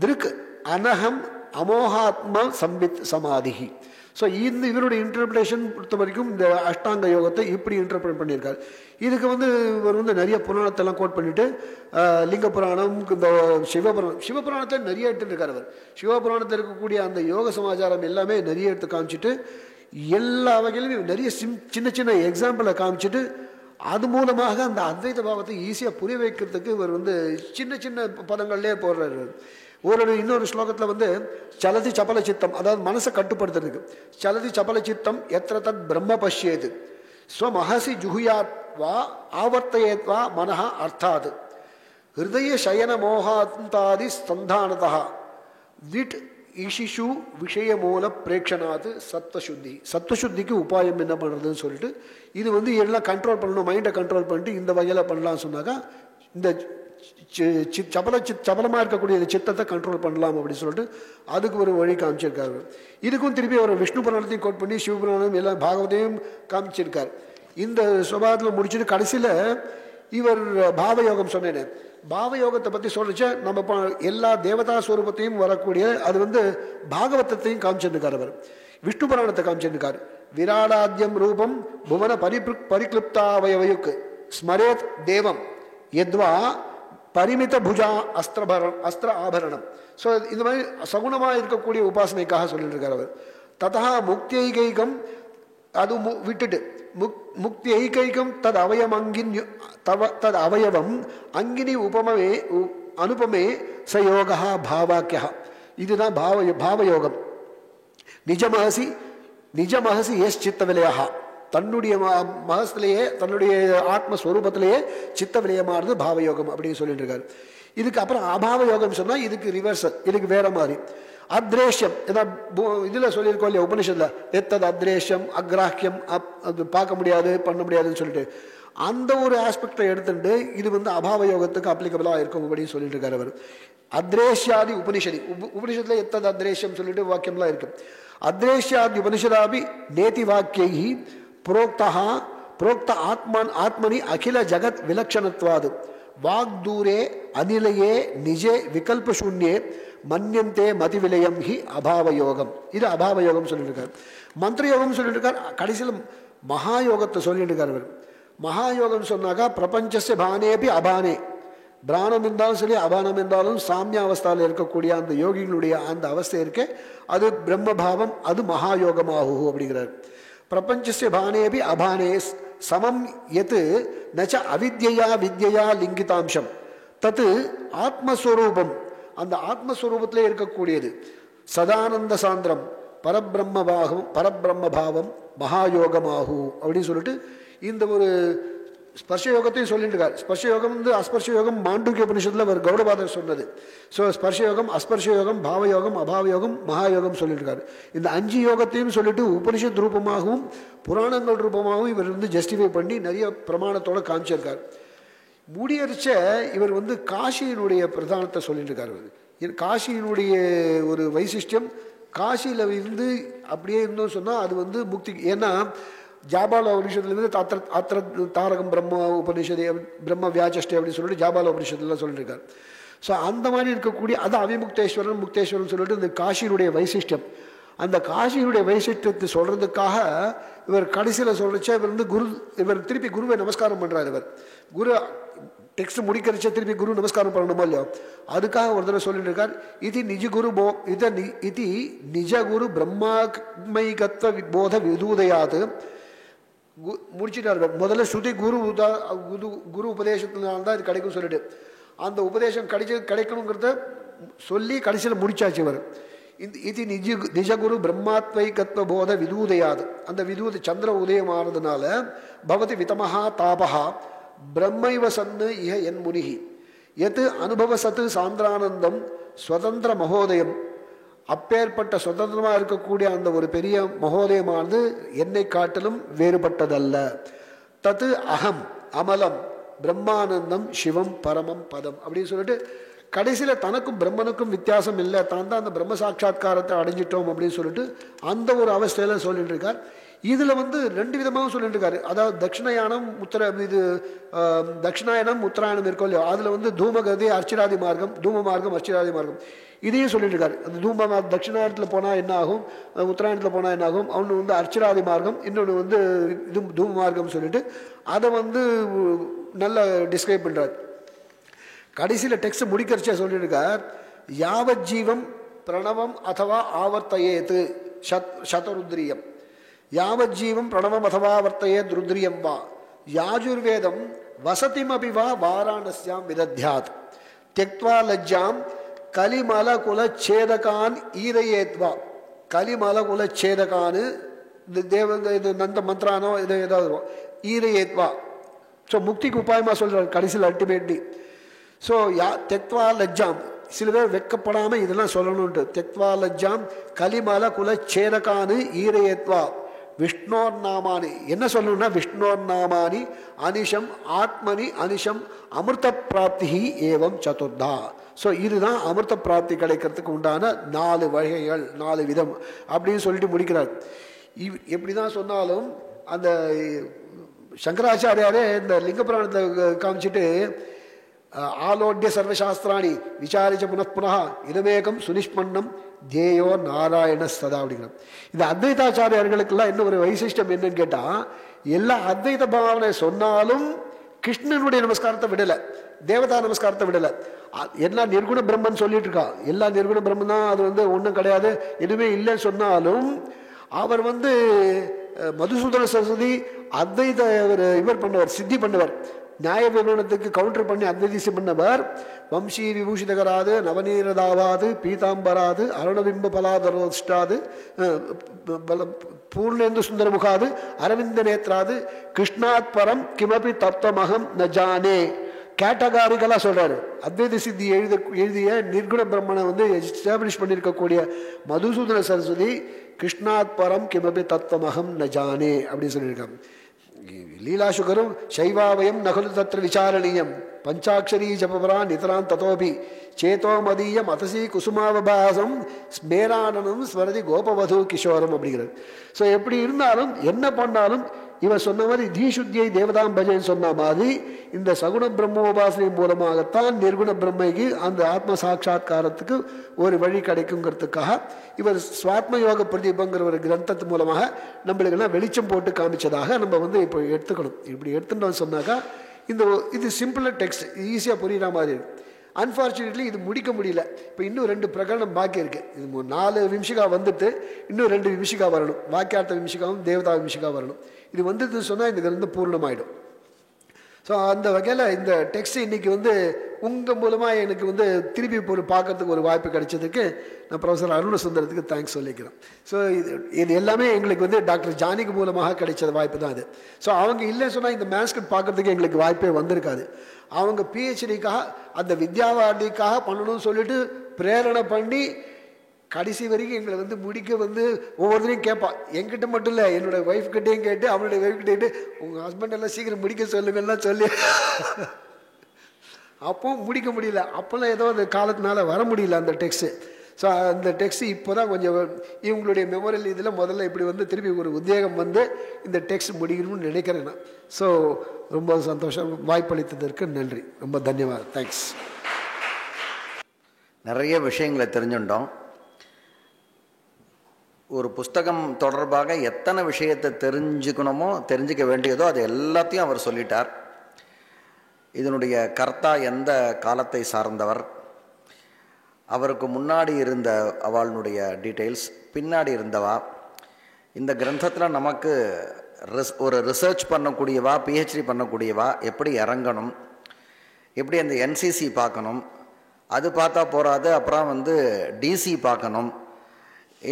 திருக் அனகம் அமோகாத்ம சம்பித் சமாதிஹி. ஸோ இவருடைய இன்டர்பிரேஷன் பொறுத்த வரைக்கும் இந்த அஷ்டாங்க யோகத்தை இப்படி இன்டர்பிரேட் பண்ணியிருக்காரு. இதுக்கு இவர் நிறைய புராணத்தெல்லாம் கோட் பண்ணிட்டு லிங்க புராணம், இந்த சிவபுராணத்தை நிறைய எடுத்துருக்கார் அவர். சிவபுராணத்தில் இருக்கக்கூடிய அந்த யோக சமாச்சாரம் எல்லாமே நிறைய எடுத்து காமிச்சிட்டு எல்லா வகையிலும் நிறைய சின்ன சின்ன எக்ஸாம்பிளை காமிச்சிட்டு அது மூலமாக அந்த அத்வைத பாவத்தை ஈஸியாக புரிய வைக்கிறதுக்கு இவர் சின்ன சின்ன பதங்கள்லேயே போடுறாரு. இன்னொரு ஸ்லோகத்தில் சலதி சபல சித்தம், அதாவது மனசை கட்டுப்படுத்துறதுக்கு, சலதி சபல சித்தம் எத்திர தத் பிரம்ம பஷ்யேது ஸ்வமஹசி ஜுஹுயாத் வா ஆவர்த்தயேத் வா மனஹ அர்த்தாத் ஹிருதய சயன மோகாந்தாதி ஸ்தந்தானதா விட் ஈஷிஷு விஷய மூல பிரேக்ஷனாத் சத்வசுத்தி. சத்வசுத்திக்கு உபாயம் என்ன பண்ணுறதுன்னு சொல்லிட்டு இது எல்லாம் கண்ட்ரோல் பண்ணணும், மைண்டை கண்ட்ரோல் பண்ணிட்டு இந்த வகையில் பண்ணலாம்னு சொன்னாக்கா இந்த சபலமாக இருக்கக்கூடிய சித்தத்தை கண்ட்ரோல் பண்ணலாம் அப்படின்னு சொல்லிட்டு அதுக்கு ஒரு வழி காமிச்சிருக்காரு. இதுக்கும் திருப்பி அவர் விஷ்ணு புராணத்தையும் கோட் பண்ணி சிவபுராணம் எல்லாம் பாகவதையும் காமிச்சிருக்கார். இந்த சுபாவத்தில் முடிச்சுட்டு கடைசியில் இவர் பாவயோகம் சொன்னேன். பாவயோகத்தை பற்றி சொல்லிச்ச நம்ம எல்லா தேவதா ஸ்வரூபத்தையும் வரக்கூடிய அது பாகவதத்தையும் காமிச்சிருக்கார். அவர் விஷ்ணு புராணத்தை காமிச்சிருக்கார். விராடாத்யம் ரூபம் புவன பரிக்ளிப்தாவயவயுக்கு ஸ்மரேத் தேவம் எத்வா பரிமித புஜா அஸ்திர ஆபரணம். ஸோ இந்த மாதிரி சகுணமாக இருக்கக்கூடிய உபாசனைக்காக சொல்லிட்டு இருக்கார் அவர். ததா முக்தி ஐகைகம் அது விட்டுட்டு முக்தி ஐகைகம் தது அவயம் தது அவயவம் அங்கினி உபமே அனுபமே சயோகா பாவாக்கியா. இதுதான் பாவயோகம். நிஜமஹசி எஸ் சித்த விலையாக, தன்னுடைய மகத்திலேயே தன்னுடைய ஆத்மஸ்வரூபத்திலேயே சித்த விலையமானது பாவயோகம் அப்படின்னு சொல்லிட்டு இருக்காரு. இதுக்கு அப்புறம் அபாவ யோகம் சொன்னால் இதுக்கு ரிவர்சல், இதுக்கு வேற மாதிரி. அத்ரேஷ்யம் இதில் சொல்லியிருக்கோம் இல்லையா உபனிஷத்தில், எத்தது அத்ரேஷ்யம் அக்ராஹ்யம், அது பார்க்க முடியாது பண்ண முடியாதுன்னு சொல்லிட்டு அந்த ஒரு ஆஸ்பெக்டை எடுத்துட்டு இது அபாவ யோகத்துக்கு அப்ளிகபிளாக இருக்கும் அப்படின்னு சொல்லிட்டு இருக்காரு அவர். அத்ரேஷ்யாதி உபனிஷதி உபனிஷத்தில் எத்தது அத்ரேஷ்யம் சொல்லிட்டு வாக்கியம்லாம் இருக்கு. அத்ரேஷ்யாதி உபனிஷதாபி நேதி வாக்கியை புரோக்த ஆத்மனி அகில ஜகத் விலக்ஷணத்வாது வாக்தூரே அனிலையே நிஜே விகல்பசூன்யே மன்யந்தே மதி விலயம் ஹி அபாவயோகம். இது அபாவயோகம் சொல்லிட்டு இருக்கார். மந்திரயோகம் சொல்லிட்டு இருக்கார். கடைசியில் மகாயோகத்தை சொல்லிட்டு இருக்கார் அவர். மகாயோகம் சொன்னாக்கா பிரபஞ்சஸ்ய பானேபி அபானே, பிராணம் இருந்தாலும் சரி அபானம் இருந்தாலும் சாமியாவஸ்தாவில் இருக்கக்கூடிய அந்த யோகிகளுடைய அந்த அவஸ்தை இருக்கே அது பிரம்மபாவம், அது மகாயோகமாகும் அப்படிங்கிறார். பிரபஞ்சஸ்ய பானேபி அபானே சமம் எது நச்ச அவித்யா வித்யா லிங்கிதாம்சம் தத்து ஆத்மஸ்வரூபம், அந்த ஆத்மஸ்வரூபத்திலே இருக்கக்கூடியது சதானந்த சாந்திரம் பரபிரம்மபாவம் மகாயோகமாகு அப்படின்னு சொல்லிட்டு இந்த ஒரு ஸ்பர்ஷயோகத்தையும் சொல்லிட்டு இருக்கார். ஸ்பர்ஷயோகம் அஸ்பர்ஷயோகம் மாண்டூக்கிய உபனிஷத்தில் ஒரு கௌடபாதர் சொன்னது. ஸோ ஸ்பர்ஷயோகம் அஸ்பர்ஷயோகம் பாவயோகம் அபாவயோகம் மகாயோகம் சொல்லிட்டு இருக்காரு. இந்த 5 யோகத்தையும் சொல்லிட்டு உபனிஷத் ரூபமாகவும் புராணங்கள் ரூபமாகவும் இவர் ஜஸ்டிஃபை பண்ணி நிறைய பிரமாணத்தோட காமிச்சிருக்கார். முடியரிச்ச இவர் காசியினுடைய பிரதானத்தை சொல்லிட்டு இருக்காரு. காசியினுடைய ஒரு வைசிஷ்டியம், காசியில் அப்படியே இருந்தோம் சொன்னால் அது முக்தி. ஏன்னா ஜாபால உபனிஷத்துலேருந்து அத்திர தாரகம் பிரம்ம உபனிஷதி பிரம்ம வியாச்சஷ்டி அப்படின்னு சொல்லிட்டு ஜாபால உபனிஷத்துலாம் சொல்லிட்டு இருக்காரு. ஸோ அந்த மாதிரி இருக்கக்கூடிய அது அவிமுக்தேஸ்வரன் முக்தேஸ்வரன் சொல்லிட்டு இந்த காசியினுடைய வைசிஷ்டியம், அந்த காசியினுடைய வைசிஷ்டியத்தை சொல்றதுக்காக இவர் கடைசியில் சொல்றச்ச இவர் திருப்பி குருவை நமஸ்காரம் பண்றாரு. இவர் குரு டெக்ஸ்ட் முடிக்கிறச்ச திருப்பி குரு நமஸ்காரம் பண்ணணுமோ இல்லையோ, அதுக்காக ஒரு தடவை சொல்லிட்டு இருக்கார். இது நிஜ குரு பிரம்மாமைகத்வ போத விதூதையாது முடிச்சுட்டார். முதல்ல ஸ்ருதி குரு உபதேசத்தினால்தான் இது கிடைக்கும் சொல்லிட்டு அந்த உபதேசம் கிடைக்கணுங்கிறத சொல்லி கடைசியில் முடிச்சாச்சு இவர். இது நிஜகுரு பிரம்மாத்வைகத்வ போத விதூதையாது, அந்த விதூத சந்திர உதயமானதுனால பவதி விதமஹா தாபஹா பிரம்மைவ சன்னு இஹ என் முனிகி எது அனுபவ சத்து சாந்திரானந்தம் ஸ்வதந்திர மகோதயம். அப்பேற்பட்ட சுதந்திரமாக இருக்கக்கூடிய அந்த ஒரு பெரிய மகோதயமானது என்னை காட்டிலும் வேறுபட்டதல்ல. தத்து அகம் அமலம் பிரம்மானந்தம் சிவம் பரமம் பதம் அப்படின்னு சொல்லிட்டு கடைசியில் தனக்கும் பிரம்மனுக்கும் வித்தியாசம் இல்லை, தான் தான் அந்த பிரம்ம சாட்சா்காரத்தை அடைஞ்சிட்டோம் அப்படின்னு சொல்லிட்டு அந்த ஒரு அவஸ்தையில் சொல்லிட்டு இருக்கார். இதில் வந்து ரெண்டு விதமாகவும் சொல்லிட்டு இருக்காரு. அதாவது தட்சிணாயனம் தட்சிணாயனம் உத்தராயணம் இருக்கும் இல்லையோ, அதில் வந்து தூமகதி அர்ச்சிராதி மார்க்கம், தூம மார்க்கம் அர்ச்சிராதி மார்க்கம் இதையும் சொல்லிட்டு இருக்காரு. அந்த தட்சிணாயனத்தில் போனால் என்ன ஆகும், உத்தராயணத்தில் போனால் என்ன ஆகும், அவனு வந்து அர்ச்சிராதி மார்க்கம், இன்னொன்று வந்து இது தூம மார்க்கம் சொல்லிட்டு அதை வந்து நல்லா டிஸ்கிரைப் பண்ணுறார். கடைசியில் டெக்ஸ்ட் முடிக்கிறச்சே சொல்லிட்டு இருக்கார், யாவத் ஜீவம் பிரணவம் அதுவா ஆவர்த்தையேத்து சதருத்ரியம், யாவத் ஜீவம் பிரணவம் அதுவா வர்த்தையேத் ருத்ரியம் வா, யாஜுர்வேதம் வசதிமபி வா வாராணஸ்யாம் விதத்யாத், தியக்த்வா லஜ்ஜாம் கலிமலகுல சேதகான் ஈரையேத்வா. கலிமலகுல சேதகான்னு இது நந்த மந்திரானோ இது ஏதாவது ஈரையேத்வா. ஸோ முக்திக்கு உபாயமாக சொல்கிறார் கடைசியில் அல்டிமேட்லி. ஸோ தெக்வா லஜ்ஜாம், சில பேர் வெக்கப்படாமல் இதெல்லாம் சொல்லணுன்ட்டு, தெக்வா லஜ்ஜாம் கலிமல குல சேதகானு ஈரையத்வா விஷ்ணோர் நாமானி. என்ன சொல்லணும்னா விஷ்ணோர் நாமானி அனிஷம் ஆத்மனி அனிஷம் அமிர்த பிராப்தி ஏவம் சதுர்தா. ஸோ இதுதான் அமிர்த பிராப்தி கிடைக்கிறதுக்கு உண்டான 4 வகைகள், 4 விதம் அப்படின்னு சொல்லிட்டு முடிக்கிறார். எப்படி தான் சொன்னாலும் அந்த சங்கராச்சாரியாரே இந்த லிங்க புராணத்தை காமிச்சிட்டு ஆலோட்ய சர்வசாஸ்திராணி விசாரிச்ச புனః இதமேகம் சுனிஷ்மன்னம் தேயோ நாராயண சதா அப்படிங்கிற. இந்த அத்வைதாச்சாரியர்களுக்கெல்லாம் என்ன ஒரு வைசிஷ்டம் என்னன்னு கேட்டால், எல்லா அத்வைத பாவனை சொன்னாலும் கிருஷ்ணனுடைய நமஸ்காரத்தை விடலை, தேவதா நமஸ்காரத்தை விடலை. எல்லாம் நிர்குண பிரம்மன் சொல்லிட்டு இருக்கா, எல்லா நிர்குண பிரம்மன் தான், அது வந்து ஒன்றும் கிடையாது எதுவுமே இல்லைன்னு சொன்னாலும் அவர் வந்து மதுசூதன சரஸ்வதி அத்வைத இவர் பண்ணவர், சித்தி பண்ணவர், நியாய விவரணத்துக்கு கவுண்டர் பண்ணி அத்வைதிசி பண்ணவர். வம்சீ விபூஷிதகராது நவநீரதாவாது பீதாம்பராது அருணபிம்ப பலாதரோஷ்டாது பூர்ணேந்து சுந்தரமுகாது அரவிந்த நேத்ராது கிருஷ்ணாத் பரம் கிமபி தத்துவமகம் ந ஜானே. கேட்டகாரிகளாக சொல்கிறாரு. அத்வைத சித்தி எழுதிய நிர்குண பிரம்மனை வந்து எஸ்டாப்ளிஷ் பண்ணியிருக்கக்கூடிய மதுசூதன சரஸ்வதி கிருஷ்ணாத் பரம் கிமபி தத்துவமகம் ந ஜானே அப்படின்னு சொல்லியிருக்காங்க. லீலாசுகரும் சைவாவயம் நகலு தத்திர விசாரணீயம் பஞ்சாட்சரி ஜபபரா நிதரான் ததோபி சேதோ மதீயம் அதசி குசுமாவபாசம் ஸ்மேரானனும் ஸ்மரதி கோபவது கிஷோரம் அப்படிங்கிறது. ஸோ எப்படி இருந்தாலும் என்ன பண்ணாலும் இவன் சொன்ன மாதிரி தீசுத்தியை தேவதாம் பஜன் சொன்ன மாதிரி இந்த சகுண பிரம்மோபாசனை மூலமாகத்தான் நிர்குண பிரம்மைக்கு அந்த ஆத்ம சாட்சா்காரத்துக்கு ஒரு வழி கிடைக்குங்கிறதுக்காக இவர் ஸ்வாத்ம யோக பிரதீபங்கிற ஒரு கிரந்தத்து மூலமாக நம்மளுக்கெல்லாம் வெளிச்சம் போட்டு காமிச்சதாக நம்ம வந்து இப்போ எடுத்துக்கணும். இப்படி எடுத்துட்டோம்னு சொன்னாக்கா இது சிம்பிளாக டெக்ஸ்ட் ஈஸியாக புரியுற மாதிரி இருக்கு. அன்ஃபார்ச்சுனேட்லி இது முடிக்க முடியல. இப்போ இன்னும் 2 பிரகரணம் பாக்கி இருக்கு. இது 4 விம்சிகா வந்துட்டு இன்னும் 2 விம்சிகா வரணும். வாக்கியார்த்த விம்சிகாவும் தேவதா விம்சிகா வரணும். இது வந்துட்டுன்னு சொன்னால் இந்த கிரந்தம் பூர்ணமாயிடும். ஸோ அந்த வகையில் இந்த டெக்ஸ்ட் இன்னைக்கு வந்து உங்கள் மூலமாக எனக்கு வந்து திருப்பி பார்க்கறதுக்கு ஒரு வாய்ப்பு கிடைச்சதுக்கு நான் ப்ரொஃபஸர் அருண சுந்தரத்துக்கு தேங்க்ஸ் சொல்லிக்கிறேன். ஸோ இது எல்லாமே எங்களுக்கு வந்து டாக்டர் ஜானிக்கு மூலமாக கிடைச்ச வாய்ப்பு தான் அது. ஸோ அவங்க இல்லைன்னு சொன்னால் இந்த மேன்ஸ்கிரிப்ட் பார்க்கறதுக்கு எங்களுக்கு வாய்ப்பே வந்திருக்காது. அவங்க பிஹெச்டிக்காக அந்த வித்யாவார்டிக்காக பண்ணணும்னு சொல்லிட்டு பிரேரணை பண்ணி கடைசி வரைக்கும் எங்களை வந்து முடிக்க வந்து ஒவ்வொருத்தரையும் கேட்பான். என்கிட்ட மட்டும் இல்லை, என்னோட ஒய்ஃப் கிட்டையும் கேட்டு அவனுடைய ஒய்ஃப் கிட்டே உங்கள் ஹஸ்பண்ட் எல்லாம் சீக்கிரம் முடிக்க சொல்லுங்கள்லாம் சொல்லி அப்பவும் முடிக்க முடியல. அப்போல்லாம் ஏதோ அந்த காலத்தினால வர முடியல அந்த டெக்ஸ்ட்டு. ஸோ அந்த டெக்ஸ்ட் இப்போ தான் கொஞ்சம் இவங்களுடைய மெமோரியல் இதில் முதல்ல இப்படி வந்து திருப்பி ஒரு உத்வேகம் வந்து இந்த டெக்ஸ்ட் முடிக்கணும்னு நினைக்கிறேன் நான். ஸோ ரொம்ப சந்தோஷம், வாய்ப்பளித்ததற்கு நன்றி, ரொம்ப தன்யவாதம், தேங்க்ஸ். நிறைய விஷயங்களை தெரிஞ்சுட்டோம். ஒரு புஸ்தகம் தொடர்பாக எத்தனை விஷயத்தை தெரிஞ்சுக்கணுமோ தெரிஞ்சிக்க வேண்டியதோ அது எல்லாத்தையும் அவர் சொல்லிட்டார். இதனுடைய கர்த்தா எந்த காலத்தை சார்ந்தவர், அவருக்கு முன்னாடி இருந்த அவளுடைய டீட்டெயில்ஸ், பின்னாடி இருந்தவா, இந்த கிரந்தத்தில் நமக்கு ஒரு ரிசர்ச் பண்ணக்கூடியவா, பிஹெச்டி பண்ணக்கூடியவா எப்படி இறங்கணும், எப்படி அந்த என்சிசி பார்க்கணும், அது பார்த்தா போகாது, அப்புறம் வந்து டிசி பார்க்கணும்,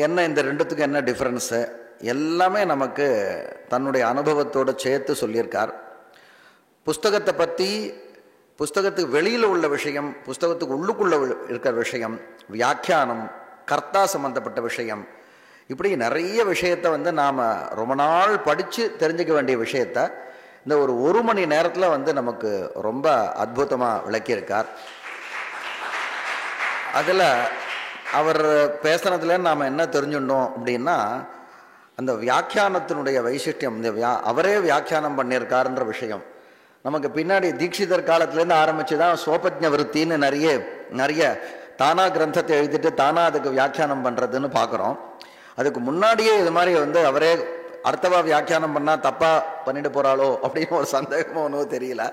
என்ன இந்த ரெண்டுத்துக்கும் என்ன டிஃப்ரென்ஸு, எல்லாமே நமக்கு தன்னுடைய அனுபவத்தோடு சேர்த்து சொல்லியிருக்கார். புஸ்தகத்தை பற்றி, புஸ்தகத்துக்கு வெளியில் உள்ள விஷயம், புஸ்தகத்துக்கு உள்ளுக்குள்ளே இருக்கிற விஷயம், வியாக்கியானம், கர்த்தா சம்பந்தப்பட்ட விஷயம், இப்படி நிறைய விஷயத்தை வந்து நாம் ரொம்ப நாள் படித்து தெரிஞ்சுக்க வேண்டிய விஷயத்தை இந்த ஒரு மணி நேரத்தில் வந்து நமக்கு ரொம்ப அற்புதமாக விளக்கியிருக்கார். அதில் அவர் பேசுனதுல நாம் என்ன தெரிஞ்சுட்டோம் அப்படின்னா, அந்த வியாக்கியானத்தினுடைய வைசிஷ்டியம், அவரே வியாக்கியானம் பண்ணியிருக்காருன்ற விஷயம் நமக்கு பின்னாடி தீட்சிதர் காலத்துலேருந்து ஆரம்பித்து தான் சோபஜ்ஞ விருத்தின்னு நிறைய தானா கிரந்தத்தை எழுதிட்டு தானா அதுக்கு வியாக்கியானம் பண்ணுறதுன்னு பார்க்குறோம். அதுக்கு முன்னாடியே இது மாதிரி அவரே அர்த்தவா வியாக்கியானம் பண்ணால் தப்பாக பண்ணிட்டு போகிறாளோ அப்படின்னு ஒரு சந்தேகமோ ஒன்றும் தெரியல.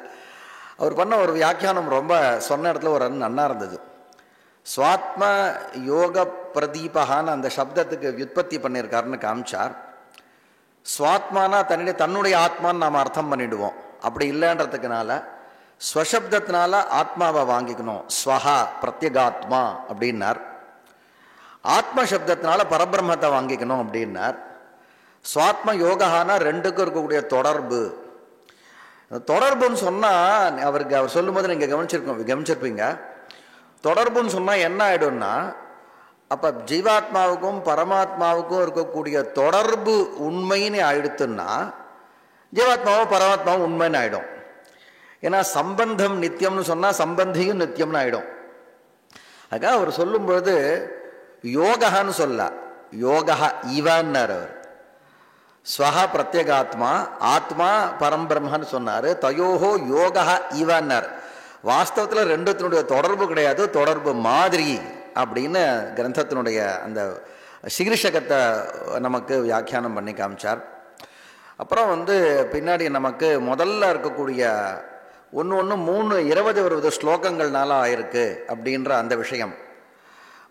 அவர் பண்ண ஒரு வியாக்கியானம் ரொம்ப சொன்ன இடத்துல ஒரு நன்னா இருந்தது. ஸ்வாத்ம யோக பிரதீபகான்னு அந்த சப்தத்துக்கு வியுற்பத்தி பண்ணியிருக்காருன்னு காமிச்சார். ஸ்வாத்மானா தன்னுடைய ஆத்மான்னு நாம் அர்த்தம் பண்ணிடுவோம். அப்படி இல்லைன்றதுக்குனால ஸ்வசப்தத்தினால ஆத்மாவை வாங்கிக்கணும். ஸ்வஹா பிரத்யேகாத்மா அப்படின்னார். ஆத்ம சப்தத்தினால பரபிரம்மத்தை வாங்கிக்கணும் அப்படின்னார். ஸ்வாத்ம யோகானா ரெண்டுக்கும் இருக்கக்கூடிய தொடர்புன்னு சொன்னால் அவர் சொல்லும்போது நீங்கள் கவனிச்சிருப்பீங்க. தொடர்புன்னு சொன்னால் என்ன ஆகிடும்னா, அப்போ ஜீவாத்மாவுக்கும் பரமாத்மாவுக்கும் இருக்கக்கூடிய தொடர்பு உண்மைன்னு ஆயிடுத்துன்னா ஜீவாத்மாவும் பரமாத்மாவும் உண்மைன்னு ஆகிடும். ஏன்னா சம்பந்தம் நித்தியம்னு சொன்னால் சம்பந்தியும் நித்தியம்னு ஆகிடும். அதுக்காக அவர் சொல்லும்பொழுது யோகான்னு சொல்ல, யோகா இவன்னார் அவர். ஸ்வஹா பிரத்யேகாத்மா, ஆத்மா பரம்பிரம்மன்னு சொன்னார். தயோஹோ யோகா இவன்னார். வாஸ்தவத்தில் ரெண்டுத்தினுடைய தொடர்பு கிடையாது, தொடர்பு மாதிரி அப்படின்னு கிரந்தத்தினுடைய அந்த சீர்ஷகத்தை நமக்கு வியாக்கியானம் பண்ணி காமிச்சார். அப்புறம் பின்னாடி நமக்கு முதல்ல இருக்கக்கூடிய ஒன்று 20 ஸ்லோகங்கள்னால ஆயிருக்கு அப்படின்ற அந்த விஷயம்.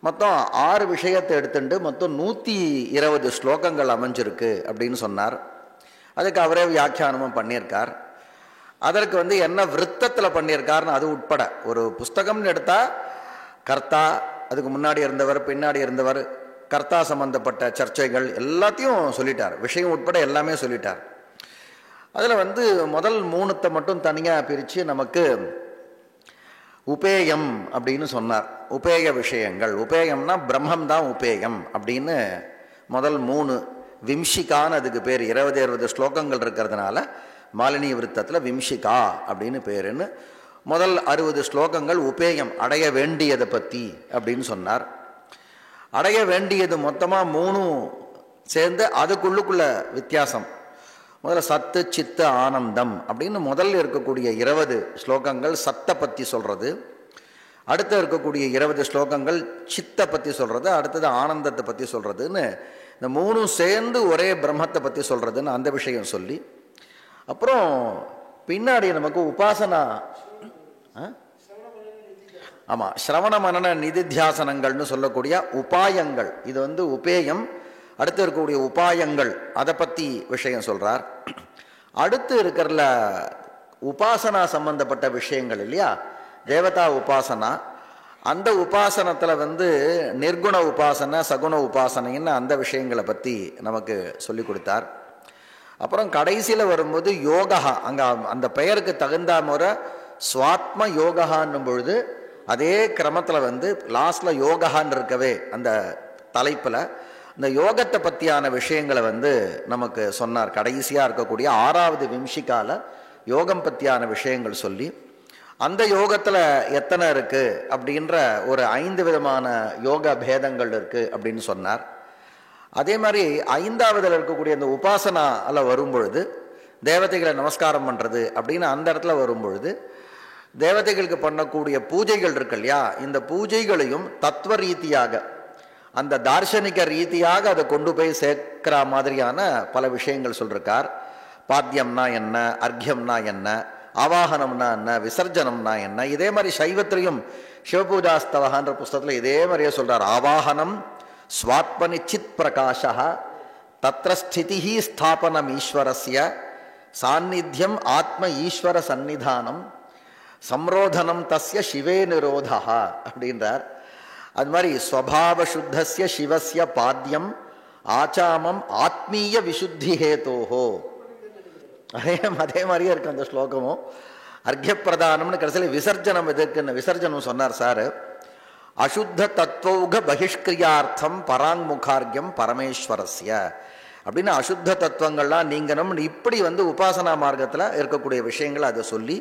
மொத்தம் 6 விஷயத்தை எடுத்துட்டு மொத்தம் 120 ஸ்லோகங்கள் அமைஞ்சிருக்கு அப்படின்னு சொன்னார். அதுக்கு அவரே வியாக்கியானமும் பண்ணியிருக்கார். அதற்கு என்ன விருத்தத்தில் பண்ணியிருக்காருன்னு அது உட்பட ஒரு புஸ்தகம்னு எடுத்தால் கர்த்தா, அதுக்கு முன்னாடி இருந்தவர் பின்னாடி இருந்தவர், கர்த்தா சம்பந்தப்பட்ட சர்ச்சைகள் எல்லாத்தையும் சொல்லிட்டார். விஷயம் உட்பட எல்லாமே சொல்லிட்டார். அதில் முதல் 3 மட்டும் தனியாக பிரித்து நமக்கு உபேயம் அப்படின்னு சொன்னார். உபேய விஷயங்கள், உபேயம்னா பிரம்மம் தான் உபேயம் அப்படின்னு முதல் 3 விம்ஷிகான்னு அதுக்கு பேர். 20 ஸ்லோகங்கள் இருக்கிறதுனால மாலினி விருத்தத்தில் விம்ஷிகா அப்படின்னு பேருன்னு முதல் 60 ஸ்லோகங்கள் உபேயம், அடைய வேண்டியதை பற்றி அப்படின்னு சொன்னார். அடைய வேண்டியது மொத்தமாக 3 சேர்ந்து அதுக்குள்ளுக்குள்ள வித்தியாசம். முதல்ல சத்து சித்த ஆனந்தம் அப்படின்னு முதல்ல இருக்கக்கூடிய 20 ஸ்லோகங்கள் சத்தை பற்றி சொல்கிறது, அடுத்து இருக்கக்கூடிய 20 ஸ்லோகங்கள் சித்தை பற்றி சொல்கிறது, அடுத்தது ஆனந்தத்தை பற்றி சொல்கிறதுன்னு இந்த 3 சேர்ந்து ஒரே பிரம்மத்தை பற்றி சொல்கிறதுன்னு அந்த விஷயம் சொல்லி, அப்புறம் பின்னாடி நமக்கு உபாசனா, ஆமாம், சிரவண மனன நிதித்தியாசனங்கள்னு சொல்லக்கூடிய உபாயங்கள். இது உபேயம். அடுத்து இருக்கக்கூடிய உபாயங்கள் அதை பற்றி விஷயம் சொல்கிறார். அடுத்து இருக்கிறல உபாசனா சம்பந்தப்பட்ட விஷயங்கள் இல்லையா, தேவதா உபாசனா. அந்த உபாசனத்தில் நிர்குண உபாசனை சகுண உபாசனைன்னு அந்த விஷயங்களை பற்றி நமக்கு சொல்லி கொடுத்தார். அப்புறம் கடைசியில் வரும்போது யோகா, அங்கே அந்த பெயருக்கு தகுந்த முறை ஸ்வாத்ம யோகான்னும் பொழுது அதே கிரமத்தில் லாஸ்டில் யோகான்னு இருக்கவே அந்த தலைப்பில் இந்த யோகத்தை பற்றியான விஷயங்களை நமக்கு சொன்னார். கடைசியாக இருக்கக்கூடிய 6வது விம்ஷிகால யோகம் பற்றியான விஷயங்கள் சொல்லி, அந்த யோகத்தில் எத்தனை இருக்குது அப்படின்ற ஒரு 5 விதமான யோக பேதங்கள் இருக்குது அப்படின்னு சொன்னார். அதே மாதிரி 5வதுல இருக்கக்கூடிய அந்த உபாசனால வரும்பொழுது தேவதைகளை நமஸ்காரம் பண்ணுறது அப்படின்னு அந்த இடத்துல வரும்பொழுது தேவதைகளுக்கு பண்ணக்கூடிய பூஜைகள் இருக்கு இல்லையா, இந்த பூஜைகளையும் தத்துவ ரீதியாக அந்த தார்சனிக ரீதியாக அதை கொண்டு போய் சேர்க்கிற மாதிரியான பல விஷயங்கள் சொல்லியிருக்கார். பாத்தியம்னா என்ன, அர்க்கியம்னா என்ன, ஆவாகனம்னா என்ன, விசர்ஜனம்னா என்ன. இதே மாதிரி சைவத்திலையும் சிவபூஜாஸ்தவகான்ற புஸ்தகத்தில் இதே மாதிரியே சொல்கிறார். ஆவாகனம் ஸ்வாத்மனி சித் பிரகாஷா தத்ர ஸ்திதி ஸ்தாபனம் ஈஸ்வரஸ்ய சாநித்தியம் ஆத்ம ஈஸ்வர சந்நிதானம் சம்ரோதனம் தஸ்ய சிவே நிரோதா அப்படின்றார். அது மாதிரி ஸ்வபாவ சுத்தஸ்ய சிவஸ்ய பாத்தியம் ஆச்சாமம் ஆத்மீய விசுத்தி ஹேதோஹோ. அதே மாதிரியே இருக்கு அந்த ஸ்லோகமும். அர்க்கிய பிரதானம்னு கடைசியில் விசர்ஜனம் எதுக்குன்னு விசர்ஜனம் சொன்னார் சார். அசுத்த தத்துவௌக பகிஷ்கிரியார்த்தம் பராங்முகார்க்கியம் பரமேஸ்வரஸ்ய அப்படின்னு அசுத்த தத்துவங்கள்லாம் நீங்கணும். இப்படி உபாசனா மார்க்கத்தில் இருக்கக்கூடிய விஷயங்கள் அதை சொல்லி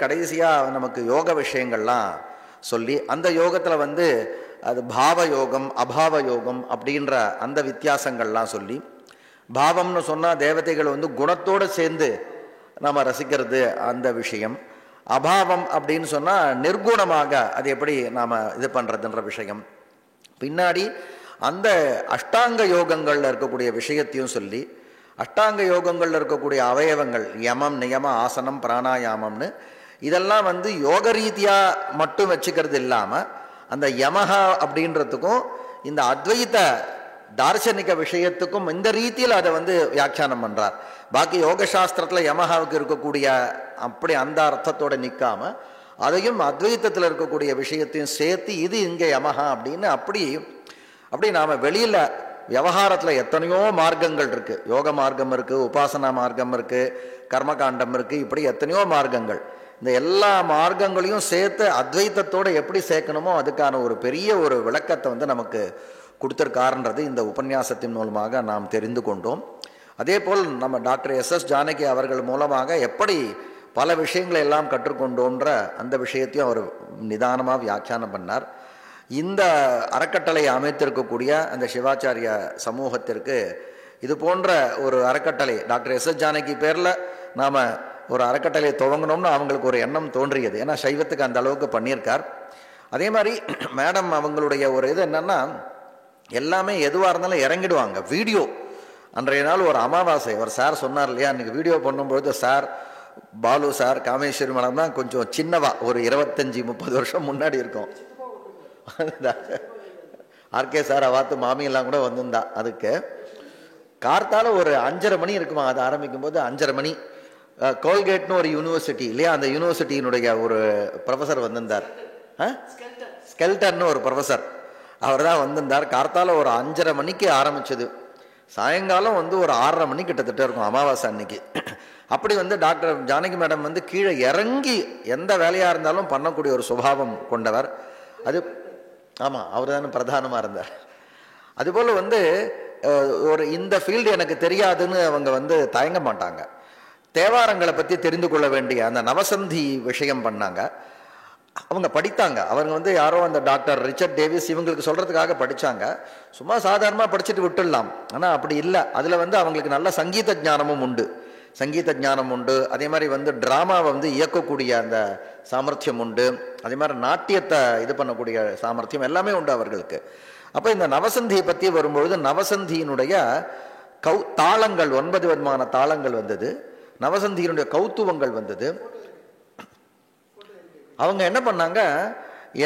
கடைசியாக நமக்கு யோக விஷயங்கள்லாம் சொல்லி அந்த யோகத்தில் வந்து அது பாவ யோகம் அபாவ யோகம் அப்படின்ற அந்த வித்தியாசங்கள்லாம் சொல்லி, பாவம்னு சொன்னால் தேவதைகள் வந்து குணத்தோடு சேர்ந்து நம்ம ரசிக்கிறது அந்த விஷயம், அபாவம் அப்படின்னு சொன்னால் நிர்குணமாக அது எப்படி நாம் இது பண்ணுறதுன்ற விஷயம், பின்னாடி அந்த அஷ்டாங்க யோகங்களில் இருக்கக்கூடிய விஷயத்தையும் சொல்லி, அஷ்டாங்க யோகங்களில் இருக்கக்கூடிய அவயவங்கள் யமம் நியம ஆசனம் பிராணாயாமம்னு இதெல்லாம் வந்து யோக ரீதியாக மட்டும் வச்சுக்கிறது இல்லாமல் அந்த யமஹா அப்படின்றதுக்கும் இந்த அத்வைத தார்சனிக விஷயத்துக்கும் இந்த ரீதியில் அதை வந்து வியாக்கியானம் பண்ணுறார். பாக்கி யோக சாஸ்திரத்தில் யமஹாவுக்கு இருக்கக்கூடிய அப்படி அந்த அர்த்தத்தோடு நிற்காம அதையும் அத்வைத்தத்தில் இருக்கக்கூடிய விஷயத்தையும் சேர்த்து இது இங்கே யமஹா அப்படின்னு அப்படி நாம் வெளியில் விவகாரத்தில் எத்தனையோ மார்க்கங்கள் இருக்குது, யோக மார்க்கம் இருக்குது, உபாசனா மார்க்கம் இருக்குது, கர்மகாண்டம் இருக்குது, இப்படி எத்தனையோ மார்க்கங்கள். இந்த எல்லா மார்க்கங்களையும் சேர்த்து அத்வைத்தத்தோடு எப்படி சேர்க்கணுமோ அதுக்கான ஒரு பெரிய ஒரு விளக்கத்தை வந்து நமக்கு கொடுத்துருக்காருன்றது இந்த உபன்யாசத்தின் மூலமாக நாம் தெரிந்து கொண்டோம். அதே போல் நம்ம டாக்டர் எஸ்.எஸ். ஜானகி அவர்கள் மூலமாக எப்படி பல விஷயங்களை எல்லாம் கற்றுக்கொண்டோன்ற அந்த விஷயத்தையும் அவர் நிதானமாக வியாக்கியானம் பண்ணார். இந்த அறக்கட்டளை அமைத்திருக்கக்கூடிய அந்த சிவாச்சாரிய சமூகத்திற்கு இது போன்ற ஒரு அறக்கட்டளை டாக்டர் எஸ்.எஸ். ஜானகி பேரில் நாம் ஒரு அறக்கட்டளையை துவங்கணும்னு அவங்களுக்கு ஒரு எண்ணம் தோன்றியது. ஏன்னா சைவத்துக்கு அந்த அளவுக்கு பண்ணியிருக்கார். அதே மாதிரி மேடம் அவங்களுடைய ஒரு இது என்னென்னா எல்லாமே எதுவாக இருந்தாலும் இறங்கிடுவாங்க. வீடியோ அன்றைய நாள் ஒரு அமாவாசை, ஒரு சார் சொன்னார் இல்லையா, அன்றைக்கி வீடியோ பண்ணும்பொழுது sir Balu sir Kameswari madam தான் கொஞ்சம் சின்னவா, ஒரு 25-30 வருஷம் முன்னாடி இருக்கும். ஆர்கே சார் அவாத்து மாமியெல்லாம் கூட வந்திருந்தா. அதுக்கு கார்த்தால ஒரு 5:30 மணி இருக்குமா, அது ஆரம்பிக்கும் போது 5:30 மணி. கோல்கேட்னு ஒரு யூனிவர்சிட்டி இல்லையா, அந்த யூனிவர்சிட்டியினுடைய ஒரு ப்ரொஃபஸர் வந்திருந்தார், ஸ்கெல்டன்னு ஒரு ப்ரொஃபஸர், அவர் தான் வந்திருந்தார். கார்த்தால ஒரு 5:30 மணிக்கு ஆரம்பிச்சது, சாயங்காலம் வந்து ஒரு 6:30 மணி கிட்டத்தட்ட இருக்கும் அமாவாசை அன்னைக்கு. அப்படி வந்து டாக்டர் ஜானகி மேடம் வந்து கீழே இறங்கி எந்த வேலையாக இருந்தாலும் பண்ணக்கூடிய ஒரு சுபாவம் கொண்டவர். அது ஆமாம், அவர் தானே பிரதானமாக இருந்தார். அதுபோல் வந்து ஒரு இந்த ஃபீல்டு எனக்கு தெரியாதுன்னு அவங்க வந்து தயங்க மாட்டாங்க. தேவாரங்களை பற்றி தெரிந்து கொள்ள வேண்டிய அந்த நவசந்தி விஷயம் பண்ணாங்க, அவங்க படித்தாங்க. அவங்க வந்து யாரோ அந்த டாக்டர் ரிச்சர்ட் டேவிஸ் இவங்களுக்கு சொல்கிறதுக்காக படித்தாங்க. சும்மா சாதாரணமாக படிச்சுட்டு விட்டுடலாம், ஆனால் அப்படி இல்லை. அதில் வந்து அவங்களுக்கு நல்ல சங்கீத ஞானமும் உண்டு, சங்கீத ஞானம் உண்டு. அதே மாதிரி வந்து ட்ராமாவை வந்து இயக்கக்கூடிய அந்த சாமர்த்தியம் உண்டு. அதே மாதிரி நாட்டியத்தை இது பண்ணக்கூடிய சாமர்த்தியம் எல்லாமே உண்டு அவர்களுக்கு. அப்போ இந்த நவசந்தியை பற்றி வரும்பொழுது நவசந்தியினுடைய தாளங்கள் 9 விதமான தாளங்கள் வந்தது, நவசந்தியினுடைய கௌத்துவங்கள் வந்தது. அவங்க என்ன பண்ணாங்க,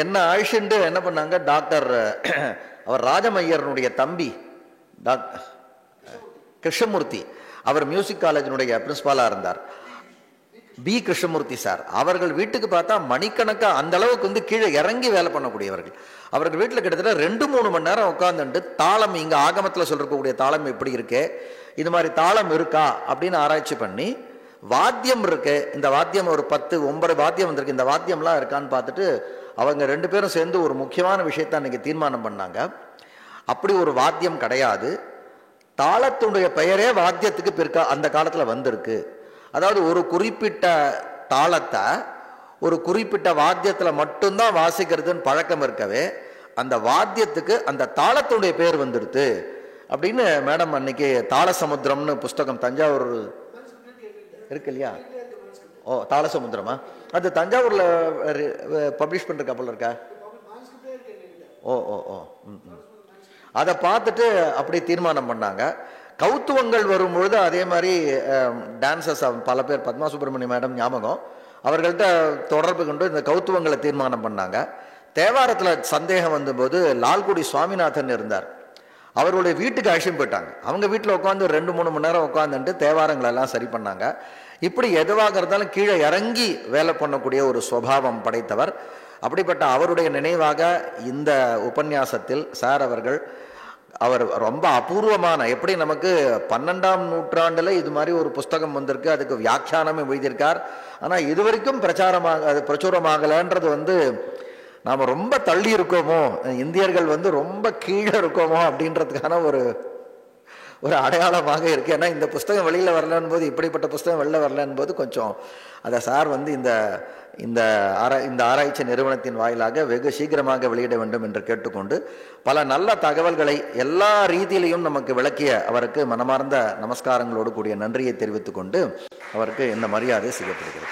என்ன ஆயிஷுண்டு என்ன பண்ணாங்க, டாக்டர் அவர் ராஜமையரனுடைய தம்பி டாக்டர் கிருஷ்ணமூர்த்தி, அவர் மியூசிக் காலேஜினுடைய பிரின்சிபாலாக இருந்தார், பி கிருஷ்ணமூர்த்தி சார். அவர்கள் வீட்டுக்கு பார்த்தா மணிக்கணக்காக அந்த அளவுக்கு வந்து கீழே இறங்கி வேலை பண்ணக்கூடியவர்கள். அவர்கள் வீட்டில் கிட்டத்தட்ட 2-3 மணி நேரம் உட்காந்துட்டு தாளம், இங்கே ஆகமத்தில் சொல்லிருக்கக்கூடிய தாளம் எப்படி இருக்கு, இது மாதிரி தாளம் இருக்கா அப்படின்னு ஆராய்ச்சி பண்ணி, வாத்தியம் இருக்கு, இந்த வாத்தியம் ஒரு 10-9 வாத்தியம் வந்திருக்கு, இந்த வாத்தியம்லாம் இருக்கான்னு பார்த்துட்டு அவங்க 2 பேரும் சேர்ந்து ஒரு முக்கியமான விஷயத்தை அன்றைக்கி தீர்மானம் பண்ணாங்க. அப்படி ஒரு வாத்தியம் கிடையாது, தாளத்துடைய பெயரே வாத்தியத்துக்கு பிற்கா அந்த காலத்தில் வந்திருக்கு. அதாவது ஒரு குறிப்பிட்ட தாளத்தை ஒரு குறிப்பிட்ட வாத்தியத்தில் மட்டும்தான் வாசிக்கிறதுன்னு பழக்கம் இருக்கவே அந்த வாத்தியத்துக்கு அந்த தாளத்துடைய பேர் வந்துடுது அப்படின்னு மேடம் அன்னைக்கு தாளசமுத்திரம்னு புஸ்தகம் தஞ்சாவூர் இருக்கு இல்லையா, ஓ தாளசமுத்திரமா, அது தஞ்சாவூரில் பப்ளிஷ் பண்ணுற கப்பல் இருக்கா, ஓ ஓ ஓ அதை பார்த்துட்டு அப்படி தீர்மானம் பண்ணாங்க. கௌத்துவங்கள் வரும்பொழுது அதே மாதிரி டான்சர்ஸ் பல பேர், பத்மா சுப்பிரமணிய மேடம் ஞாபகம், அவர்கள்ட்ட தொடர்பு கொண்டு இந்த கௌத்துவங்களை தீர்மானம் பண்ணாங்க. தேவாரத்தில் சந்தேகம் வந்தபோது லால்குடி சுவாமிநாதன் இருந்தார், அவருடைய வீட்டுக்கு அழைச்சிட்டு போயிட்டாங்க. அவங்க வீட்டில் உட்காந்து 2-3 மணி நேரம் உட்காந்துட்டு தேவாரங்களெல்லாம் சரி பண்ணாங்க. இப்படி எதுவாக இருந்தாலும் கீழே இறங்கி வேலை பண்ணக்கூடிய ஒரு சுபாவம் படைத்தவர். அப்படிப்பட்ட அவருடைய நினைவாக இந்த உபன்யாசத்தில் சார் அவர்கள் அவர் ரொம்ப அபூர்வமான, எப்படி நமக்கு 12ஆம் நூற்றாண்டில் இது மாதிரி ஒரு புஸ்தகம் வந்திருக்கு, அதுக்கு வியாக்கியானமே எழுதியிருக்கார், ஆனால் இதுவரைக்கும் பிரச்சுரமாகலைன்றது வந்து நாம் ரொம்ப தள்ளி இருக்கோமோ, இந்தியர்கள் வந்து ரொம்ப கீழே இருக்கோமோ அப்படின்றதுக்கான ஒரு அடையாளமாக இருக்குது. ஏன்னா இந்த புஸ்தகம் வெளியில் வரலன்னு போது, இப்படிப்பட்ட புஸ்தகம் வெளில வரலன்னு போது கொஞ்சம் அதை சார் வந்து இந்த ஆராய்ச்சி நிறுவனத்தின் வாயிலாக வெகு சீக்கிரமாக வெளியிட வேண்டும் என்று கேட்டுக்கொண்டு, பல நல்ல தகவல்களை எல்லா ரீதியிலையும் நமக்கு விளக்கிய அவருக்கு மனமார்ந்த நமஸ்காரங்களோடு கூடிய நன்றியை தெரிவித்துக் கொண்டு அவருக்கு இந்த மரியாதை செய்யப்படுகிறது.